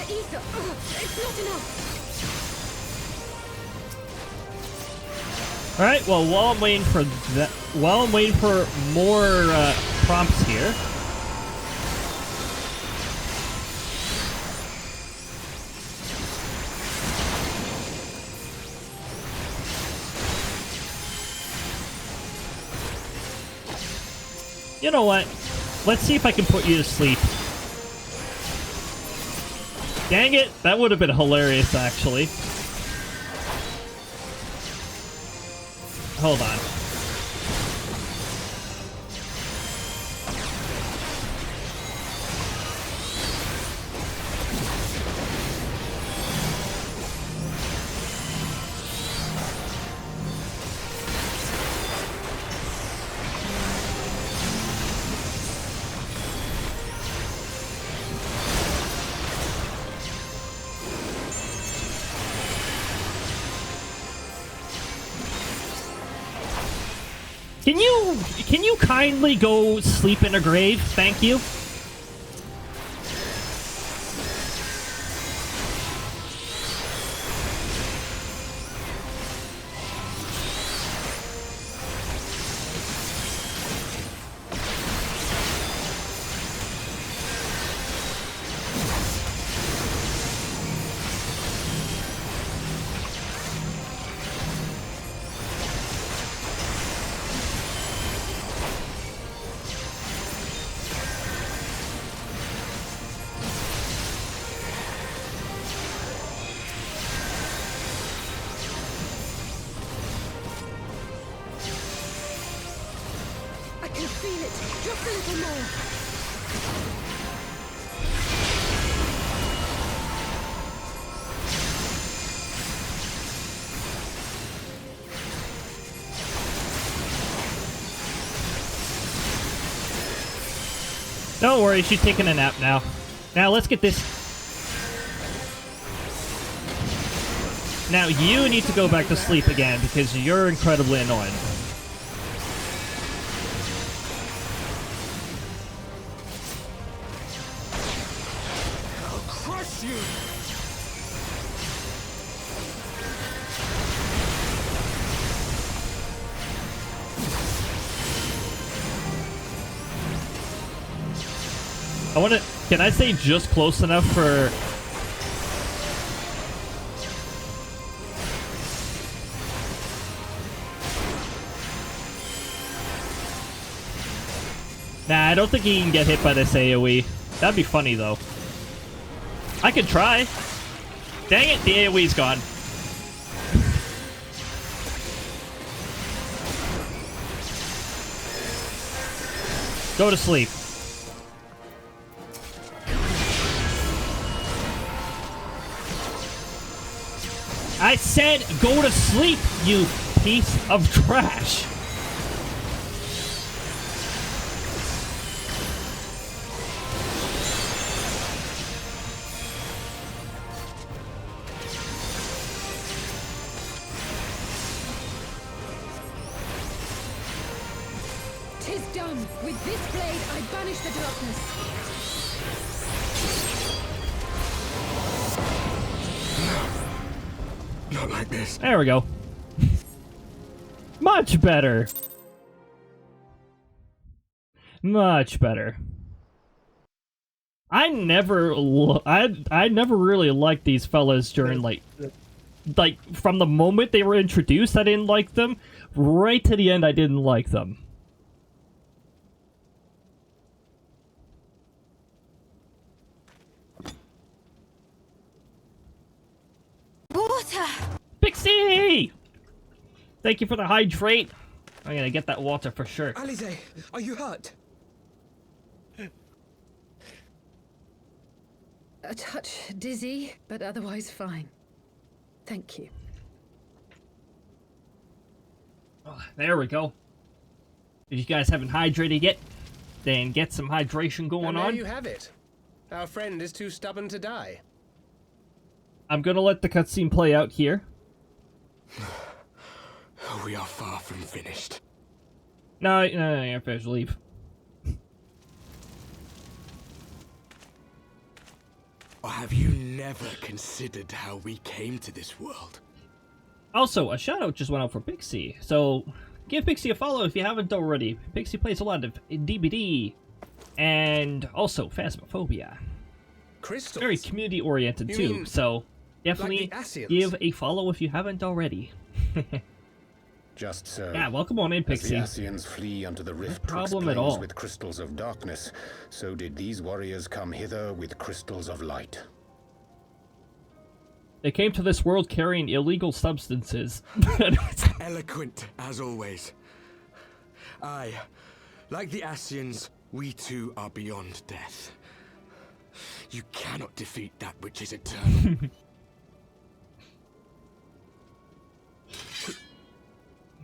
It's not enough. All right. Well, while I'm waiting for that, more prompts here. You know what? Let's see if I can put you to sleep. Dang it! That would have been hilarious, actually. Hold on. Can you kindly go sleep in a grave? Thank you. Don't worry, she's taking a nap now. Now, let's get this. Now, you need to go back to sleep again, because you're incredibly annoying. I'll crush you! I want to... Can I say just close enough for... Nah, I don't think he can get hit by this AoE. That'd be funny, though. I could try. Dang it, the AoE's gone. Go to sleep. I said go to sleep, you piece of trash. Tis done. With this blade, I banish the darkness. Not like this. There we go. Much better. Much better. I never really liked these fellas during like from the moment they were introduced, I didn't like them. Right to the end, I didn't like them. Water! Pixie! Thank you for the hydrate. I'm gonna get that water for sure. Alize, are you hurt? A touch dizzy, but otherwise fine. Thank you. Oh, there we go. If you guys haven't hydrated yet, then get some hydration going And there on. you have it. Our friend is too stubborn to die. I'm gonna let the cutscene play out here. We are far from finished. No, you're finished. Leave. Or have you never considered how we came to this world? Also, a shout out just went out for Pixie, so give Pixie a follow if you haven't already. Pixie plays a lot of DBD and also Phasmophobia. Crystals? Very community oriented You too, mean so definitely like the Ascians? give a follow if you haven't already. Just so. Yeah, welcome on in, Pixie. As the Ascians flee unto the rift No twixt problem at planes all. with crystals of darkness, so did these warriors come hither with crystals of light. They came to this world carrying illegal substances. Eloquent, as always. Aye, like the Ascians, we too are beyond death. You cannot defeat that which is eternal.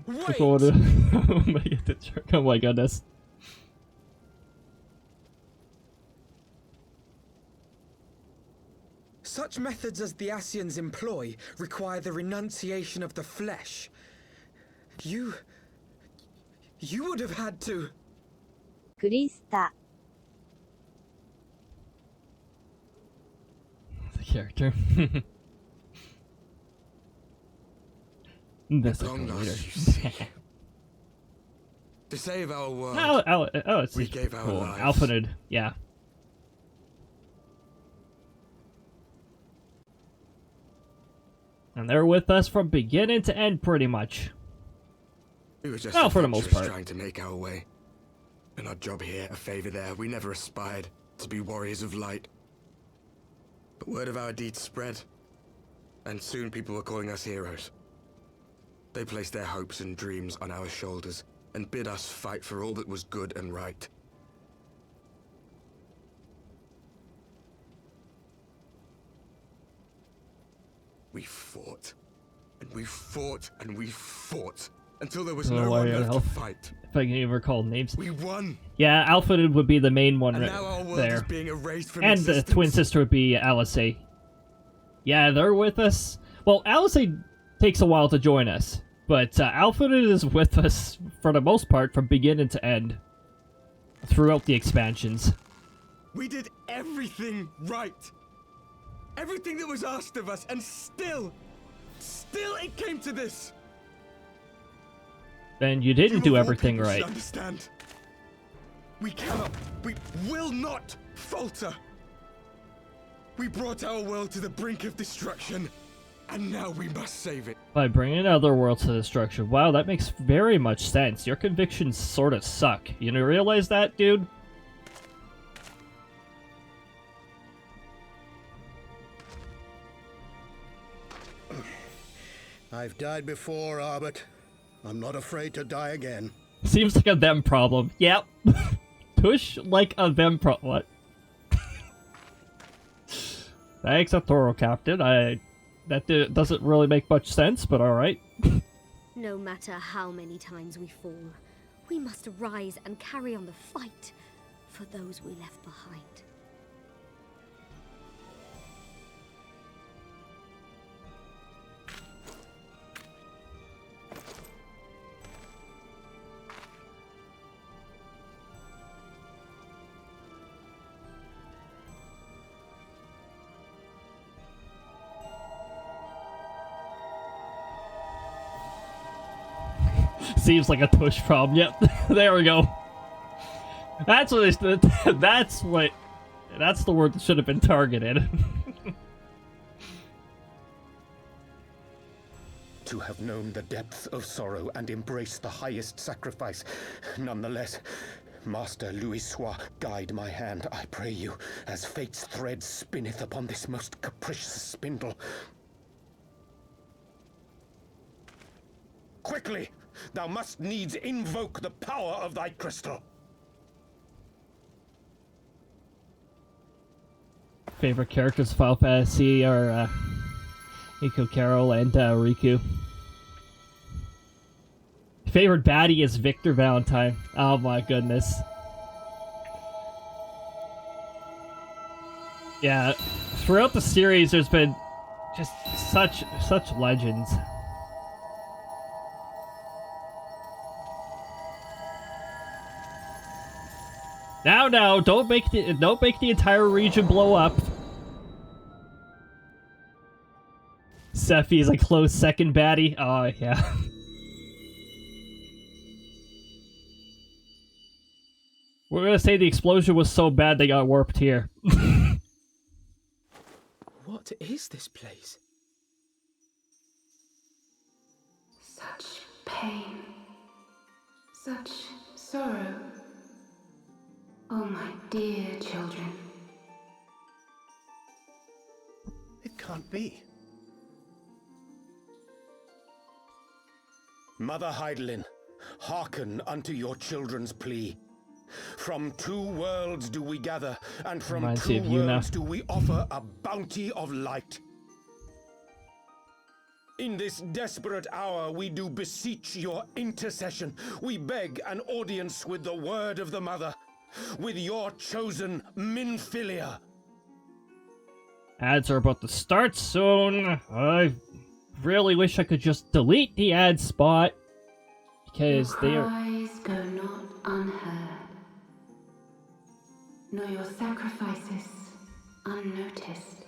Wait! Oh my goodness. Such methods as the Ascians employ require the renunciation of the flesh. You would have had to... Crysta. The character. That's Long a lost, later. you see. To save our world, It's we gave our cool. lives. Alphanid, yeah. And they're with us from beginning to end, pretty much. We were just Well, for the most adventurers part. trying to make our way. An odd job here, a favor there. We never aspired to be warriors of light. But word of our deeds spread, and soon people were calling us heroes. They placed their hopes and dreams on our shoulders and bid us fight for all that was good and right. We fought, and we fought, and we fought until there was no one left to fight. If I can even recall names. We won. Yeah, Alpha would be the main one And right now our world there. is being erased from and existence. the twin sister would be Alice. Yeah, they're with us. Well, Alice takes a while to join us, but Alpha is with us for the most part from beginning to end throughout the expansions. We did everything right. Everything that was asked of us, and still it came to this. Then you didn't do everything You right. understand. We will not falter. We brought our world to the brink of destruction, and now we must save it. By bringing other worlds to destruction. Wow, that makes very much sense. Your convictions sort of suck. You know, realize that, dude? I've died before, Arbit. I'm not afraid to die again. Seems like a them problem. Yep. Push like a them problem. What? Thanks, a thorough captain. That doesn't really make much sense, but alright. No matter how many times we fall, we must rise and carry on the fight for those we left behind. Seems like a tush problem. Yep, there we go. That's what that's the word that should have been targeted. To have known the depth of sorrow and embraced the highest sacrifice. Nonetheless, Master Louis-Sois, guide my hand, I pray you, as fate's thread spinneth upon this most capricious spindle. Quickly! Thou must needs invoke the power of thy crystal. Favorite characters of Final Fantasy are Nico Carol and Riku. Favorite baddie is Victor Valentine. Oh my goodness. Yeah, throughout the series there's been just such legends. Now, don't make the entire region blow up. Sephi is a close second baddie. Oh yeah. We're gonna say the explosion was so bad they got warped here. What is this place? Such pain. Such sorrow. Oh, my dear children. It can't be. Mother Heidelin, hearken unto your children's plea. From two worlds do we gather, and from Reminds me two of Yuna. worlds do we offer a bounty of light. In this desperate hour we do beseech your intercession. We beg an audience with the word of the Mother, with your chosen Minfilia. Ads are about to start soon. I really wish I could just delete the ad spot, because they are... Cries go not unheard, nor your sacrifices unnoticed.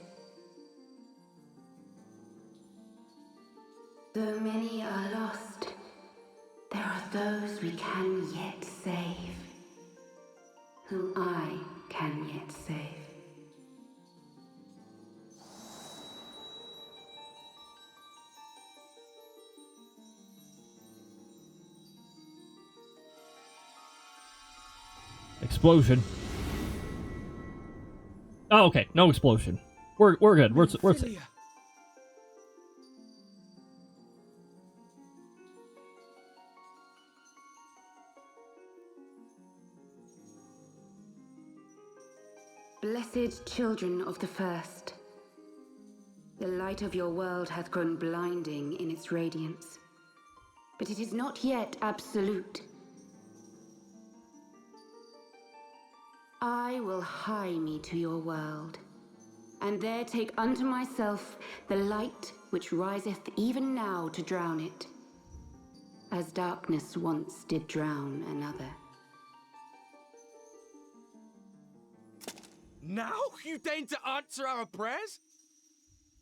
Though many are lost, there are those we can yet save, whom I can yet save. Explosion. Oh, okay. No explosion. We're good. We're safe. Blessed children of the first, the light of your world hath grown blinding in its radiance. but it is not yet absolute. I will hie me to your world, and there take unto myself the light which riseth even now to drown it, as darkness once did drown another. Now you deign to answer our prayers?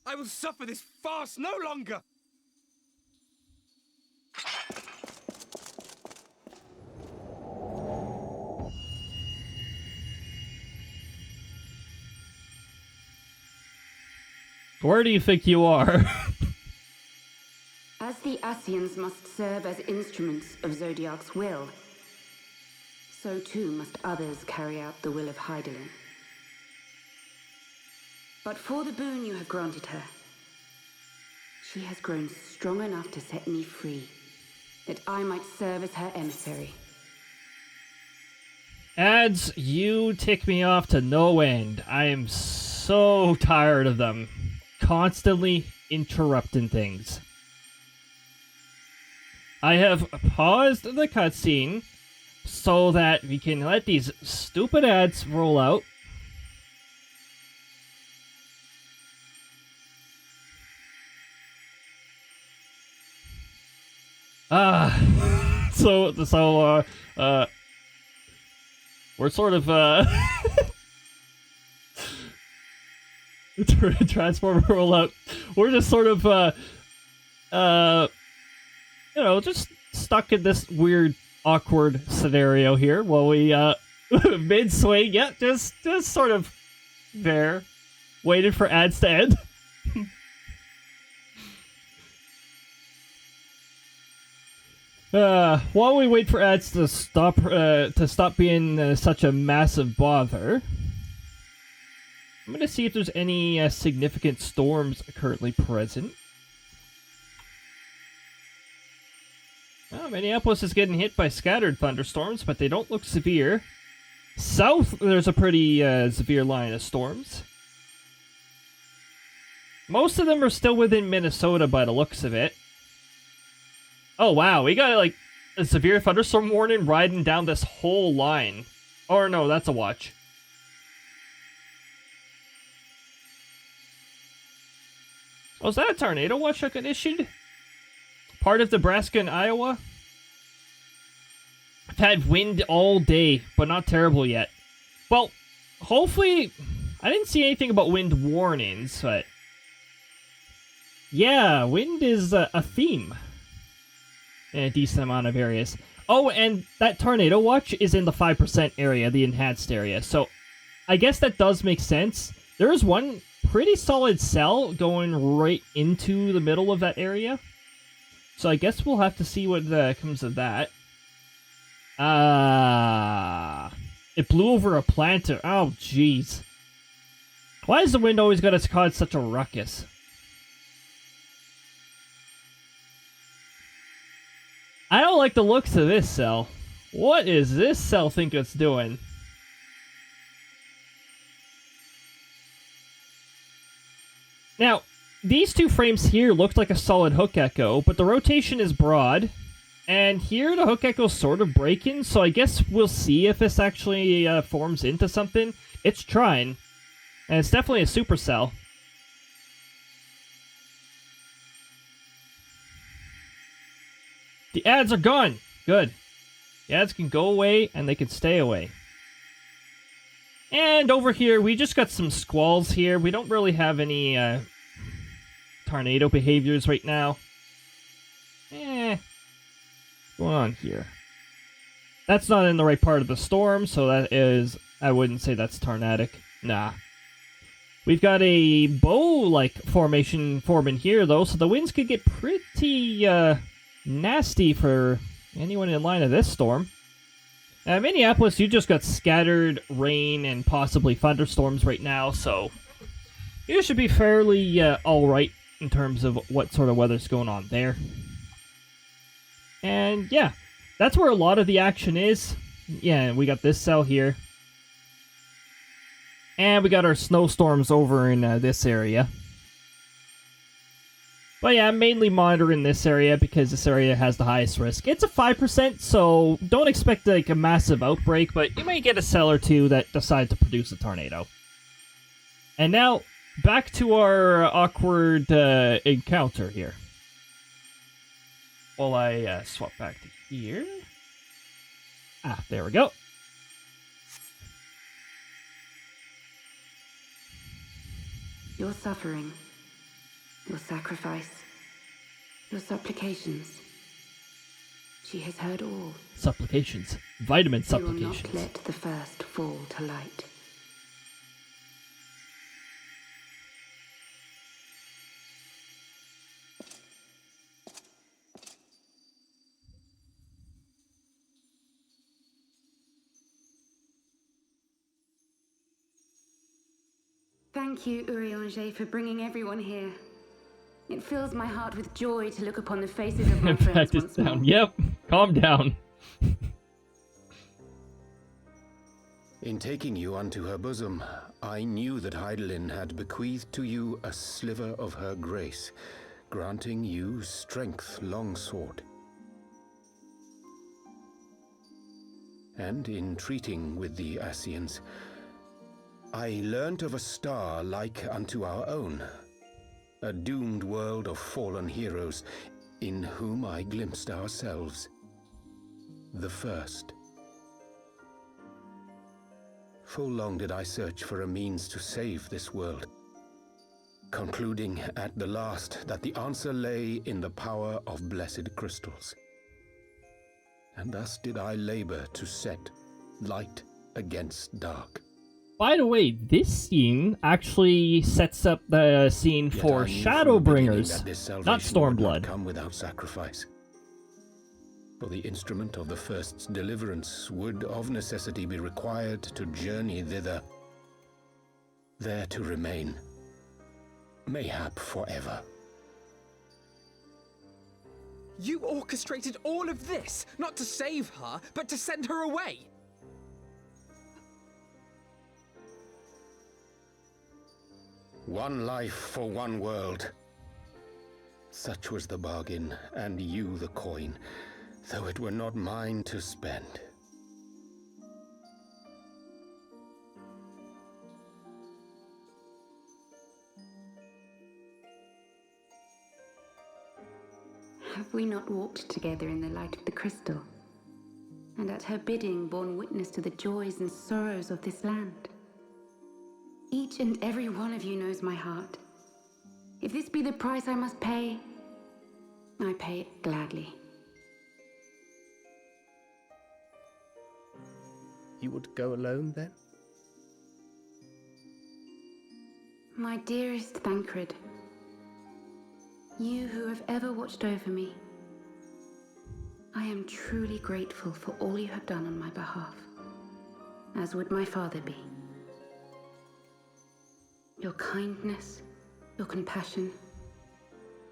I will suffer this farce no longer! Where do you think you are? As the Ascians must serve as instruments of Zodiac's will, so too must others carry out the will of Hydaelyn. But for the boon you have granted her, she has grown strong enough to set me free, that I might serve as her emissary. Ads, you tick me off to no end. I am so tired of them. Constantly interrupting things. I have paused the cutscene so that we can let these stupid ads roll out. We're sort of, Transformer rollout. We're just sort of, you know, just stuck in this weird, awkward scenario here while we, mid-swing, yeah, just sort of there, waited for ads to end. While we wait for ads to stop being such a massive bother, I'm gonna see if there's any significant storms currently present. Well, Minneapolis is getting hit by scattered thunderstorms, but they don't look severe. South, there's a pretty severe line of storms. Most of them are still within Minnesota by the looks of it. Oh wow, we got like a severe thunderstorm warning riding down this whole line. Or no, that's a watch. Oh, is that a tornado watch that got issued? Part of Nebraska and Iowa? I've had wind all day, but not terrible yet. Well, hopefully... I didn't see anything about wind warnings, but... yeah, wind is a theme. In a decent amount of areas. Oh, and that tornado watch is in the 5% area, the enhanced area. So, I guess that does make sense. There is one pretty solid cell going right into the middle of that area. So I guess we'll have to see what comes of that. It blew over a planter. Oh, jeez. Why has the wind always got to cause such a ruckus? I don't like the looks of this cell. What is this cell think it's doing? Now, these two frames here looked like a solid hook echo, but the rotation is broad. And here the hook echo's sort of breaking, so I guess we'll see if this actually forms into something. It's trying. And it's definitely a supercell. The ads are gone! Good. The ads can go away, and they can stay away. And over here, we just got some squalls here. We don't really have any tornado behaviors right now. What's going on here? That's not in the right part of the storm, so that is... I wouldn't say that's tornadic. Nah. We've got a bow-like formation forming here, though, so the winds could get pretty, nasty for anyone in line of this storm. Minneapolis, you just got scattered rain and possibly thunderstorms right now, so you should be fairly alright in terms of what sort of weather's going on there. And yeah, that's where a lot of the action is. Yeah, we got this cell here. And we got our snowstorms over in this area. But yeah, I'm mainly monitoring this area because this area has the highest risk. It's a 5%, so don't expect like a massive outbreak, but you may get a cell or two that decide to produce a tornado. And now, back to our awkward encounter here. While I swap back to here. Ah, there we go. Your suffering, your sacrifice, your supplications. She has heard all. Supplications. Vitamin supplications. She will not let the first fall to light. Thank you, Urianger, for bringing everyone here. It fills my heart with joy to look upon the faces of my friends once more. Yep, calm down. In taking you unto her bosom, I knew that Heidelin had bequeathed to you a sliver of her grace, granting you strength longsword. And in treating with the Ascians, I learnt of a star like unto our own, a doomed world of fallen heroes, in whom I glimpsed ourselves, the first. Full long did I search for a means to save this world, concluding at the last that the answer lay in the power of blessed crystals. And thus did I labor to set light against dark. By the way, this scene actually sets up the scene for Shadowbringers, not Stormblood. Come without sacrifice. For the instrument of the first's deliverance would of necessity be required to journey thither, there to remain, mayhap forever. You orchestrated all of this, not to save her, but to send her away! One life for one world. Such was the bargain, and you the coin, though it were not mine to spend. Have we not walked together in the light of the crystal, and at her bidding borne witness to the joys and sorrows of this land? Each and every one of you knows my heart. If this be the price I must pay, I pay it gladly. You would go alone, then? My dearest Thancred, you who have ever watched over me, I am truly grateful for all you have done on my behalf, as would my father be. Your kindness, your compassion,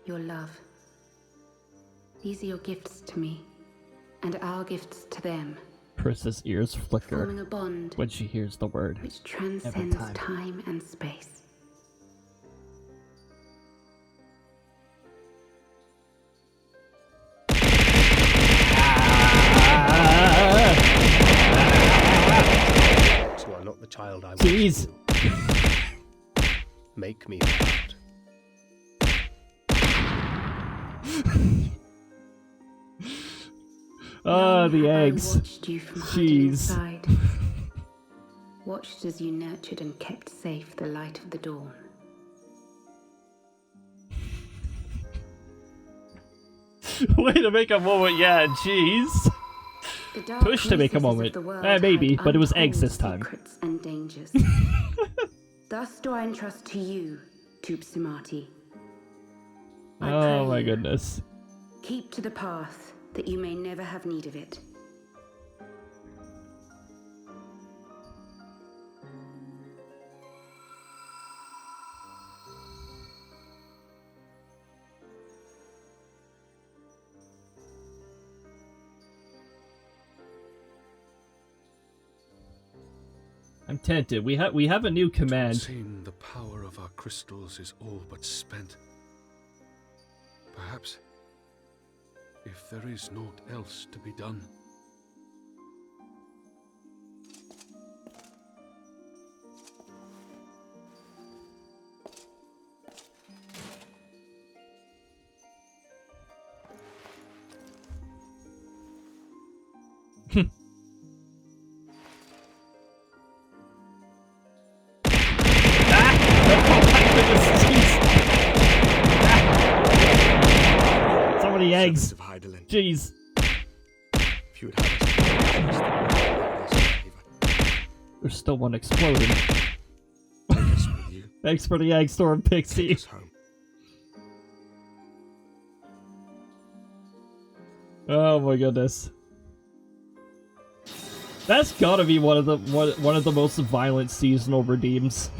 your love. These are your gifts to me, and our gifts to them. Crysta's ears flicker forming a bond when she hears the word which transcends time and space. So I'm not the child I was. Jeez. Make me proud. Oh, the eggs. I watched you from hiding inside. Watched as you nurtured and kept safe the light of the dawn. Way to make a moment, yeah, jeez. Push to make a moment. Maybe, but it was eggs this time. Secrets and dangers. Thus do I entrust to you, Tupsimati. Oh my goodness. Keep to the path, that you may never have need of it. I'm tempted. We have a new command. Seeing the power of our crystals is all but spent. Perhaps, if there is naught else to be done. So many eggs. Jeez. If you would have There's still one exploding. Thanks for the egg, Storm Pixie. Oh my goodness. That's gotta be one of the most violent seasonal redeems.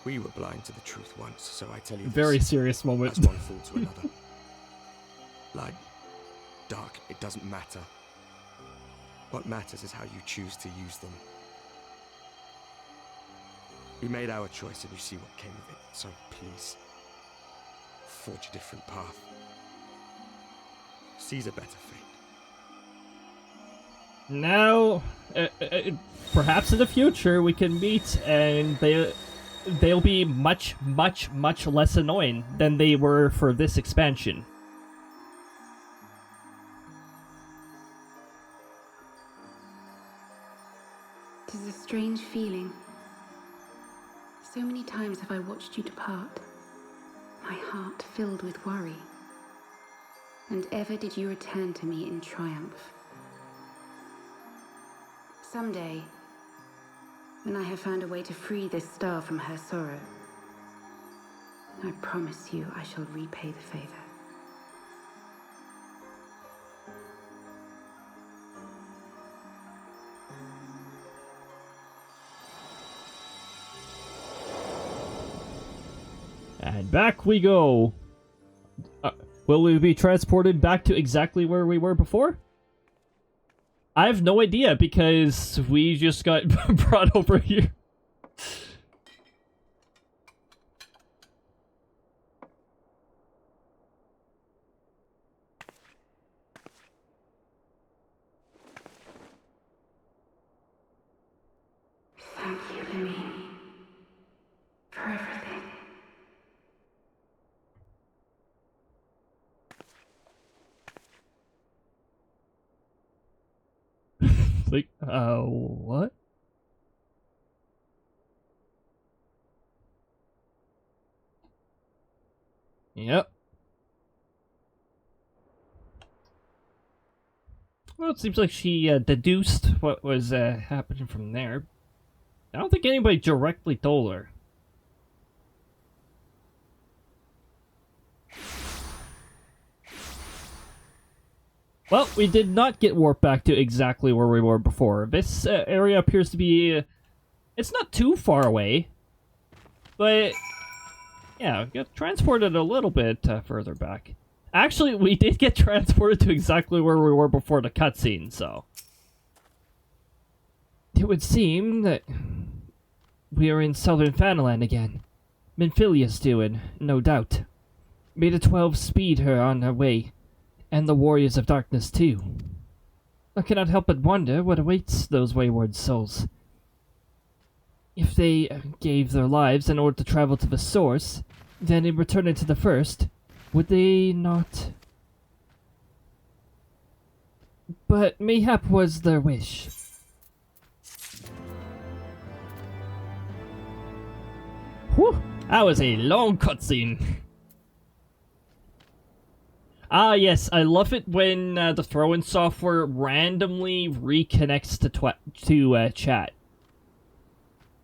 We were blind to the truth once, so I tell you Very this, serious moment. as one fool to another. Light, dark, it doesn't matter. What matters is how you choose to use them. We made our choice and you see what came of it, so please, forge a different path. Seize a better fate. Now, perhaps in the future we can meet and they'll be much less annoying than they were for this expansion. It is a strange feeling. So many times have I watched you depart, my heart filled with worry. And ever did you return to me in triumph. Someday, when I have found a way to free this star from her sorrow, I promise you I shall repay the favor. And back we go. Will we be transported back to exactly where we were before? I have no idea because we just got brought over here. Thank you, Lemmy, for everything. Like, what? Yep. Well, it seems like she deduced what was happening from there. I don't think anybody directly told her. Well, we did not get warped back to exactly where we were before. This area appears to be... it's not too far away. But... yeah, we got transported a little bit further back. Actually, we did get transported to exactly where we were before the cutscene, so... it would seem that... we are in southern Fanaland again. Minfilia's doing, no doubt. May the 12 speed her on her way. And the Warriors of Darkness, too. I cannot help but wonder what awaits those wayward souls. If they gave their lives in order to travel to the source, then in returning to the first, would they not... but mayhap was their wish. Whew! That was a long cutscene. Ah, yes, I love it when the throw-in software randomly reconnects to chat.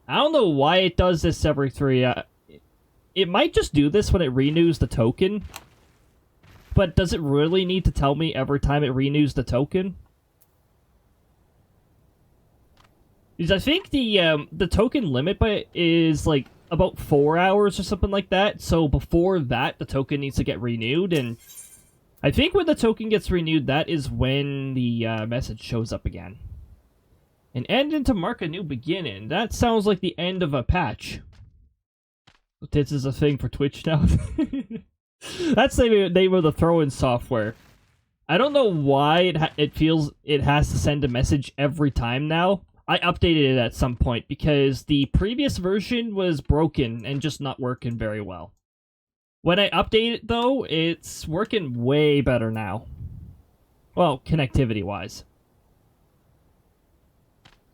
I don't know why it does this every 3... it might just do this when it renews the token. But does it really need to tell me every time it renews the token? Because I think the token limit is like about 4 hours or something like that. So before that, the token needs to get renewed, and I think when the token gets renewed, that is when the message shows up again. An ending to mark a new beginning. That sounds like the end of a patch. This is a thing for Twitch now. That's the name of the throw-in software. I don't know why it feels it has to send a message every time now. I updated it at some point because the previous version was broken and just not working very well. When I update it, though, it's working way better now. Well, connectivity-wise.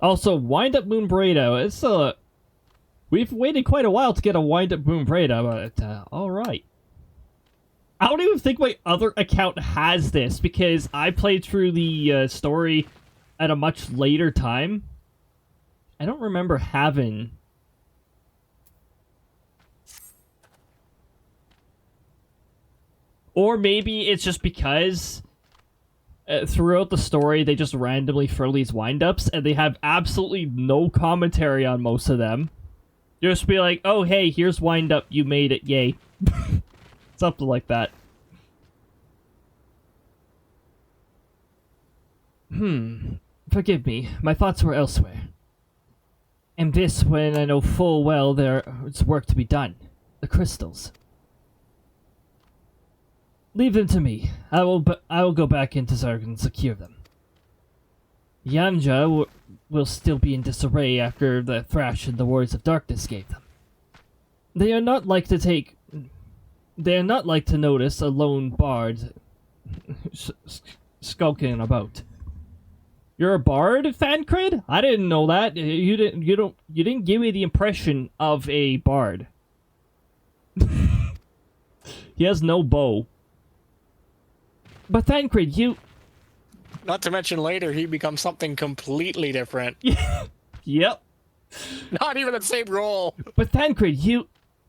Also, Wind Up Moon Brado. It's we've waited quite a while to get a Wind Up Moon Brado, but alright. I don't even think my other account has this, because I played through the story at a much later time. I don't remember having... Or maybe it's just because throughout the story they just randomly throw these wind-ups, and they have absolutely no commentary on most of them. Just be like, oh hey, here's wind-up, you made it, yay. Something like that. Forgive me, my thoughts were elsewhere. And this when I know full well there is work to be done. The crystals. Leave them to me. I will go back into Zerg and secure them. Yanja will still be in disarray after the thrash and the Warriors of Darkness gave them. They are not like to notice a lone bard skulking about. You're a bard, Fancred? I didn't know that. You didn't give me the impression of a bard. He has no bow. But Fancred, you... Not to mention later, he becomes something completely different. Yep. Not even the same role. But Fancred,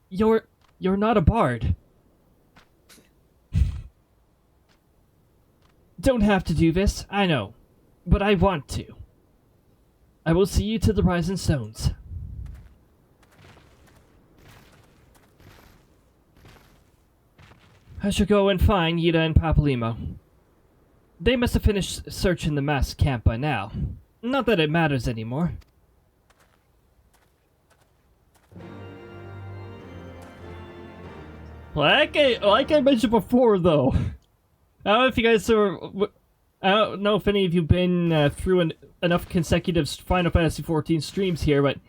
you're not a bard. Don't have to do this, I know. But I want to. I will see you to the Rising Stones. I shall go and find Yida and Papalimo. They must have finished searching the mass camp by now. Not that it matters anymore. Like I mentioned before, though. I don't know if you guys are... I don't know if any of you have been through enough consecutive Final Fantasy XIV streams here, but...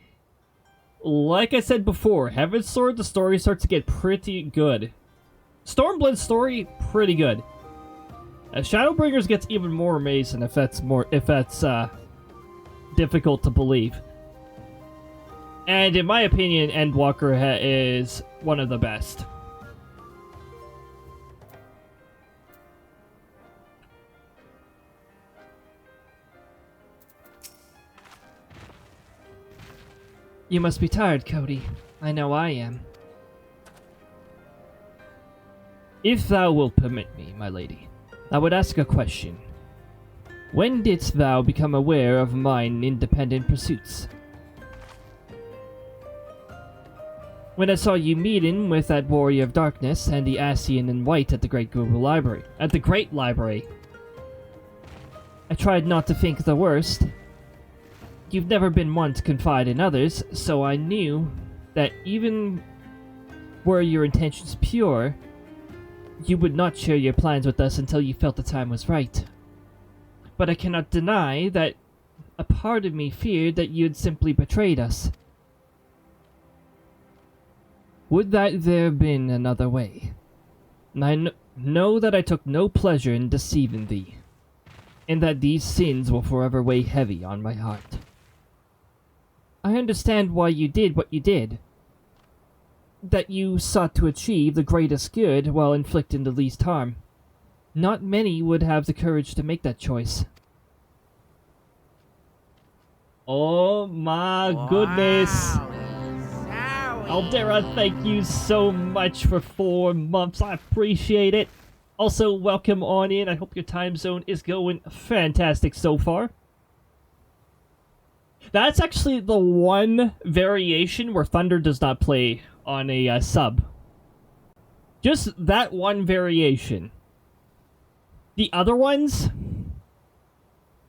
Like I said before, Heavensward, the story starts to get pretty good. Stormblood's story, pretty good. Shadowbringers gets even more amazing if that's difficult to believe. And in my opinion, Endwalker is one of the best. You must be tired, Cody. I know I am. If thou wilt permit me, my lady, I would ask a question. When didst thou become aware of mine independent pursuits? When I saw you meeting with that Warrior of Darkness and the Ascian in white at the Great Library. At the Great Library. I tried not to think the worst. You've never been one to confide in others, so I knew that even were your intentions pure, you would not share your plans with us until you felt the time was right. But I cannot deny that a part of me feared that you had simply betrayed us. Would that there have been another way? I know that I took no pleasure in deceiving thee, and that these sins will forever weigh heavy on my heart. I understand why you did what you did. That you sought to achieve the greatest good while inflicting the least harm. Not many would have the courage to make that choice. Oh my goodness! SLdr, thank you so much for 4 months. I appreciate it. Also, welcome on in. I hope your time zone is going fantastic so far. That's actually the one variation where Thunder does not play on a sub. Just that one variation. The other ones,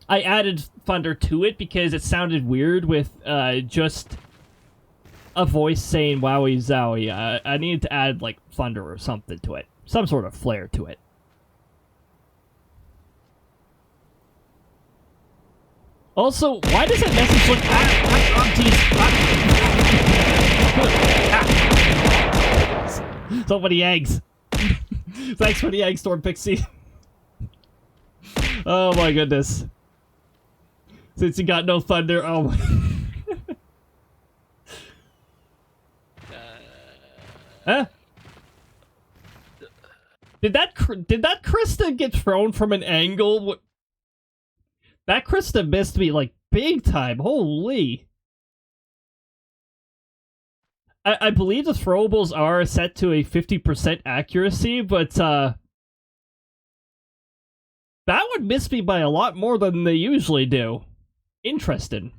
I added Thunder to it because it sounded weird with just a voice saying wowie zowie. I needed to add, like, thunder or something to it. Some sort of flair to it. Also, why does that message look... So many eggs. Thanks for the egg, Storm Pixie. Oh my goodness. Since you got no thunder, oh my... Huh? Did that Crysta get thrown from an angle? What? That Crysta missed me, like, big time. Holy. I believe the throwables are set to a 50% accuracy, but, that would miss me by a lot more than they usually do. Interesting.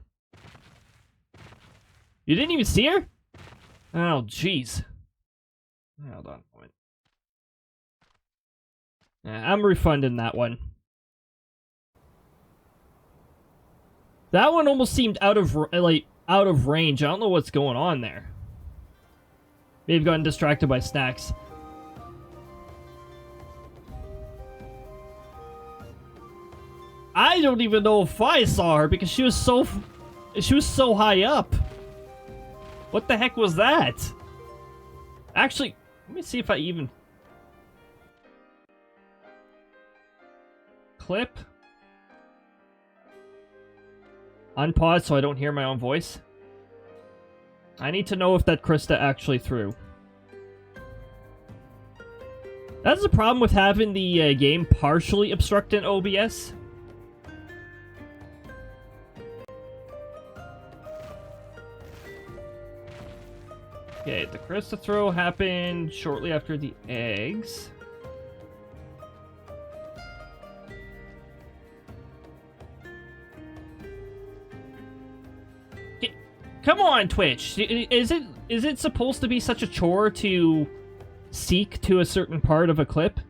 You didn't even see her? Oh, jeez. Hold on a moment. Yeah, I'm refunding that one. That one almost seemed out of range. I don't know what's going on there. Maybe I've gotten distracted by snacks. I don't even know if I saw her because she was so high up. What the heck was that? Actually, let me see if I even clip. Unpause so I don't hear my own voice. I need to know if that Crysta actually threw. That's the problem with having the game partially obstruct in OBS. Okay, the Crysta throw happened shortly after the eggs. Come on, Twitch. Is it supposed to be such a chore to seek to a certain part of a clip?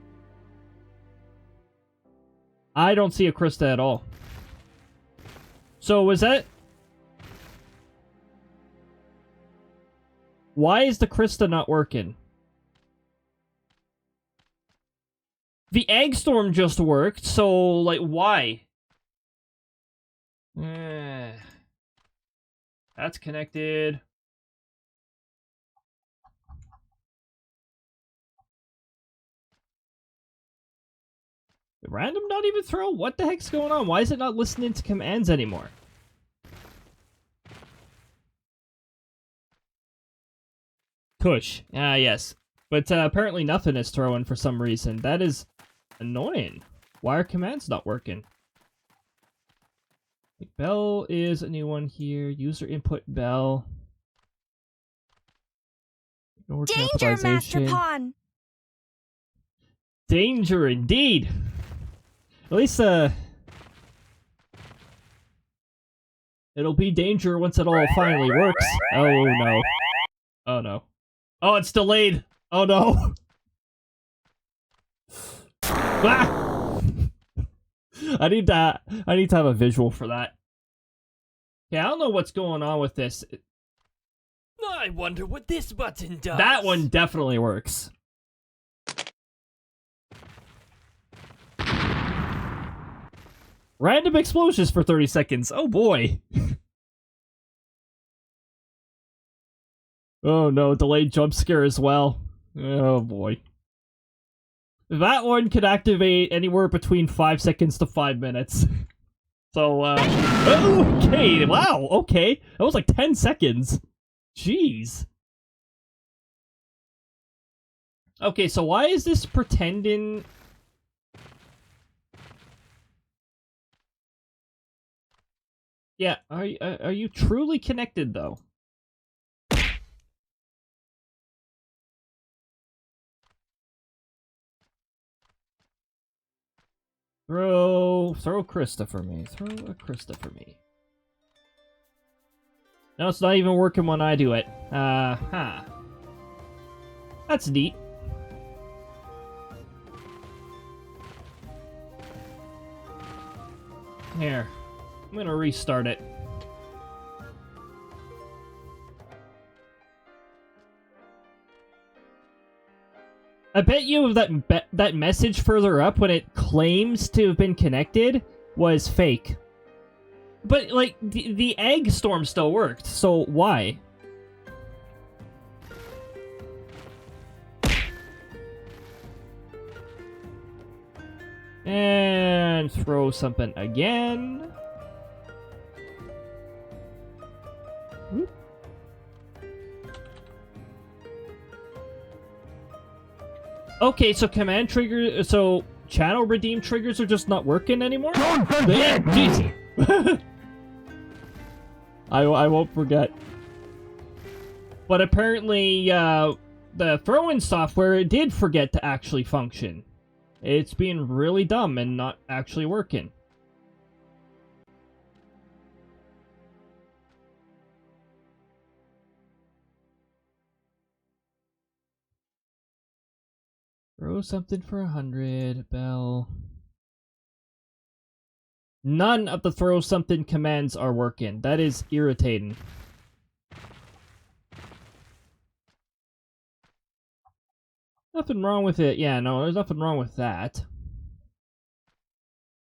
I don't see a Crysta at all. So was that... Why is the Crysta not working? The egg storm just worked, so, like, why? That's connected. Random not even throw? What the heck's going on? Why is it not listening to commands anymore? Tush. Ah, yes. But apparently nothing is throwing for some reason. That is annoying. Why are commands not working? Bell is a new one here. User input bell. Ignore Danger, Master Pawn! Danger indeed! At least, it'll be danger once it all finally works. Oh no. Oh no. Oh, it's delayed! Oh no! Ah! I need to have a visual for that. Yeah, I don't know what's going on with this. I wonder what this button does. That one definitely works. Random explosions for 30 seconds. Oh boy. Oh no, delayed jump scare as well. Oh boy. That one could activate anywhere between 5 seconds to 5 minutes. So, okay, wow, okay. That was like 10 seconds. Jeez. Okay, so why is this pretending... Yeah, are you truly connected, though? Throw Crysta for me. Throw a Crysta for me. No, it's not even working when I do it. Huh. That's neat. Here. I'm gonna restart it. I bet you that message further up when it claims to have been connected was fake. But, like, the egg storm still worked, so why? And throw something again. Whoop. Okay, so command trigger, so channel redeem triggers are just not working anymore? Don't forget! Jeez. I won't forget. But apparently, the throw-in software, it did forget to actually function. It's being really dumb and not actually working. Throw something for 100, Bell. None of the throw something commands are working. That is irritating. Nothing wrong with it. Yeah, no, there's nothing wrong with that.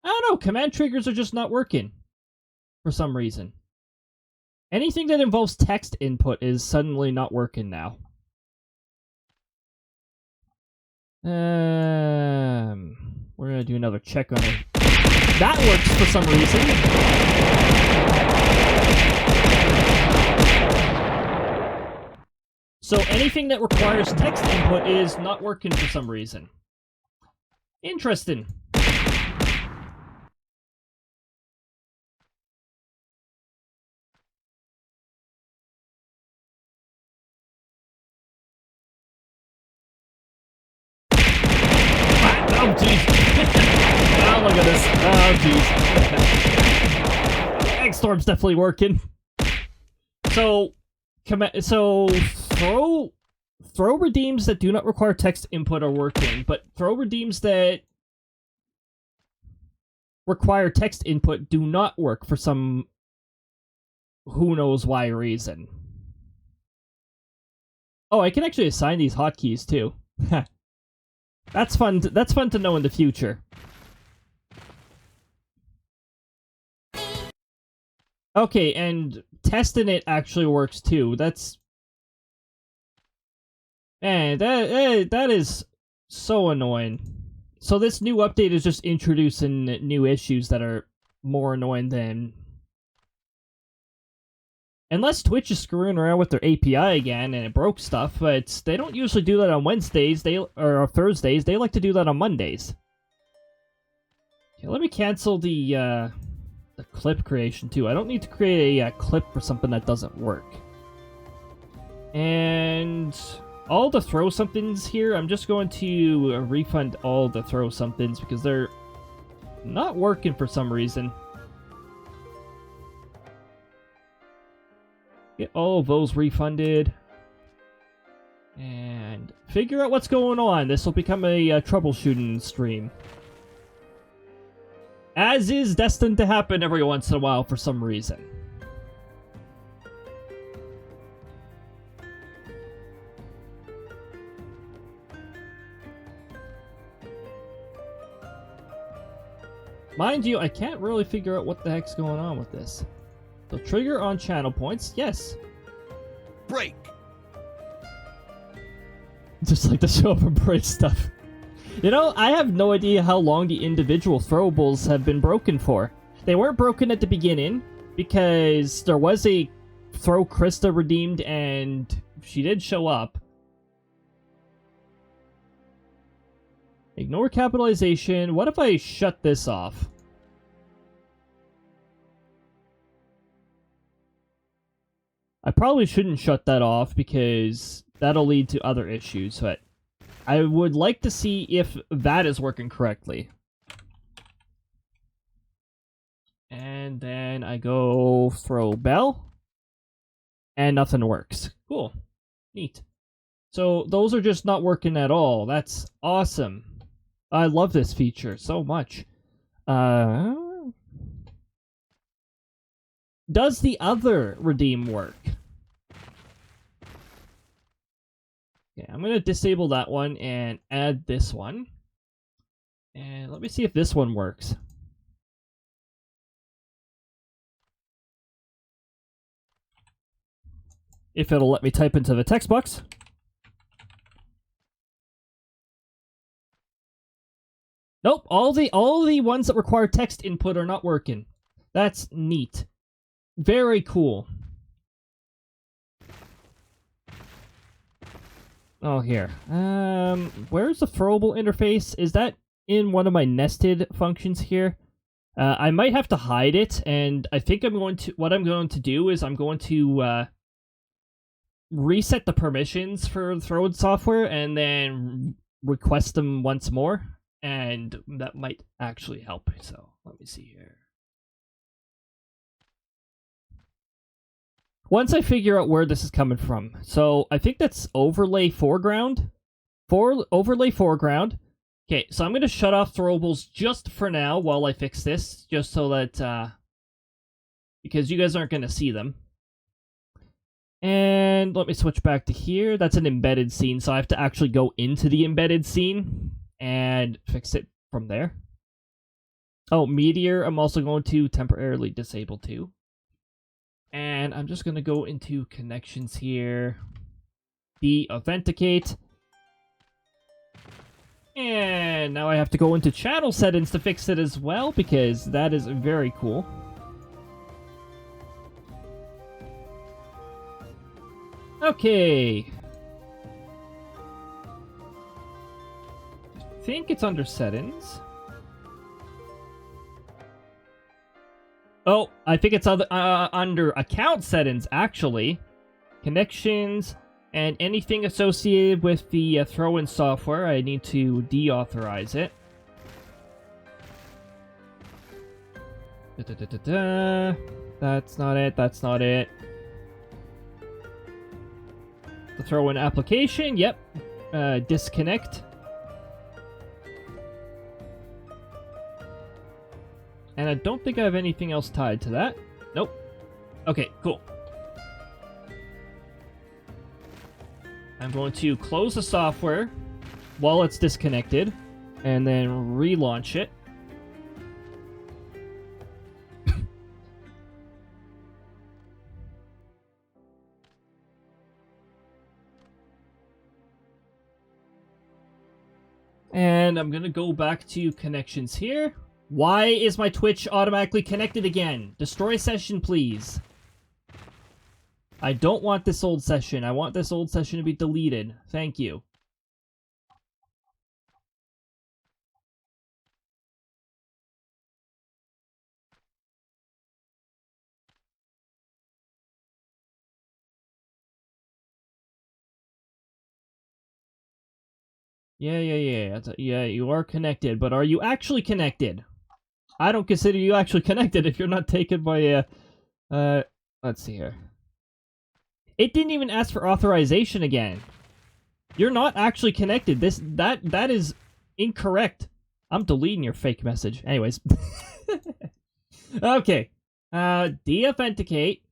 I don't know, command triggers are just not working. For some reason. Anything that involves text input is suddenly not working now. We're gonna do another check on it. That works for some reason. So anything that requires text input is not working for some reason. Interesting. Oh, jeez. Oh, look at this. Oh, jeez. Eggstorm's definitely working. So throw redeems that do not require text input are working, but throw redeems that require text input do not work for some who knows why reason. Oh, I can actually assign these hotkeys too. That's fun. That's fun to know in the future. Okay, and testing it actually works too. That's... Man, that is so annoying. So this new update is just introducing new issues that are more annoying than... Unless Twitch is screwing around with their API again and it broke stuff, but they don't usually do that on Wednesdays, or Thursdays, they like to do that on Mondays. Okay, let me cancel the clip creation too. I don't need to create a clip for something that doesn't work. And all the throw somethings here, I'm just going to refund all the throw somethings because they're not working for some reason. Get all of those refunded. And figure out what's going on. This will become a troubleshooting stream. As is destined to happen every once in a while for some reason. Mind you, I can't really figure out what the heck's going on with this. So trigger on channel points, yes. Break! Just like to show up and break stuff. You know, I have no idea how long the individual throwables have been broken for. They weren't broken at the beginning, because there was a throw Crysta redeemed, and she did show up. Ignore capitalization. What if I shut this off? I probably shouldn't shut that off because that'll lead to other issues, but I would like to see if that is working correctly. And then I go throw bell, and nothing works. Cool. Neat. So those are just not working at all. That's awesome. I love this feature so much. Does the other redeem work? Okay, I'm going to disable that one and add this one. And let me see if this one works. If it'll let me type into the text box. Nope, all the ones that require text input are not working. That's neat. Very cool. Oh, here. Where's the throwable interface? Is that in one of my nested functions here? I might have to hide it, and I think what I'm going to do is I'm going to reset the permissions for throwed software and then request them once more, and that might actually help. So let me see here. Once I figure out where this is coming from. So I think that's overlay foreground. Overlay foreground. Okay, so I'm going to shut off throwables just for now while I fix this, just so that, because you guys aren't going to see them. And let me switch back to here. That's an embedded scene, so I have to actually go into the embedded scene and fix it from there. Oh, Meteor, I'm also going to temporarily disable too. And I'm just going to go into connections here. De-authenticate. And now I have to go into channel settings to fix it as well, because that is very cool. Okay. I think it's under settings. Oh, I think it's under account settings, actually. Connections and anything associated with the throw-in software. I need to deauthorize it. That's not it. That's not it. The throw-in application. Yep. Disconnect. And I don't think I have anything else tied to that. Nope. Okay, cool. I'm going to close the software while it's disconnected, and then relaunch it. And I'm going to go back to connections here. Why is my Twitch automatically connected again? Destroy session, please. I don't want this old session. I want this old session to be deleted. Thank you. Yeah, you are connected, but are you actually connected? I don't consider you actually connected if you're not taken by a... let's see here. It didn't even ask for authorization again. You're not actually connected. That is incorrect. I'm deleting your fake message. Anyways. Okay. De-authenticate.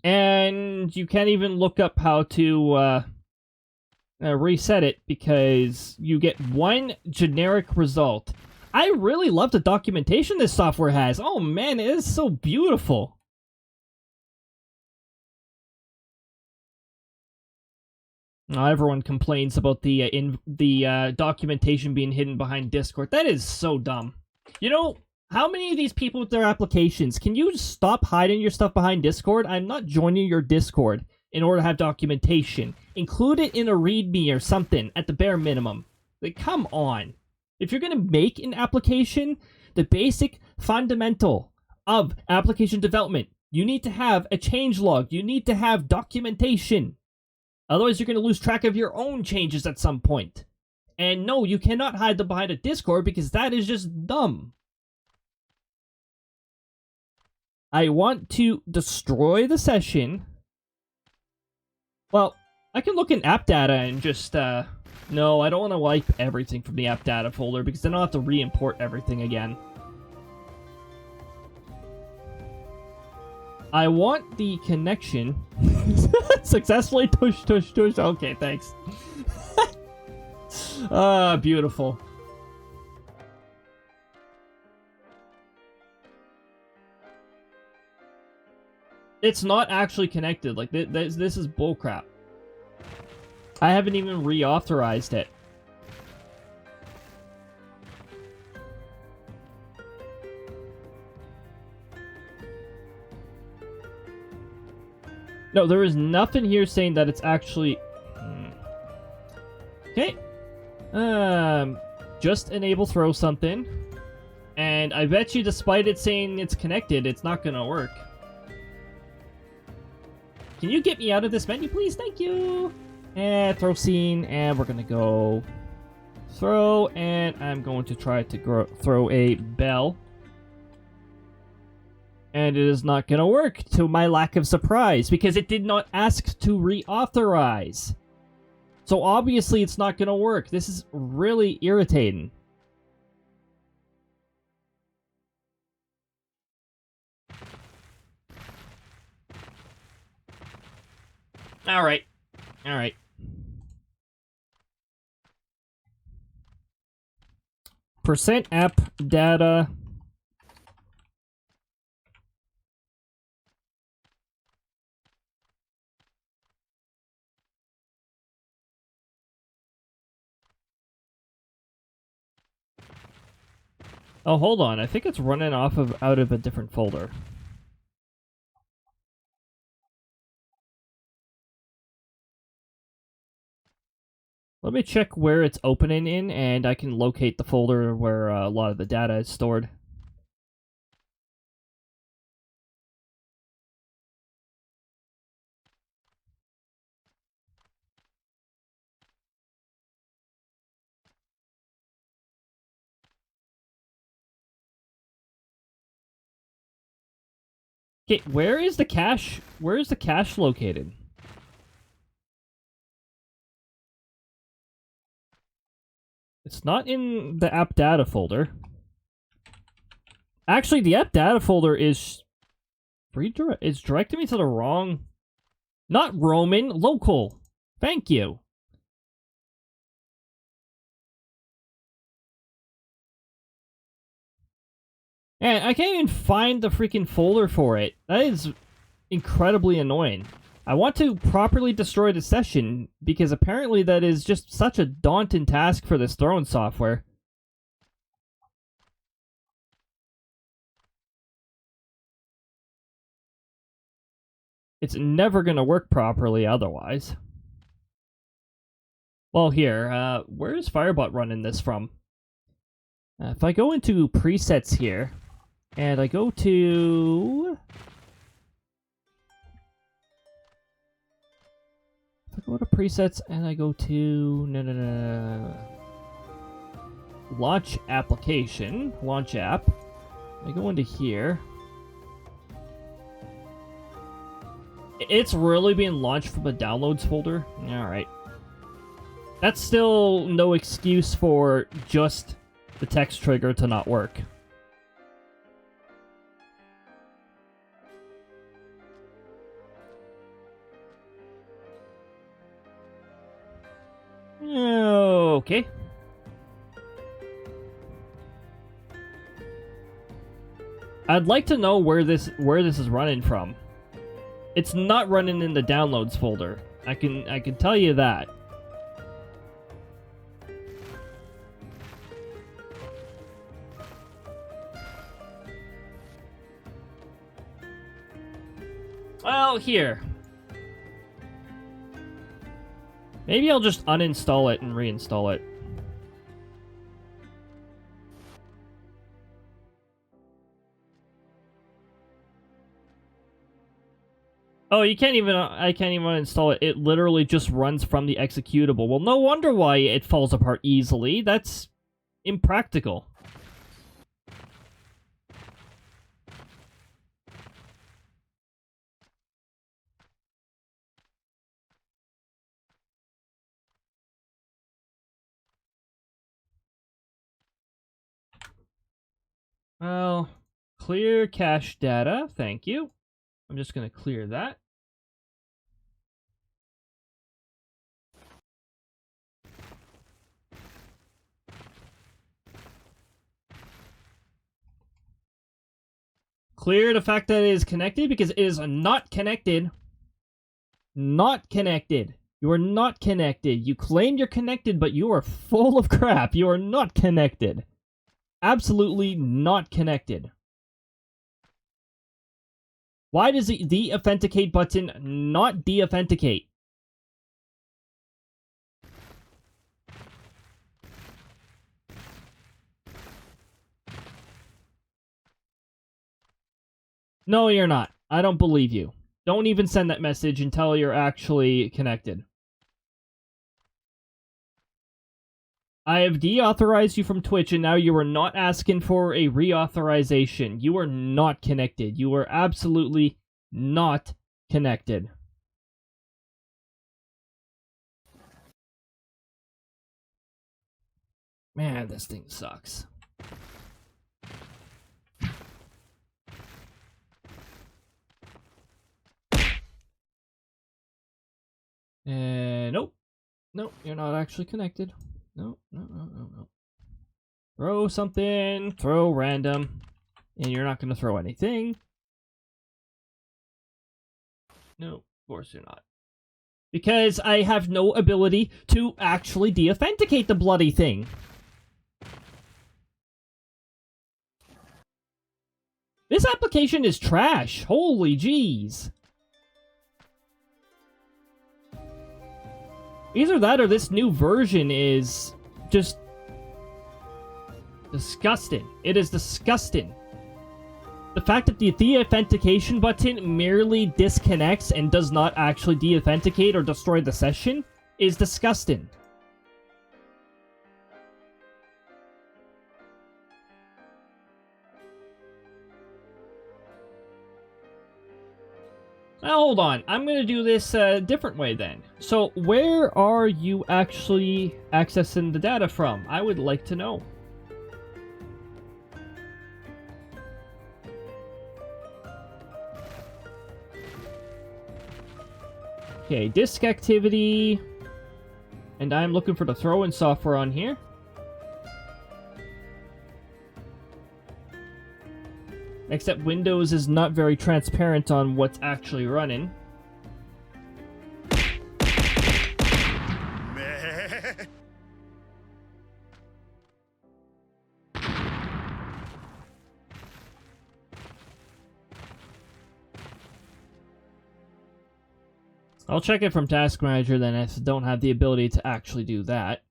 And you can't even look up how to reset it because you get one generic result. I really love the documentation this software has. Oh man, it is so beautiful. Everyone complains about the documentation being hidden behind Discord. That is so dumb. You know, how many of these people with their applications, can you just stop hiding your stuff behind Discord? I'm not joining your Discord in order to have documentation. Include it in a README or something, at the bare minimum. Like, come on. If you're going to make an application, the basic fundamental of application development, you need to have a changelog. You need to have documentation. Otherwise, you're going to lose track of your own changes at some point. And no, you cannot hide them behind a Discord because that is just dumb. I want to destroy the session. Well, I can look in app data and just, no, I don't want to wipe everything from the app data folder because then I'll have to re-import everything again. I want the connection. Successfully tush. Okay, thanks. Beautiful. It's not actually connected. Like, this is bullcrap. I haven't even reauthorized it. No, there is nothing here saying that it's actually... Okay. Just enable throw something. And I bet you despite it saying it's connected, it's not gonna work. Can you get me out of this menu, please? Thank you! And throw scene, and we're gonna go... throw, and I'm going to try to throw a bell. And it is not gonna work, to my lack of surprise, because it did not ask to reauthorize. So obviously it's not gonna work. This is really irritating. Alright. Alright. Percent app data. Oh, hold on. I think it's running off of out of a different folder. Let me check where it's opening in, and I can locate the folder where a lot of the data is stored. Okay, where is the cache? Where is the cache located? It's not in the app data folder. Actually, the app data folder is it's directing me to the wrong... Not Roman, local. Thank you. And I can't even find the freaking folder for it. That is incredibly annoying. I want to properly destroy the session, because apparently that is just such a daunting task for this throne software. It's never going to work properly otherwise. Well, here, where is Firebot running this from? If I go into presets here, and I go to... If I go to presets, and I go to... No. Launch application. Launch app. I go into here. It's really being launched from a downloads folder? Alright. That's still no excuse for just the text trigger to not work. Okay. I'd like to know where this is running from. It's not running in the downloads folder. I can tell you that. Well, here. Maybe I'll just uninstall it and reinstall it. Oh, I can't even install it. It literally just runs from the executable. Well, no wonder why it falls apart easily. That's impractical. Well, clear cache data. Thank you. I'm just going to clear that. Clear the fact that it is connected because it is not connected. Not connected. You are not connected. You claim you're connected, but you are full of crap. You are not connected. Absolutely not connected. Why does the de-authenticate button not de-authenticate? No, you're not. I don't believe you. Don't even send that message until you're actually connected. I have deauthorized you from Twitch, and now you are not asking for a reauthorization. You are not connected. You are absolutely not connected. Man, this thing sucks. Nope. Nope, you're not actually connected. No. Throw something, throw random, and you're not going to throw anything. No, of course you're not. Because I have no ability to actually de-authenticate the bloody thing. This application is trash. Holy jeez. Either that or this new version is just disgusting. It is disgusting. The fact that the de-authentication button merely disconnects and does not actually de-authenticate or destroy the session is disgusting. Now, hold on. I'm going to do this a different way then. So, where are you actually accessing the data from? I would like to know. Okay, disk activity. And I'm looking for the throw-in software on here. Except Windows is not very transparent on what's actually running. I'll check it from Task Manager then if I don't have the ability to actually do that.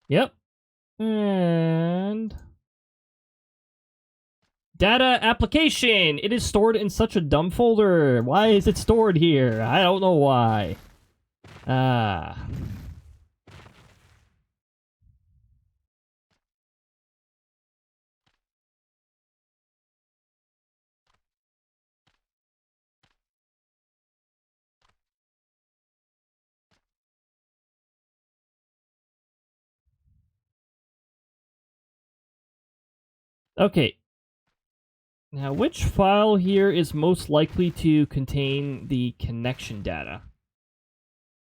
Yep. And data application. It is stored in such a dumb folder. Why is it stored here? I don't know why. Okay. Now, which file here is most likely to contain the connection data?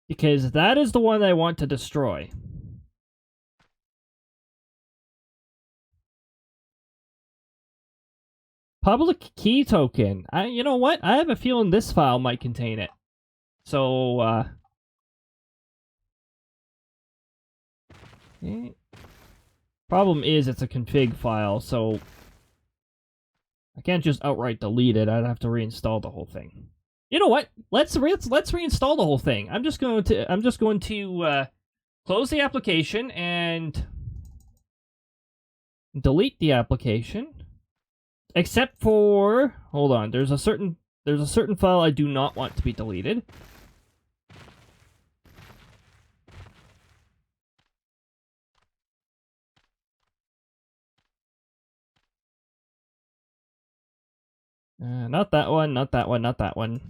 Because that is the one I want to destroy. Public key token. You know what? I have a feeling this file might contain it. So, problem is it's a config file, so I can't just outright delete it. I'd have to reinstall the whole thing. You know what? Let's reinstall the whole thing. I'm just going to close the application and delete the application. Except for, hold on, there's a certain file I do not want to be deleted. Not that one, not that one, not that one.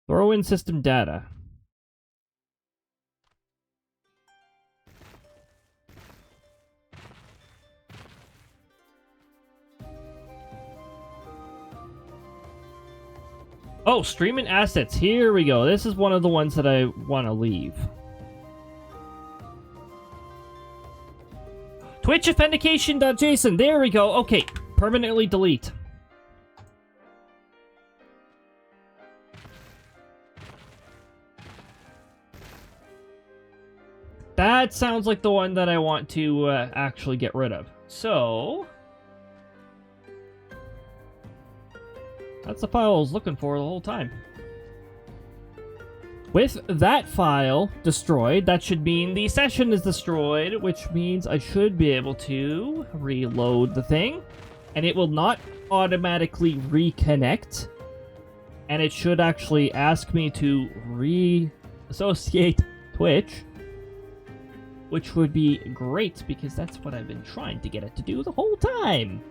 Throw in system data. Oh, streaming assets. Here we go. This is one of the ones that I want to leave. Twitch authentication.json. There we go. Okay, permanently delete. That sounds like the one that I want to actually get rid of. So that's the file I was looking for the whole time. With that file destroyed, that should mean the session is destroyed, which means I should be able to reload the thing, and it will not automatically reconnect, and it should actually ask me to reassociate Twitch, which would be great, because that's what I've been trying to get it to do the whole time.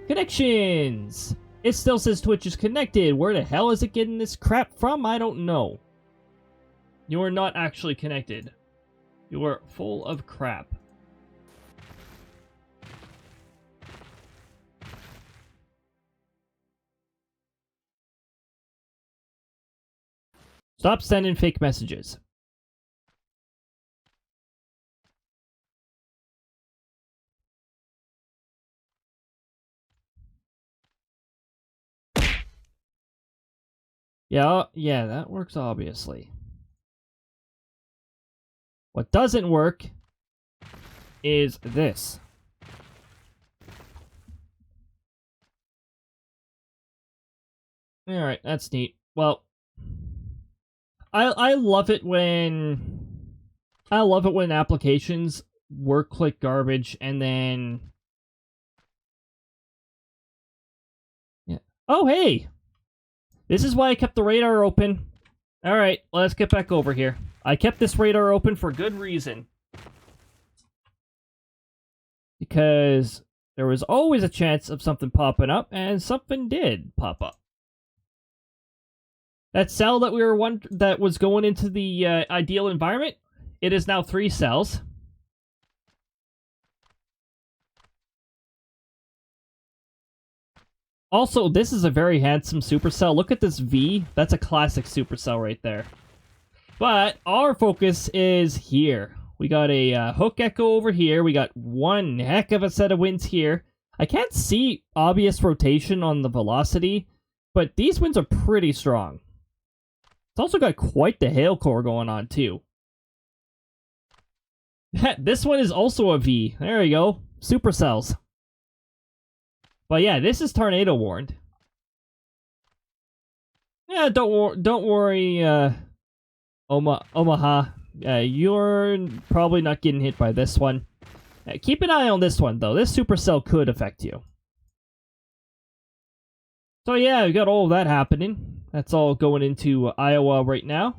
Connections! It still says Twitch is connected. Where the hell is it getting this crap from? I don't know. You are not actually connected. You are full of crap. Stop sending fake messages. Yeah, that works obviously. What doesn't work is this. Alright, that's neat. Well, I love it when applications work like garbage and then yeah. Oh hey! This is why I kept the radar open. Alright, let's get back over here. I kept this radar open for good reason. Because there was always a chance of something popping up, and something did pop up. That cell that that was going into the ideal environment, it is now 3 cells. Also, this is a very handsome supercell. Look at this V. That's a classic supercell right there. But our focus is here. We got a hook echo over here. We got one heck of a set of winds here. I can't see obvious rotation on the velocity, but these winds are pretty strong. It's also got quite the hail core going on, too. This one is also a V. There you go. Supercells. But yeah, this is tornado warned. Yeah, don't worry, Omaha. You're probably not getting hit by this one. Keep an eye on this one, though. This supercell could affect you. So yeah, we got all of that happening. That's all going into Iowa right now.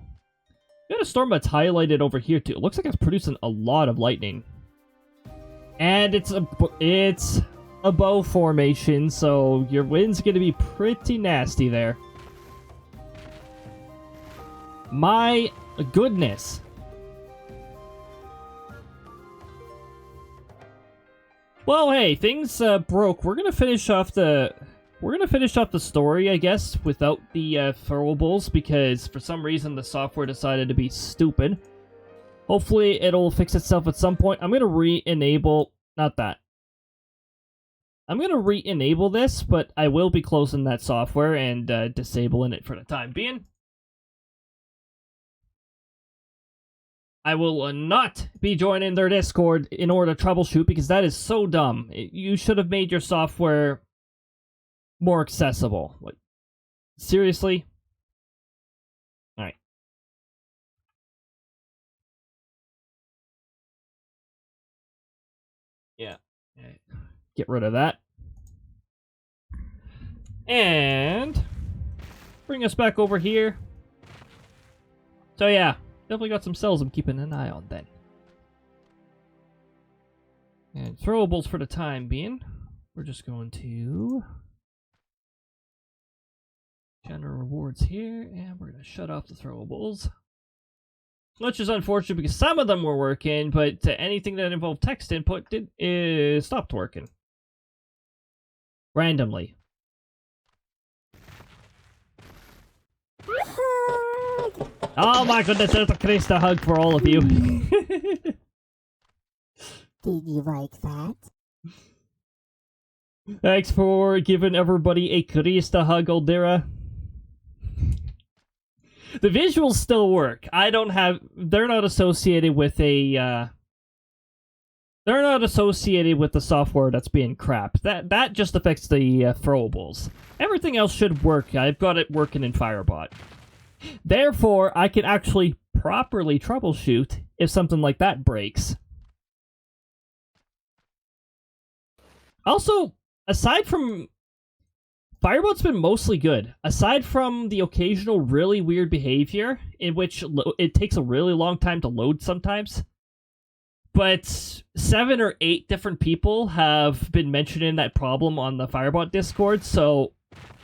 We got a storm that's highlighted over here, too. It looks like it's producing a lot of lightning. And it's a bow formation, so your wind's gonna be pretty nasty there. My goodness. Well, hey, things broke. We're gonna finish off the story, I guess, without the throwables, because for some reason the software decided to be stupid. Hopefully it'll fix itself at some point. I'm gonna re-enable, not that. I'm going to re-enable this, but I will be closing that software and disabling it for the time being. I will not be joining their Discord in order to troubleshoot, because that is so dumb. You should have made your software more accessible. Like, seriously? Alright. Yeah. Get rid of that. And bring us back over here. So yeah, Definitely got some cells I'm keeping an eye on then. And throwables for the time being. We're just going to general rewards here, and we're going to shut off the throwables. Which is unfortunate because some of them were working, but anything that involved text input stopped working. Randomly. Oh my goodness, there's a Crysta hug for all of you. Did you like that? Thanks for giving everybody a Crysta hug, SLdr. The visuals still work. They're not associated with a, they're not associated with the software that's being crap. That just affects the throwables. Everything else should work. I've got it working in Firebot. Therefore, I can actually properly troubleshoot if something like that breaks. Also, aside from... Firebot's been mostly good, aside from the occasional really weird behavior, in which it takes a really long time to load sometimes. But 7 or 8 different people have been mentioning that problem on the Firebot Discord, so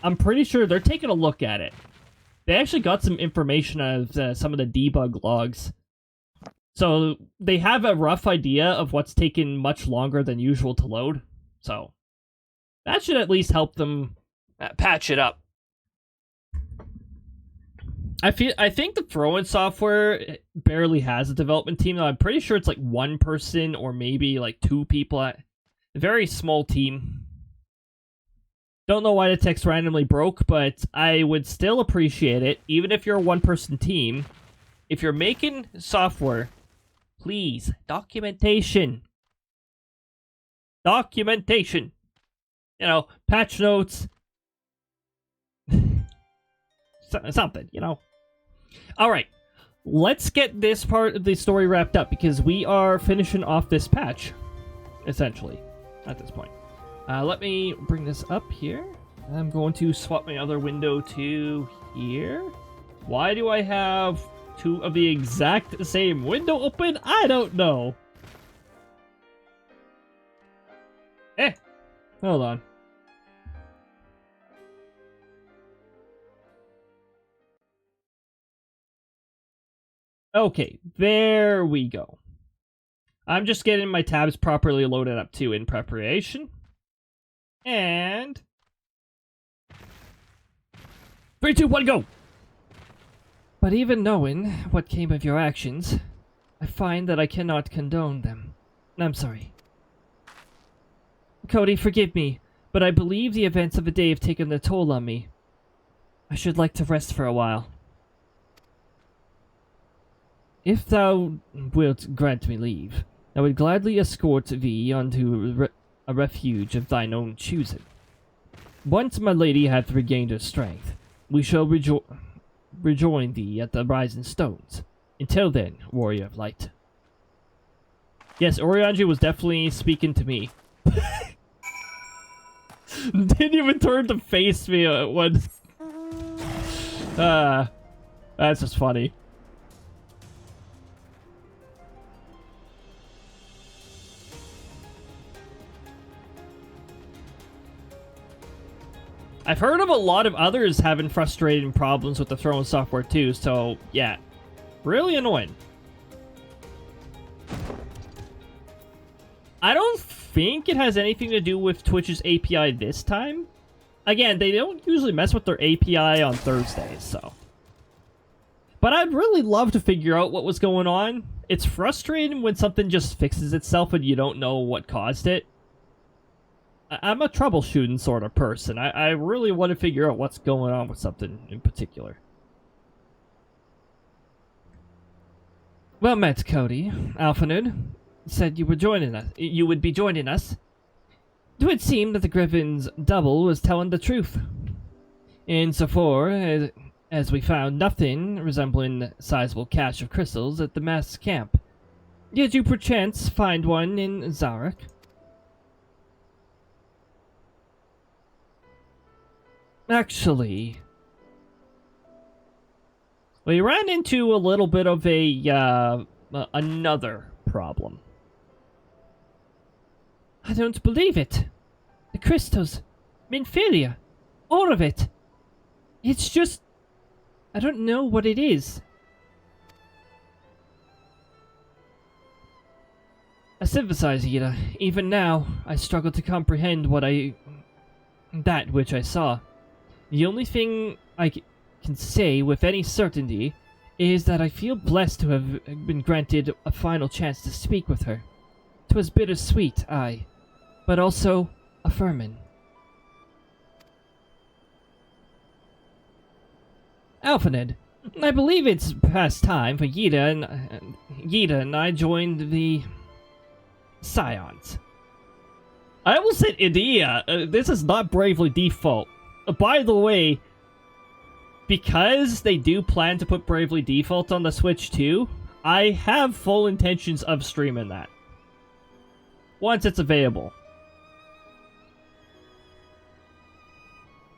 I'm pretty sure they're taking a look at it. They actually got some information out of some of the debug logs. So they have a rough idea of what's taking much longer than usual to load. So that should at least help them patch it up. I think the throw-in software barely has a development team, though I'm pretty sure it's like 1 person or maybe like 2 people. A very small team. Don't know why the text randomly broke, but I would still appreciate it, even if you're a 1-person team. If you're making software, please, documentation. Documentation. You know, patch notes. Something, you know. Alright, let's get this part of the story wrapped up, because we are finishing off this patch, essentially, at this point. Let me bring this up here. I'm going to swap my other window to here. Why do I have 2 of the exact same window open? I don't know. Hold on. Okay, there we go. I'm just getting my tabs properly loaded up too in preparation. And 3, 2, 1, go! But even knowing what came of your actions, I find that I cannot condone them. I'm sorry. Cody, forgive me, but I believe the events of the day have taken their toll on me. I should like to rest for a while. If thou wilt grant me leave, I would gladly escort thee unto a refuge of thine own choosing. Once my lady hath regained her strength, we shall rejoin thee at the Rising Stones. Until then, warrior of light. Yes, Orianji was definitely speaking to me. Didn't even turn to face me when... that's just funny. I've heard of a lot of others having frustrating problems with the throwing software too, so yeah. Really annoying. I don't think it has anything to do with Twitch's API this time. Again, they don't usually mess with their API on Thursdays, so. But I'd really love to figure out what was going on. It's frustrating when something just fixes itself and you don't know what caused it. I'm a troubleshooting sort of person. I really want to figure out what's going on with something in particular. Well met, Cody. Alphanud said you were joining us. You would be joining us. It would seem that the Griffin's double was telling the truth. Insofar as we found nothing resembling sizable cache of crystals at the mass camp. Did you perchance find one in Zarek? Actually, We ran into a little bit of another problem. I don't believe it. The crystals, Minfilia, all of it. It's just... I don't know what it is. I sympathize, Ida. Even now, I struggle to comprehend that which I saw. The only thing I can say with any certainty is that I feel blessed to have been granted a final chance to speak with her. 'Twas bittersweet, aye, but also affirming. Alphaned, I believe it's past time for Yida and I joined the Ascians. I almost said Idea. This is not Bravely Default. By the way, because they do plan to put Bravely Default on the Switch too, I have full intentions of streaming that once it's available.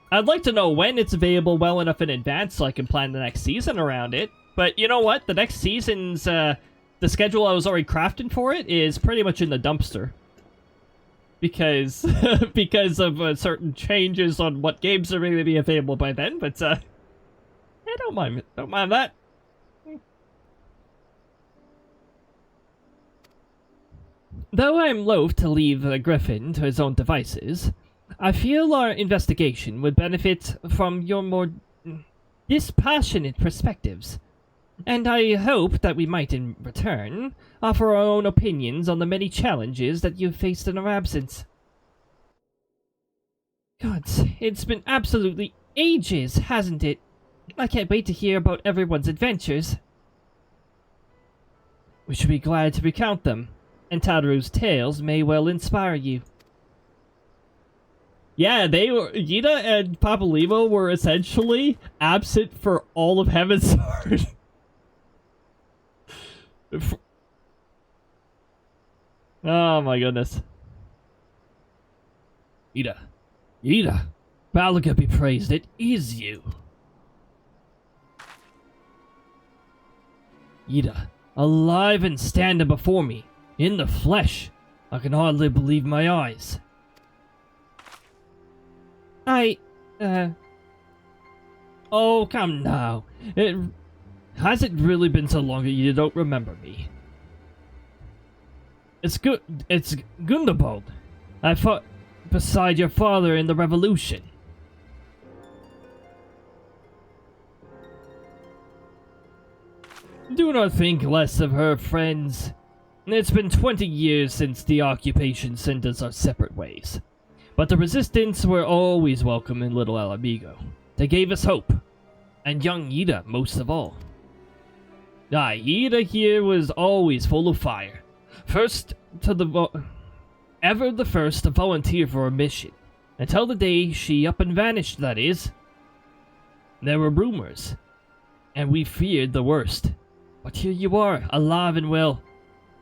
I'd like to know when it's available well enough in advance so I can plan the next season around it. But you know what? The next season's, the schedule I was already crafting for it is pretty much in the dumpster. Because, because of certain changes on what games are going to be available by then, but, I don't mind that. Though I'm loath to leave Griffin to his own devices, I feel our investigation would benefit from your more dispassionate perspectives, and I hope that we might in return offer our own opinions on the many challenges that you've faced in our absence. God, it's been absolutely ages, hasn't it? I can't wait to hear about everyone's adventures. We should be glad to recount them, and Tadaru's tales may well inspire you. Yeah, Yida and Papalimo were essentially absent for all of Heavensward. Oh my goodness. Ida, Balaga be praised, it is you. Ida, alive and standing before me, in the flesh. I can hardly believe my eyes. Oh, come now. Has it really been so long that you don't remember me? It's Gundabald. I fought beside your father in the revolution. Do not think less of her, friends. It's been 20 years since the occupation sent us our separate ways. But the resistance were always welcome in Little Alamigo. They gave us hope. And young Ida, most of all. Ida here was always full of fire. Ever the first to volunteer for a mission. Until the day she up and vanished, that is. There were rumors. And we feared the worst. But here you are, alive and well.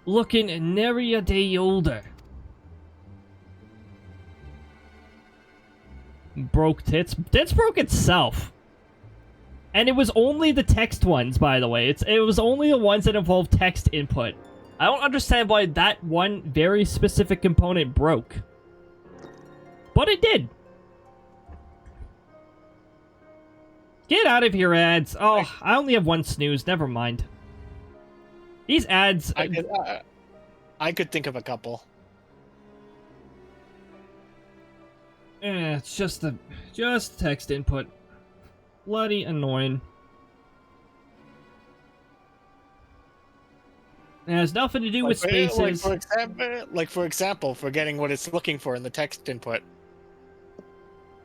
Looking nary a day older. Broke tits. Tits broke itself. And it was only the text ones, by the way. It was only the ones that involved text input. I don't understand why that one very specific component broke. But it did. Get out of here, ads. Oh, I only have one snooze. Never mind. These ads... I could think of a couple. It's just text input. Bloody annoying. It has nothing to do with spaces. For example, forgetting what it's looking for in the text input.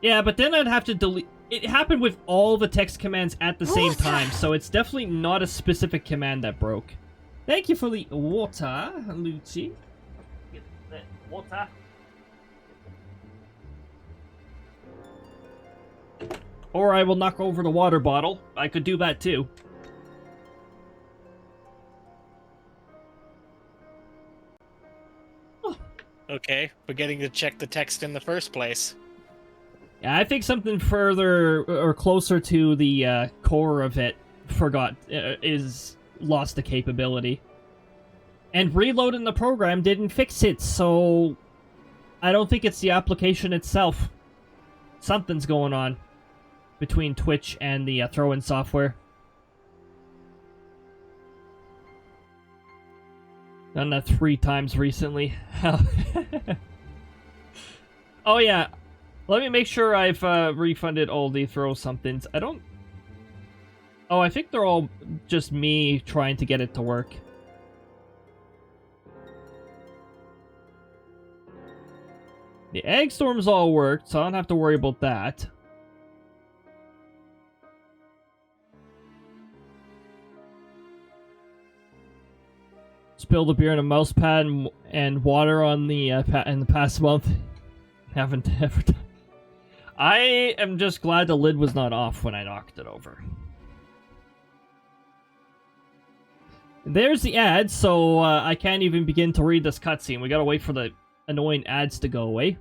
Yeah, but then I'd have to delete... It happened with all the text commands at the same time, so it's definitely not a specific command that broke. Thank you for the water, Lucci. Get that water. Or I will knock over the water bottle. I could do that too. Okay, forgetting to check the text in the first place. Yeah, I think something further or closer to the core of it lost the capability. And reloading the program didn't fix it, so I don't think it's the application itself. Something's going on between Twitch and the throw-in software. Done that 3 times recently. Oh yeah, let me make sure I've refunded all the throw-somethings. I think they're all just me trying to get it to work. The egg storms all worked, so I don't have to worry about that. Spilled a beer in a mouse pad and water on the in the past month. Haven't ever done. I am just glad the lid was not off when I knocked it over. There's the ads, so I can't even begin to read this cutscene. We gotta wait for the annoying ads to go away.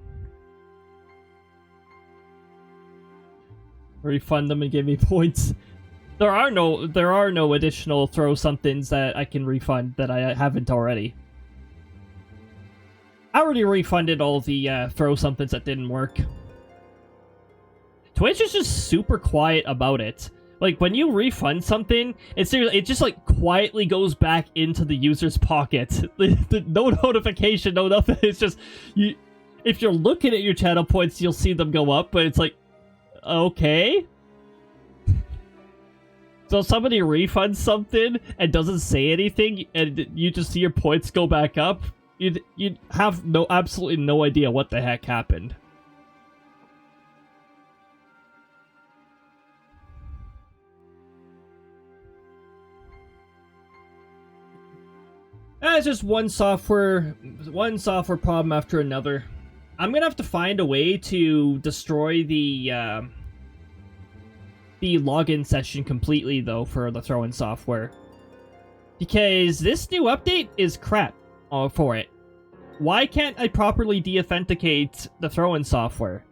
Refund them and give me points. There are no additional throw-somethings that I can refund that I haven't already. I already refunded all the throw-somethings that didn't work. Twitch is just super quiet about it. Like, when you refund something, it just, like, quietly goes back into the user's pocket. No notification, no nothing. It's just, if you're looking at your channel points, you'll see them go up, but it's like, okay. So somebody refunds something and doesn't say anything, and you just see your points go back up, you'd have absolutely no idea what the heck happened. It's just one software problem after another. I'm gonna have to find a way to destroy the login session completely, though, for the throw-in software. Because this new update is crap for it. Why can't I properly de-authenticate the throw-in software?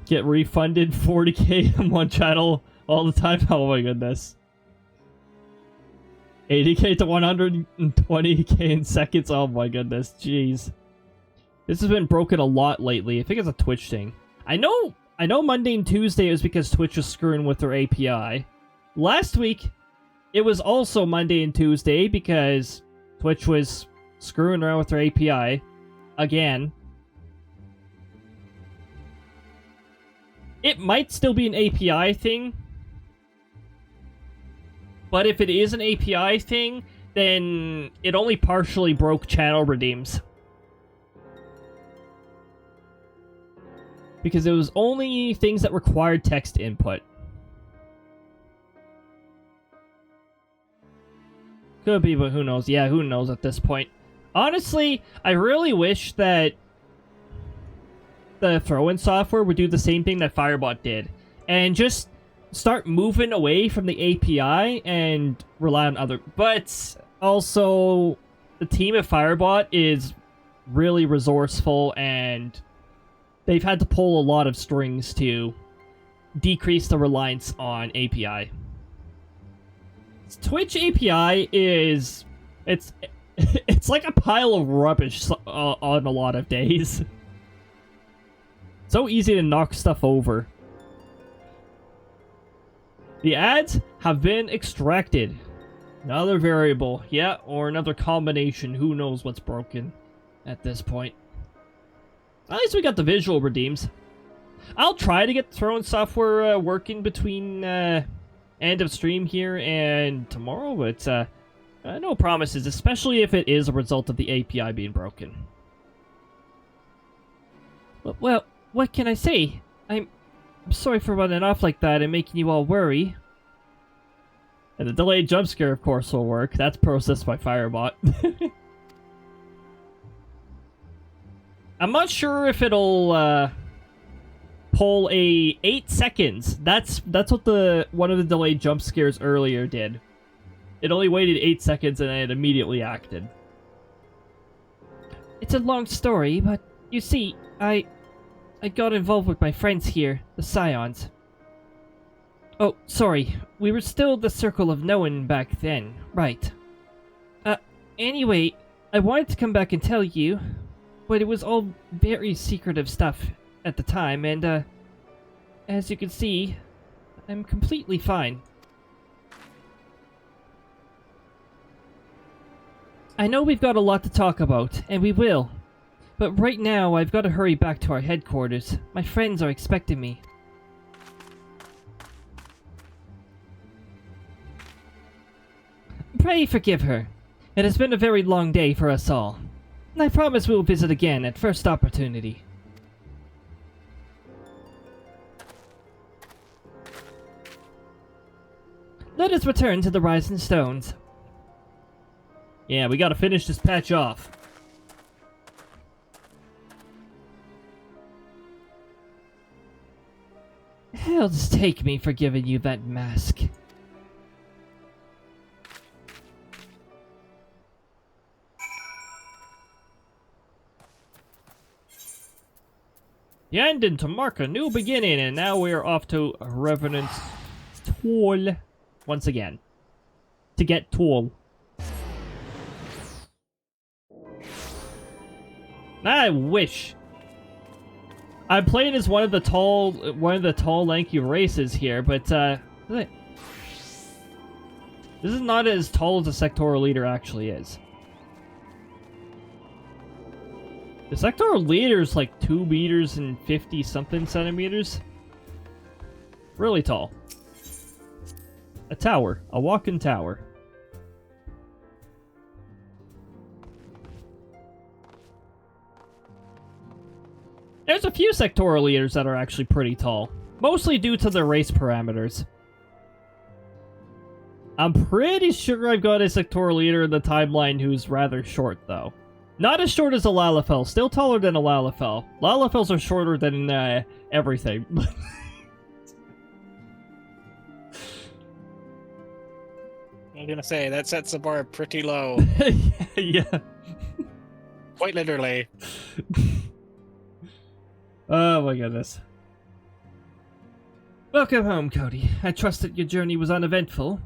Get refunded 40k on one channel all the time? Oh my goodness. 80k to 120k in seconds? Oh my goodness, jeez. This has been broken a lot lately. I think it's a Twitch thing. I know Monday and Tuesday was because Twitch was screwing with their API. Last week, it was also Monday and Tuesday because Twitch was screwing around with their API. Again. It might still be an API thing. But if it is an API thing, then it only partially broke channel redeems. Because it was only things that required text input. Could be, but who knows? Yeah, who knows at this point. Honestly, I really wish that the throw-in software would do the same thing that Firebot did. And just start moving away from the API and rely on other... But also, the team at Firebot is really resourceful, and they've had to pull a lot of strings to decrease the reliance on API. Twitch API is... It's like a pile of rubbish on a lot of days. So easy to knock stuff over. The ads have been extracted. Another variable. Yeah, or another combination. Who knows what's broken at this point. At least we got the visual redeems. I'll try to get the throw-in software working between end of stream here and tomorrow, but no promises, especially if it is a result of the API being broken. Well, what can I say? I'm sorry for running off like that and making you all worry. And the delayed jump scare, of course, will work. That's processed by Firebot. I'm not sure if it'll pull a 8 seconds. That's what one of the delayed jump scares earlier did. It only waited 8 seconds and then it immediately acted. It's a long story, but you see, I got involved with my friends here, the Scions. Oh, sorry. We were still the Circle of No One back then. Right. Anyway, I wanted to come back and tell you, but it was all very secretive stuff at the time, and, as you can see, I'm completely fine. I know we've got a lot to talk about, and we will. But right now, I've got to hurry back to our headquarters. My friends are expecting me. Pray forgive her. It has been a very long day for us all. I promise we'll visit again at first opportunity. Let us return to the Rising Stones. Yeah, we gotta finish this patch off. Hell's take me for giving you that mask. The ending to mark a new beginning, and now we're off to Revenant's Toll once again. To get Toll. I wish. I'm playing as one of the tall, lanky races here, but this is not as tall as the sectoral leader actually is. The sectoral leader is like 2 meters and 50 something centimeters. Really tall. A tower, a walk-in tower. There's a few sectoral leaders that are actually pretty tall, mostly due to their race parameters. I'm pretty sure I've got a sectoral leader in the timeline who's rather short, though. Not as short as a Lalafell, still taller than a Lalafell. Lalafells are shorter than everything. I'm gonna say, that sets the bar pretty low. Yeah. Quite literally. Oh my goodness. Welcome home, Cody. I trust that your journey was uneventful.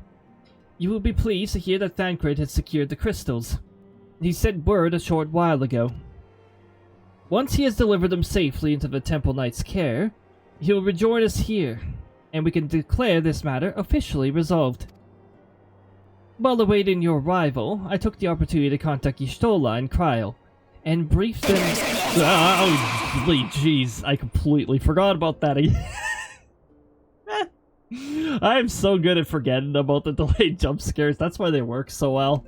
You will be pleased to hear that Thancred has secured the crystals. He sent word a short while ago. Once he has delivered them safely into the Temple Knight's care, he will rejoin us here, and we can declare this matter officially resolved. While awaiting your arrival, I took the opportunity to contact Y'shtola and Kryl, and briefed them... Oh, jeez, I completely forgot about that. I am so good at forgetting about the delayed jump scares. That's why they work so well.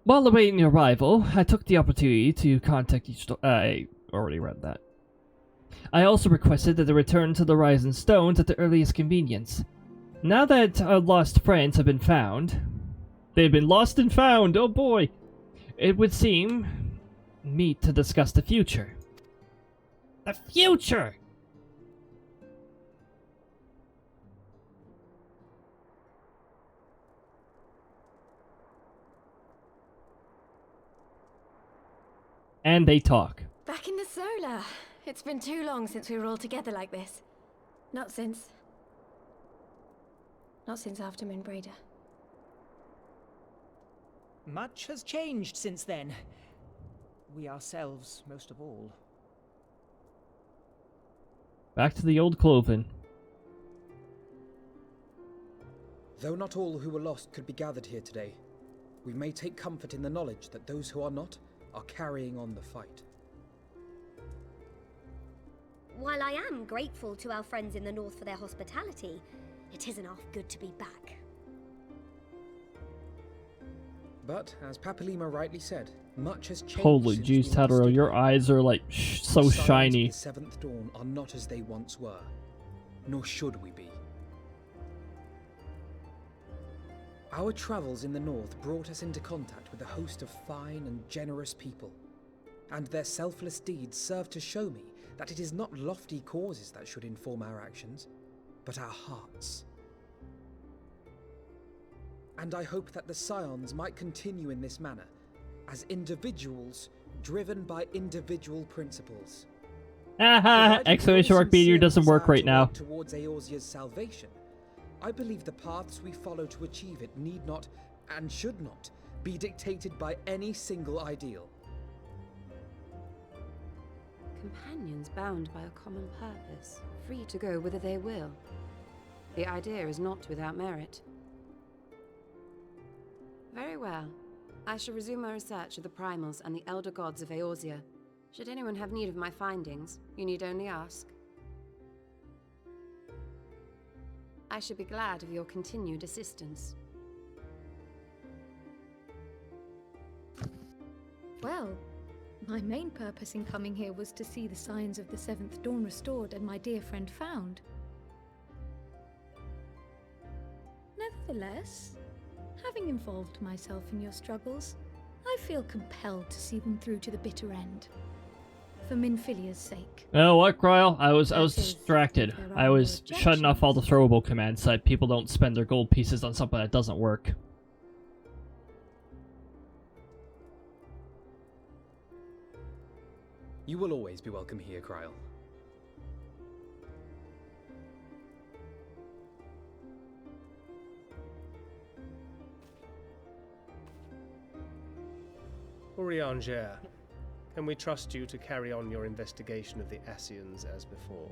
While awaiting your arrival, I took the opportunity to contact Y'shtola... I already read that. I also requested that they return to the Rising Stones at the earliest convenience. Now that our lost friends have been found... They've been lost and found, oh boy! It would seem... meet to discuss the future. The future! And they talk. Back in the solar. It's been too long since we were all together like this. Not since after Moonbraider. Much has changed since then. We ourselves, most of all. Back to the old Cloven. Though not all who were lost could be gathered here today, we may take comfort in the knowledge that those who are not are carrying on the fight. While I am grateful to our friends in the north for their hospitality, it isn't half good to be back. But, as Papalima rightly said, much has changed. Holy jeez, Tadaro, your eyes are like so shiny. The Seventh Dawn are not as they once were, nor should we be. Our travels in the north brought us into contact with a host of fine and generous people, and their selfless deeds serve to show me that it is not lofty causes that should inform our actions, but our hearts. And I hope that the Scions might continue in this manner, as individuals driven by individual principles. Aha! Exclamation mark meteor doesn't work right now. Towards Eorzea's salvation, I believe the paths we follow to achieve it need not, and should not, be dictated by any single ideal. Companions bound by a common purpose, free to go whither they will. The idea is not without merit. Very well. I shall resume my research of the primals and the elder gods of Eorzea. Should anyone have need of my findings, you need only ask. I should be glad of your continued assistance. Well, my main purpose in coming here was to see the signs of the Seventh Dawn restored and my dear friend found. Nevertheless, having involved myself in your struggles, I feel compelled to see them through to the bitter end. For Minfilia's sake. Oh, what, Cryle? I was distracted. I was shutting off all the throwable commands so that people don't spend their gold pieces on something that doesn't work. You will always be welcome here, Cryle. Urianger, can we trust you to carry on your investigation of the Ascians as before?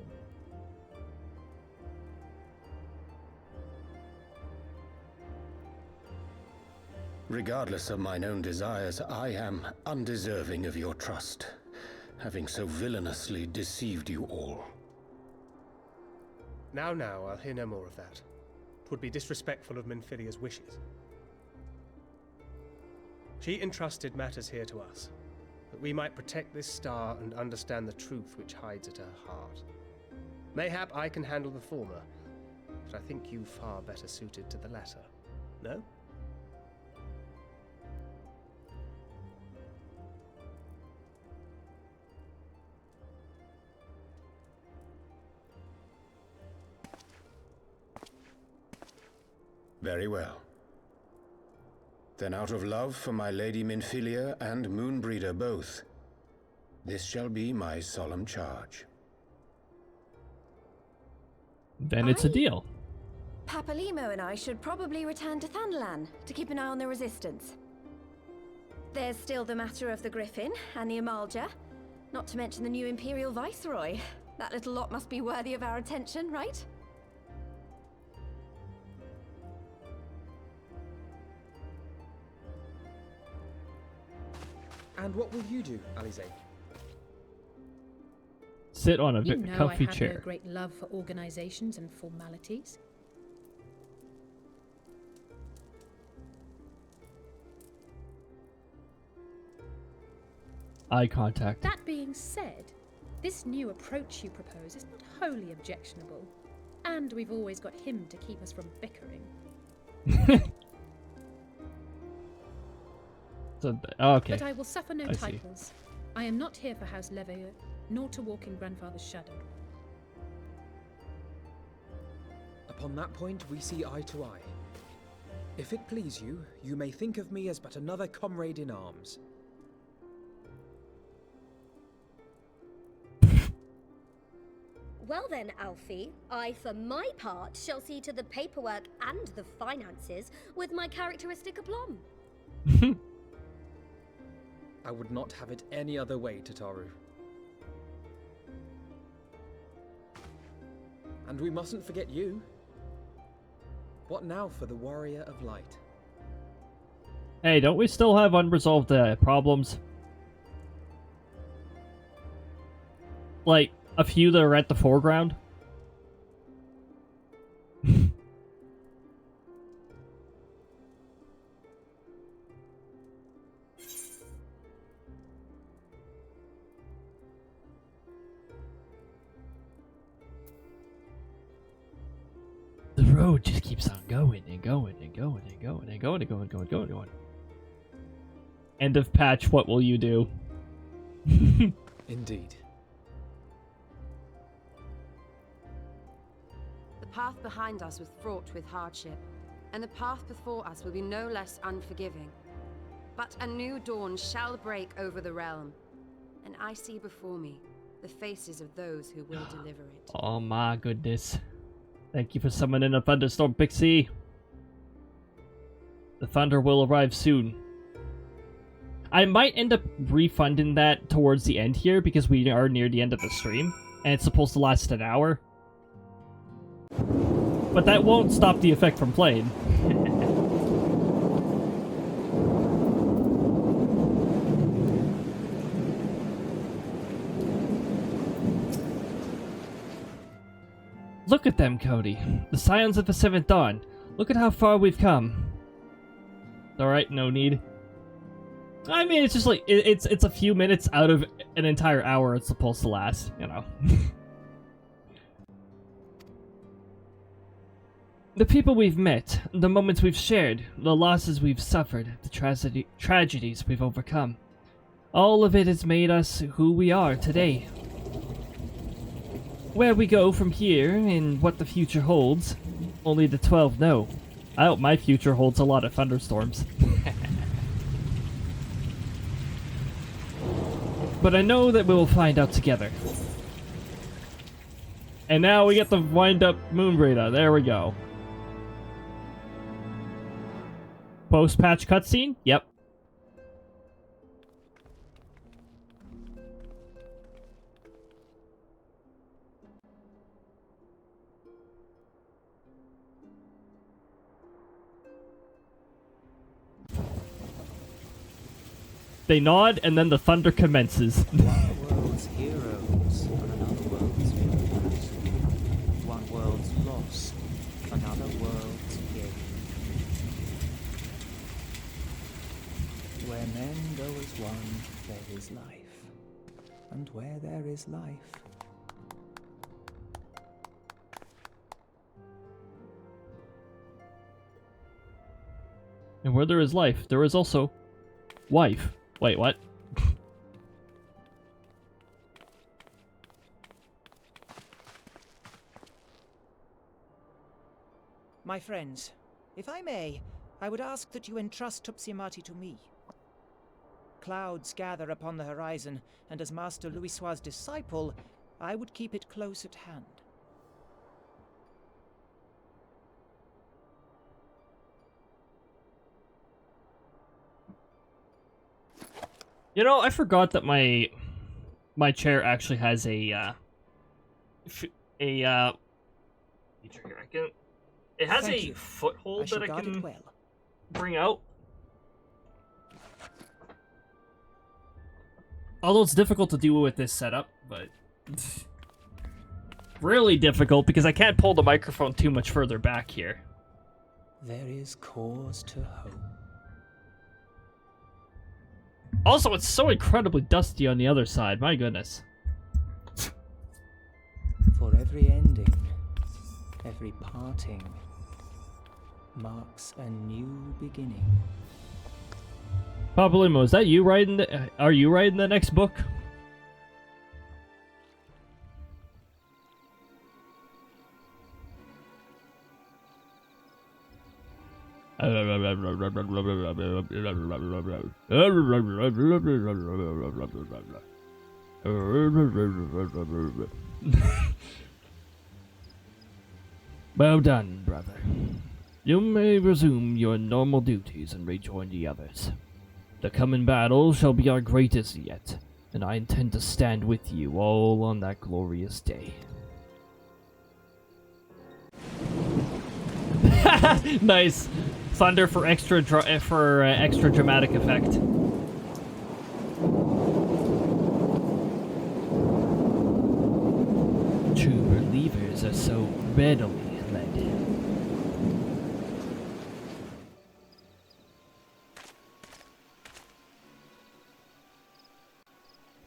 Regardless of mine own desires, I am undeserving of your trust, having so villainously deceived you all. Now, I'll hear no more of that. 'Twould be disrespectful of Minfilia's wishes. She entrusted matters here to us, that we might protect this star and understand the truth which hides at her heart. Mayhap I can handle the former, but I think you far better suited to the latter. No? Very well. Then out of love for my Lady Minfilia and Moonbreeder both, this shall be my solemn charge. Then it's a deal. Papalimo and I should probably return to Thanalan to keep an eye on the Resistance. There's still the matter of the Griffin and the Amalja, not to mention the new Imperial Viceroy. That little lot must be worthy of our attention, right? And what will you do, Alize? Sit on a comfy I have chair. no great love for organizations and formalities. Eye contact. That being said, this new approach you propose is not wholly objectionable, and we've always got him to keep us from bickering. So, okay. But I will suffer no I see. titles. I am not here for House Leveilleur, nor to walk in Grandfather's shadow. Upon that point, we see eye to eye. If it please you, you may think of me as but another comrade in arms. Well then, Alfie, I for my part shall see to the paperwork and the finances with my characteristic aplomb. I would not have it any other way, Tataru. And we mustn't forget you. What now for the Warrior of Light? Hey, don't we still have unresolved problems? Like, a few that are at the foreground? The road just keeps on going and going and going and going and going and going and going and going and going. End of patch, what will you do? Indeed. The path behind us was fraught with hardship, and the path before us will be no less unforgiving. But a new dawn shall break over the realm, and I see before me the faces of those who will deliver it. Oh my goodness. Thank you for summoning a thunderstorm, Pixie. The thunder will arrive soon. I might end up refunding that towards the end here because we are near the end of the stream and it's supposed to last an hour. But that won't stop the effect from playing. Look at them, Cody. The Scions of the Seventh Dawn. Look at how far we've come. Alright, no need. I mean, it's just like, it's a few minutes out of an entire hour it's supposed to last, you know. The people we've met, the moments we've shared, the losses we've suffered, the tragedies we've overcome. All of it has made us who we are today. Where we go from here and what the future holds, only the 12 know. I hope my future holds a lot of thunderstorms. But I know that we will find out together. And now we get the wind-up Moonbreeder. There we go. Post-patch cutscene? Yep. They nod, and then the thunder commences. One world's heroes, another world's villains. One world's lost, another world's gain. Where men go as one, there is life. And where there is life, and where there is life, there is also wife. Wait, what? My friends, if I may, I would ask that you entrust Tupsimati to me. Clouds gather upon the horizon, and as Master Louisoix's disciple, I would keep it close at hand. You know, I forgot that my chair actually has a it has Thank a you. foothold shall that I guard can it well. bring out. Although it's difficult to do with this setup, but really difficult because I can't pull the microphone too much further back here. there is cause to hope. Also, it's so incredibly dusty on the other side. My goodness. For every ending, every parting, marks a new beginning. Papa Limo, is that you writing the, are you writing the next book? Well done, brother. You may resume your normal duties and rejoin the others. The coming battle shall be our greatest yet, and I intend to stand with you all on that glorious day. Nice. Thunder for extra dramatic effect. True believers are so readily led.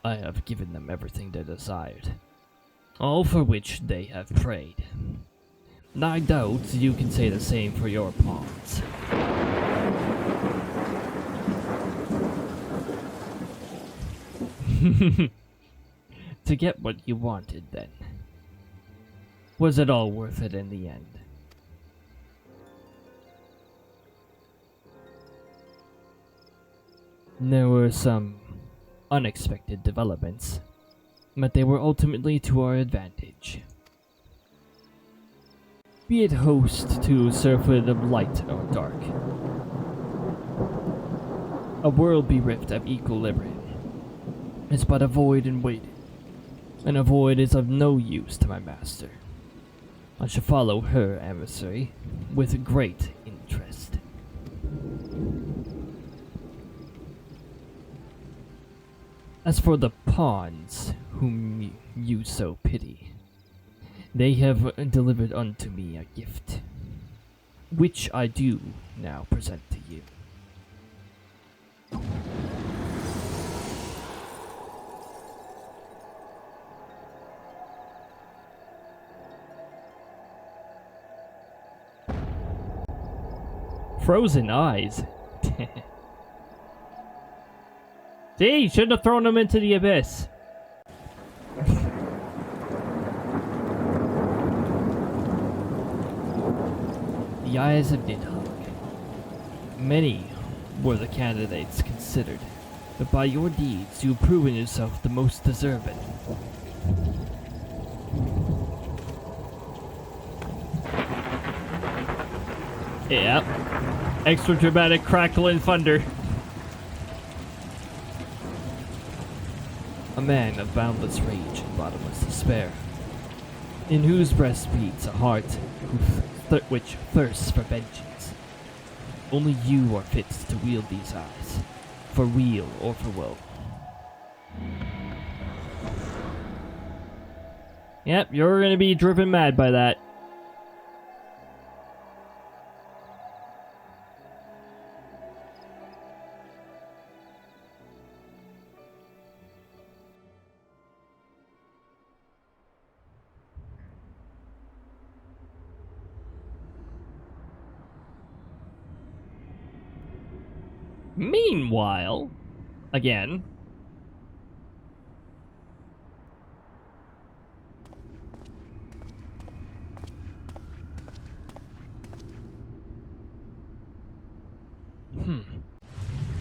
I have given them everything they desired, all for which they have prayed. I doubt you can say the same for your pawns. To get what you wanted, then. Was it all worth it in the end? There were some unexpected developments, but they were ultimately to our advantage. Be it host to surfeit of light or dark, a world bereft of equilibrium is but a void and waiting, and a void is of no use to my master. I shall follow her emissary with great interest. As for the pawns whom you so pity, they have delivered unto me a gift, which I do now present to you. Frozen eyes. See, you shouldn't have thrown them into the abyss. The eyes of Nidhogg. Many were the candidates considered, but by your deeds you have proven yourself the most deserving. Yep. Extra dramatic crackle and thunder. A man of boundless rage and bottomless despair, in whose breast beats a heart which thirsts for vengeance. Only you are fit to wield these eyes, for weal or for woe. Yep, you're gonna be driven mad by that. Meanwhile, again,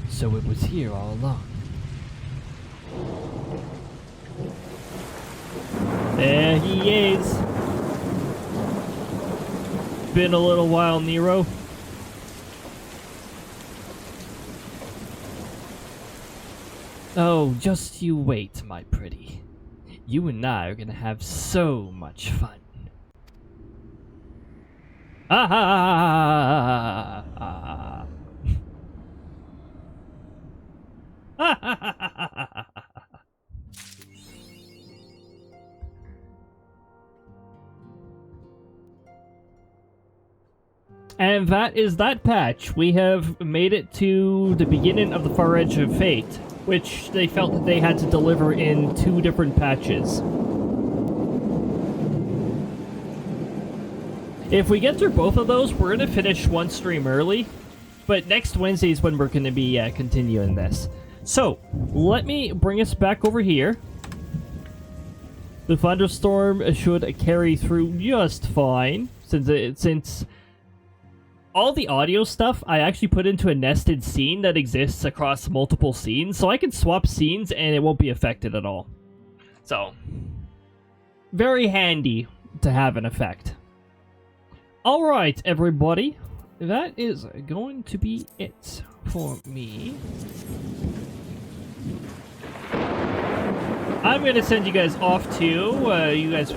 so it was here all along. There he is. Been a little while, Nero. Oh, just you wait, my pretty. You and I are gonna have so much fun. Ah ha ha ha ha. And that is that patch. We have made it to the beginning of the Far Edge of Fate, which they felt that they had to deliver in 2 different patches. If we get through both of those, we're going to finish one stream early, but next Wednesday is when we're going to be continuing this. So, let me bring us back over here. The thunderstorm should carry through just fine, since all the audio stuff I actually put into a nested scene that exists across multiple scenes, so I can swap scenes and it won't be affected at all. So, very handy to have an effect. Alright, everybody. That is going to be it for me. I'm going to send you guys off to, you guys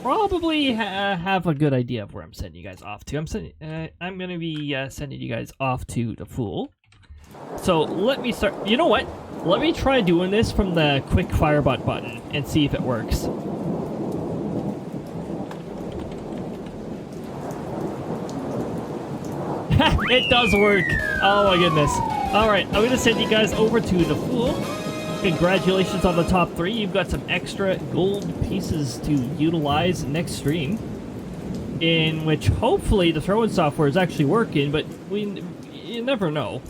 probably have a good idea of where I'm sending you guys off to. I'm going to be sending you guys off to the Fool. So let me start. You know what? Let me try doing this from the quick firebot button and see if it works. It does work. Oh my goodness. Alright, I'm going to send you guys over to the Fool. Congratulations on the top 3. You've got some extra gold pieces to utilize next stream, in which hopefully the throw-in software is actually working, but you never know.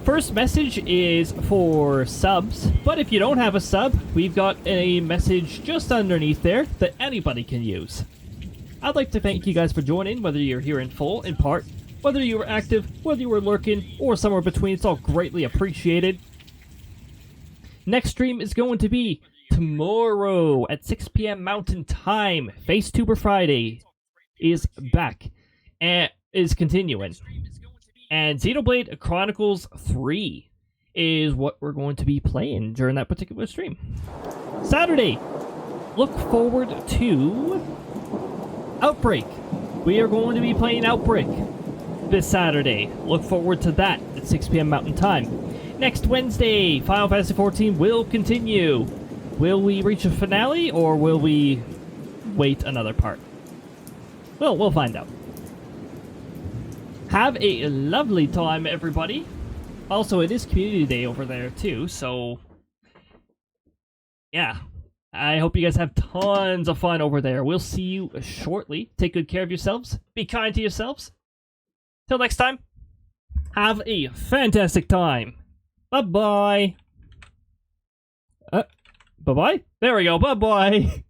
First message is for subs, but if you don't have a sub, we've got a message just underneath there that anybody can use. I'd like to thank you guys for joining, whether you're here in full, in part, whether you were active, whether you were lurking, or somewhere between. It's all greatly appreciated. Next stream is going to be tomorrow at 6 p.m. Mountain Time. FaceTuber Friday is back and is continuing. And Xenoblade Chronicles 3 is what we're going to be playing during that particular stream. Saturday, look forward to Outbreak. We are going to be playing Outbreak this Saturday. Look forward to that at 6 p.m. Mountain Time. Next Wednesday, Final Fantasy XIV will continue. Will we reach a finale, or will we wait another part? Well, we'll find out. Have a lovely time, everybody. Also, it is Community Day over there, too, so... yeah. I hope you guys have tons of fun over there. We'll see you shortly. Take good care of yourselves. Be kind to yourselves. Till next time, have a fantastic time. Bye-bye. Bye-bye? There we go. Bye-bye.